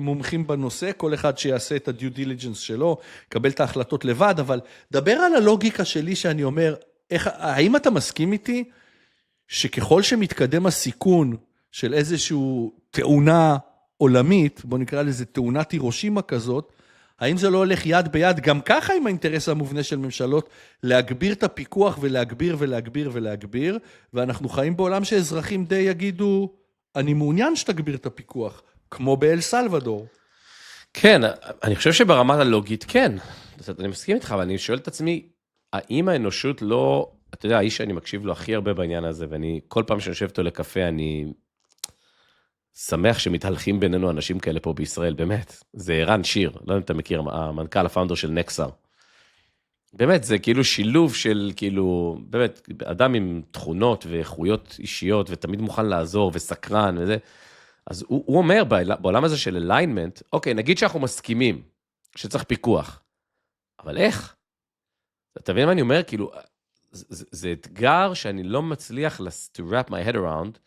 מומחים בנושא, כל אחד שיעשה את הדיו דיליג'נס שלו, קבל את ההחלטות לבד, אבל דבר על הלוגיקה שלי שאני אומר, האם אתה מסכים איתי, שככל שמתקדם הסיכון של איזשהו תאונה עולמית, בוא נקרא לזה תאונת הירושימה כזאת, האם זה לא הולך יד ביד, גם ככה עם האינטרס המובנה של ממשלות, להגביר את הפיקוח ולהגביר ולהגביר ולהגביר, ואנחנו חיים בעולם שאזרחים די יגידו, אני מעוניין שתגביר את הפיקוח, כמו באל סלבדור. כן, אני חושב שברמת הלוגית כן, אני מסכים איתך, אבל אני שואל את עצמי, האם האנושות לא, אתה יודע, האיש שאני מקשיב לו הכי הרבה בעניין הזה, ואני כל פעם שאני יושב איתו לקפה, אני שמח שמתהלכים בינינו אנשים כאלה פה בישראל, באמת. זה ערן שיר, לא יודע אם אתה מכיר, המנכ"ל הפאונדר של נקסר. באמת, זה כאילו שילוב של, כאילו, באמת, אדם עם תכונות ואיכויות אישיות, ותמיד מוכן לעזור וסקרן וזה. אז הוא אומר, בעולם הזה של alignment, אוקיי, נגיד שאנחנו מסכימים שצריך פיקוח, אבל איך? אתה מבין מה אני אומר? כאילו, זה אתגר שאני לא מצליח to wrap my head around,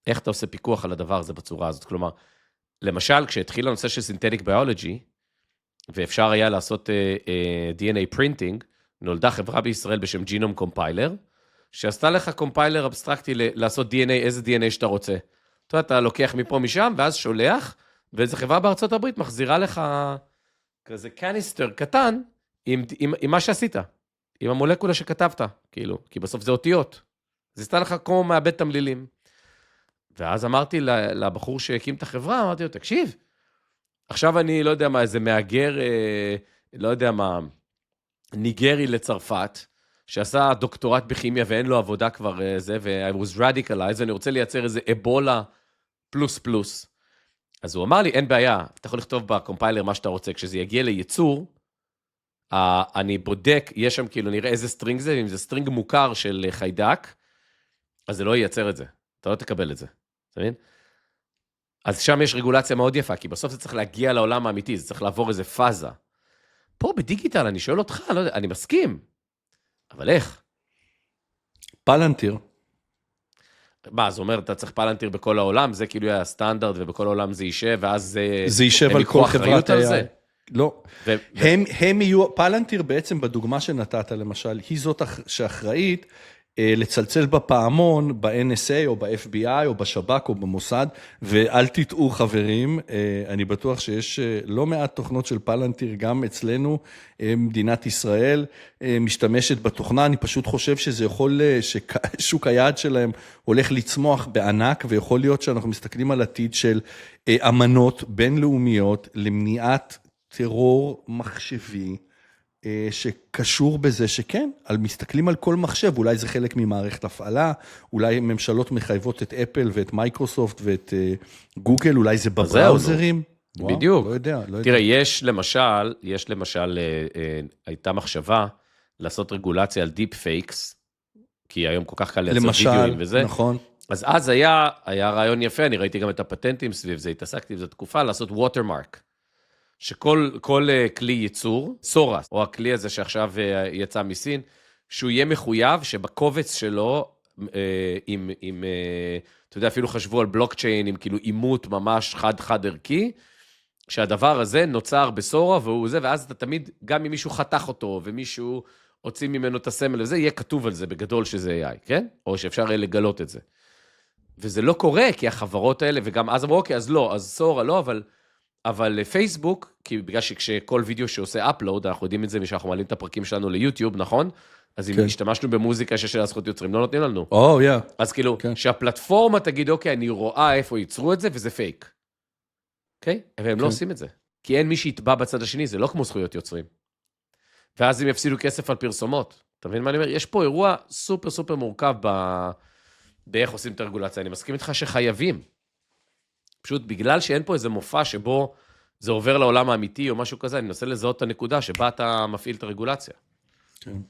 איך אתה עושה פיקוח על הדבר הזה בצורה הזאת? כלומר, למשל, כשהתחיל הנושא של synthetic biology, ואפשר היה לעשות DNA printing, נולדה חברה בישראל בשם Genome Compiler, שעשתה לך קומפיילר אבסטרקטי לעשות DNA, איזה DNA שאתה רוצה. אתה לוקח מפה משם, ואז שולח, ואיזו חברה בארצות הברית מחזירה לך כזה קניסטר קטן, עם מה שעשית, עם המולקולה שכתבת, כאילו, כי בסוף זה אותיות. זה סתם לך כמו מאבד תמלילים. ואז אמרתי לבחור שהקים את החברה, אמרתי לו, תקשיב, עכשיו אני לא יודע מה, איזה מאגר, לא יודע מה, ניגרי לצרפת, שעשה דוקטורט בכימיה ואין לו עבודה כבר זה, ו-I was radicalized, ואני רוצה לייצר איזה אבולה פלוס פלוס. אז הוא אמר לי, אין בעיה, אתה יכול לכתוב בקומפיילר מה שאתה רוצה, כשזה יגיע לייצור, אני בודק, יש שם כאילו, נראה איזה סטרינג זה, אם זה סטרינג מוכר של חיידק, אז זה לא ייצר את זה, אתה לא תקבל את זה, אתה מבין? אז שם יש רגולציה מאוד יפה, כי בסוף זה צריך להגיע לעולם האמיתי, זה צריך לעבור איזה פאזה. פה בדיגיטל, אני שואל אותך, לא יודע, אני מסכים, אבל איך? פלנטיר. מה, זאת אומרת, אתה צריך פלנטיר בכל העולם, זה כאילו היה הסטנדרט, ובכל העולם זה יישב, ואז זה יישב על כל חברת AI. לא. הם יהיו, פלנטיר בעצם בדוגמה שנתת למשל, היא זאת שאחראית לצלצל בפעמון, ב-NSA או ב-FBI או בשב"כ או במוסד, ואל תטעו חברים, אני בטוח שיש לא מעט תוכנות של פלנטיר גם אצלנו, מדינת ישראל משתמשת בתוכנה, אני פשוט חושב שזה יכול, ששוק היעד שלהם הולך לצמוח בענק, ויכול להיות שאנחנו מסתכלים על עתיד של אמנות בינלאומיות למניעת טרור מחשבי, שקשור בזה שכן, מסתכלים על כל מחשב, אולי זה חלק ממערכת הפעלה, אולי ממשלות מחייבות את אפל ואת מייקרוסופט ואת גוגל, אולי זה בבראוזרים. בדיוק. לא יודע. תראה, יש למשל, הייתה מחשבה לעשות רגולציה על דיפ פייקס, כי היום כל כך קל לייצר וידאוים וזה. נכון. אז היה רעיון יפה, אני ראיתי גם את הפטנטים סביב זה, התעסקתי בזה תקופה, לעשות ווטרמרק. שכל כלי ייצור, סורס, או הכלי הזה שעכשיו יצא מסין, שהוא יהיה מחויב שבקובץ שלו, אתה יודע, אפילו חשבו על בלוקצ'יין, עם כאילו אימות ממש חד ערכי, שהדבר הזה נוצר בסורה, והוא זה, ואז אתה תמיד, גם אם מישהו חתך אותו, ומישהו הוציא ממנו את הסמל וזה, יהיה כתוב על זה בגדול שזה AI, כן? או שאפשר לגלות את זה. וזה לא קורה, כי החברות האלה, וגם אז אמרו, אוקיי, אז לא, אז סורה לא, אבל פייסבוק, כי בגלל שכשכל וידאו שעושה אפלוד, אנחנו יודעים את זה משאנחנו מעלים את הפרקים שלנו ליוטיוב, נכון? אז אם השתמשנו במוזיקה שיש לה זכות יוצרים, לא נותנים לנו. אז כאילו, שהפלטפורמה תגיד, אוקיי, אני רואה איפה ייצרו את זה, וזה פייק. אוקיי? והם לא עושים את זה. כי אין מי שיתבע בצד השני, זה לא כמו זכויות יוצרים. ואז הם יפסידו כסף על פרסומות. אתה מבין מה אני אומר? יש פה אירוע סופר סופר מורכב באיך עושים את הרגולציה. אני מסכים איתך שחייבים. פשוט בגלל שאין פה איזה מופע שבו זה עובר לעולם האמיתי או משהו כזה, אני מנסה לזהות את הנקודה שבה אתה מפעיל את הרגולציה.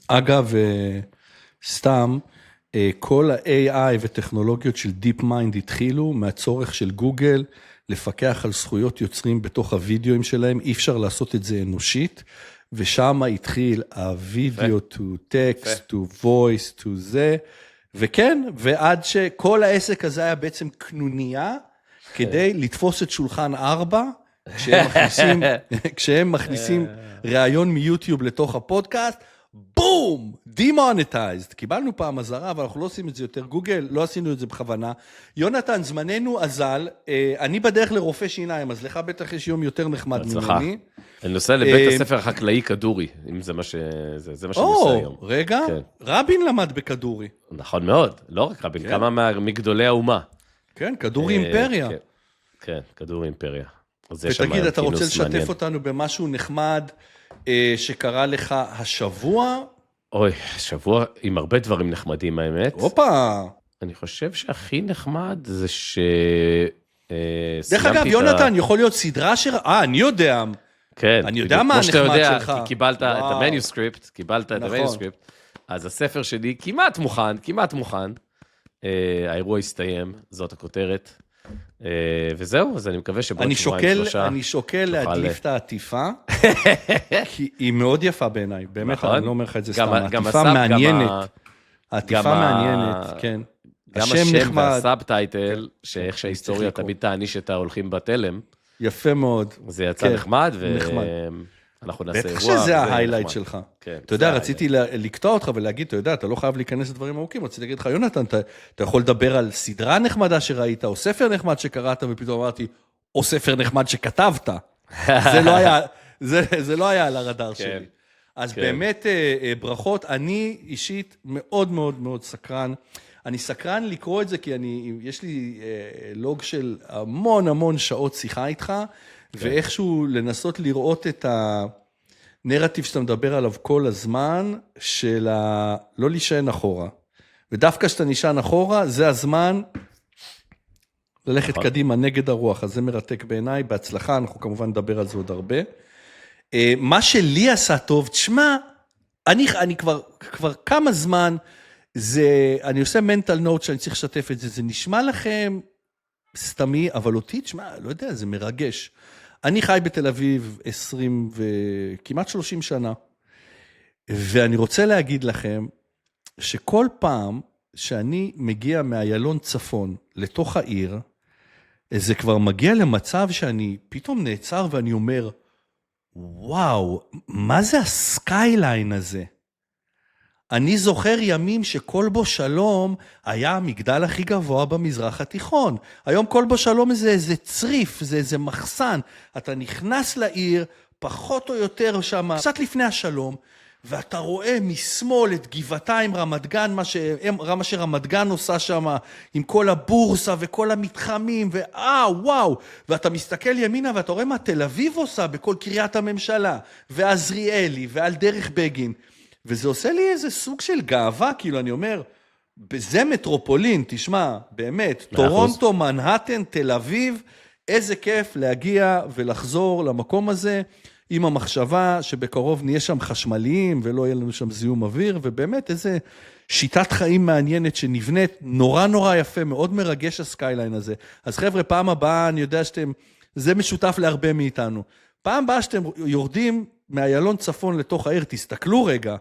אגב, סתם, כל ה-AI וטכנולוגיות של DeepMind התחילו מהצורך של גוגל לפקח על זכויות יוצרים בתוך הוידאוים שלהם, אי אפשר לעשות את זה אנושית, ושם התחיל הוידאו to text, to voice, to זה, וכן, ועד שכל העסק הזה היה בעצם קנוניה, כדי לתפוס את שולחן 4, כשהם מכניסים ראיון מיוטיוב לתוך הפודקאסט, בום, demonetized. קיבלנו פעם הזרה, אבל אנחנו לא עושים את זה יותר. גוגל, לא עשינו את זה בכוונה. יונתן, זמננו אזל, אני בדרך לרופא שיניים, אז לך בטח יש יום יותר נחמד ממני. אני נוסע לבית הספר החקלאי כדורי, אם זה מה שאני נוסע היום. רגע, רבין למד בכדורי. נכון מאוד, לא רק רבין, כמה מגדולי האומה. כן, כדורי אימפריה. כן, כדורי אימפריה. ותגיד, אתה רוצה לשתף אותנו במשהו נחמד שקרה לך השבוע? אוי, שבוע עם הרבה דברים נחמדים, האמת. הופה. אני חושב שהכי נחמד זה דרך אגב, יונתן, יכול להיות סדרה אני יודע. כן. אני יודע מה הנחמד שלך. כי קיבלת את המניוסקריפט, אז הספר שלי כמעט מוכן. האירוע הסתיים, זאת הכותרת. וזהו, אז אני מקווה שבעוד שבועיים שלושה. אני שוקל להדליף את העטיפה, כי היא מאוד יפה בעיניי, באמת, אני לא אומר לך את זה סתם, העטיפה מעניינת, העטיפה מעניינת, כן. גם השם והסאבטייטל, שאיך שההיסטוריה תמיד תעניש את ההולכים בתלם. יפה מאוד. זה יצא נחמד, ואנחנו נעשה אירוע. בטח שזה ההיילייט שלך. אתה יודע, רציתי לקטוע אותך ולהגיד, אתה יודע, אתה לא חייב להיכנס לדברים ארוכים, רציתי להגיד לך, יונתן, אתה יכול לדבר על סדרה נחמדה שראית, או ספר נחמד שקראת, ופתאום אמרתי, או ספר נחמד שכתבת. זה לא היה על הרדאר כן. שלי. אז כן. באמת ברכות, אני אישית מאוד מאוד מאוד סקרן. אני סקרן לקרוא את זה, כי יש לי לוג של המון המון שעות שיחה איתך, ואיכשהו לנסות לראות את הנרטיב שאתה מדבר עליו כל הזמן, של לא להישען אחורה. ודווקא כשאתה נשען אחורה, זה הזמן ללכת קדימה נגד הרוח, אז זה מרתק בעיניי, בהצלחה, אנחנו כמובן נדבר על זה עוד הרבה. מה שלי עשה טוב, תשמע, אני כבר כמה זמן, אני עושה מנטל נוט שאני צריך לשתף את זה, זה נשמע לכם סתמי, אבל אותי, תשמע, לא יודע, זה מרגש. אני חי בתל אביב 20 וכמעט 30 שנה, ואני רוצה להגיד לכם, שכל פעם שאני מגיע מאיילון צפון לתוך העיר, זה כבר מגיע למצב שאני פתאום נעצר ואני אומר, וואו, מה זה הסקייליין הזה? אני זוכר ימים שכל בו שלום היה המגדל הכי גבוה במזרח התיכון. היום כל בו שלום זה איזה צריף, זה איזה מחסן. אתה נכנס לעיר, פחות או יותר שם, קצת לפני השלום, ואתה רואה משמאל את גבעתיים רמת גן, מה שרמת גן עושה שם, עם כל הבורסה וכל המתחמים, וואו, ואתה מסתכל ימינה ואתה רואה מה תל אביב עושה בכל קריית הממשלה, ועזריאלי, ועל דרך בגין, וזה עושה לי איזה סוג של גאווה, כאילו אני אומר, זה מטרופולין, תשמע, באמת, טורונטו, מנהטן, תל אביב, איזה כיף להגיע ולחזור למקום הזה, עם המחשבה שבקרוב נהיה שם חשמליים, ולא יהיה לנו שם זיהום אוויר, ובאמת איזה שיטת חיים מעניינת שנבנית, נורא נורא יפה, מאוד מרגש הסקייליין הזה. אז חבר'ה, פעם הבאה, אני יודע זה משותף להרבה מאיתנו. פעם הבאה שאתם יורדים מאיילון צפון לתוך העיר, תסתכלו רגע,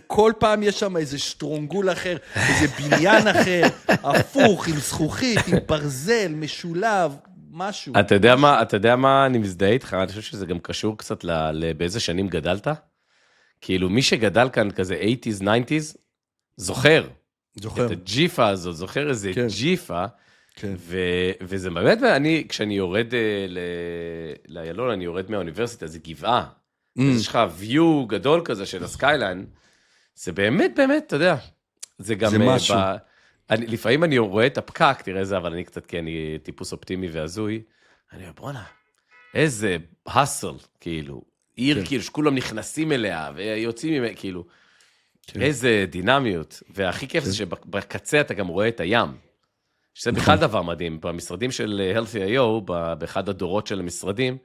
כל פעם יש שם איזה שטרונגול אחר, איזה בניין אחר, הפוך, עם זכוכית, עם ברזל, משולב, משהו. אתה יודע מה אני מזדהה איתך? אני חושב שזה גם קשור קצת באיזה שנים גדלת. כאילו מי שגדל כאן כזה 80s, 90s, זוכר. את הג'יפה הזאת, זוכר איזה ג'יפה. וזה באמת, כשאני יורד לאיילון, אני יורד מהאוניברסיטה, זה גבעה. יש לך view גדול כזה של הסקייליין. זה באמת, אתה יודע. זה גם... זה משהו. לפעמים אני רואה את הפקק, תראה איזה, אבל אני קצת, כי אני טיפוס אופטימי והזוי, אני אומר, בוא'נה, איזה הסל, כאילו, עיר כאילו שכולם נכנסים אליה, ויוצאים ממנה, כאילו, איזה דינמיות, והכי כיף זה שבקצה אתה גם רואה את הים, שזה בכלל דבר מדהים, במשרדים של Healthy.io, באחד הדורות של המשרדים,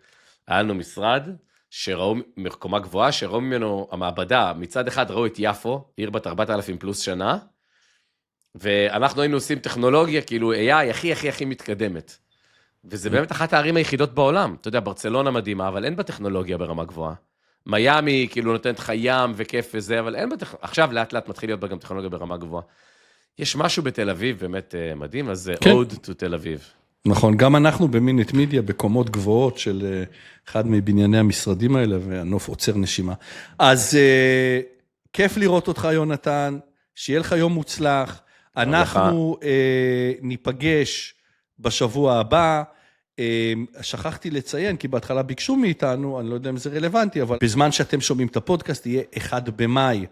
היה לנו משרד, שראו מקומה גבוהה, שראו ממנו המעבדה, מצד אחד ראו את יפו, עיר בת 4,000 פלוס שנה, ואנחנו היינו עושים טכנולוגיה, כאילו, AI הכי מתקדמת. וזה באמת אחת הערים היחידות בעולם. אתה יודע, ברצלונה מדהימה, אבל אין בה טכנולוגיה ברמה גבוהה. מיאמי, כאילו, נותנת לך ים וכיף וזה, אבל אין בה עכשיו לאט לאט מתחיל להיות בה גם טכנולוגיה ברמה גבוהה. יש משהו בתל אביב באמת מדהים, אז זה Ode to תל אביב. נכון, גם אנחנו במינט מידיה, בקומות גבוהות של אחד מבנייני המשרדים האלה, והנוף עוצר נשימה. אז כיף לראות אותך, יונתן, שיהיה לך יום מוצלח, אנחנו ניפגש בשבוע הבא, שכחתי לציין, כי בהתחלה ביקשו מאיתנו, אני לא יודע אם זה רלוונטי, אבל בזמן שאתם שומעים את הפודקאסט, יהיה 1 במאי,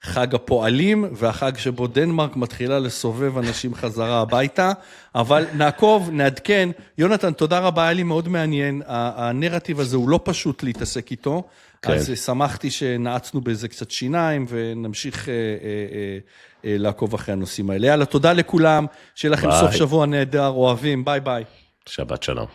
חג הפועלים, והחג שבו דנמרק מתחילה לסובב אנשים חזרה הביתה, אבל נעקוב, נעדכן. יונתן, תודה רבה, היה לי מאוד מעניין, הנרטיב הזה הוא לא פשוט להתעסק איתו, אז שמחתי שנעצנו באיזה קצת שיניים, ונמשיך לעקוב אחרי הנושאים האלה. יאללה, תודה לכולם, שיהיה לכם סוף שבוע נהדר, אוהבים, ביי ביי. שבת שלום.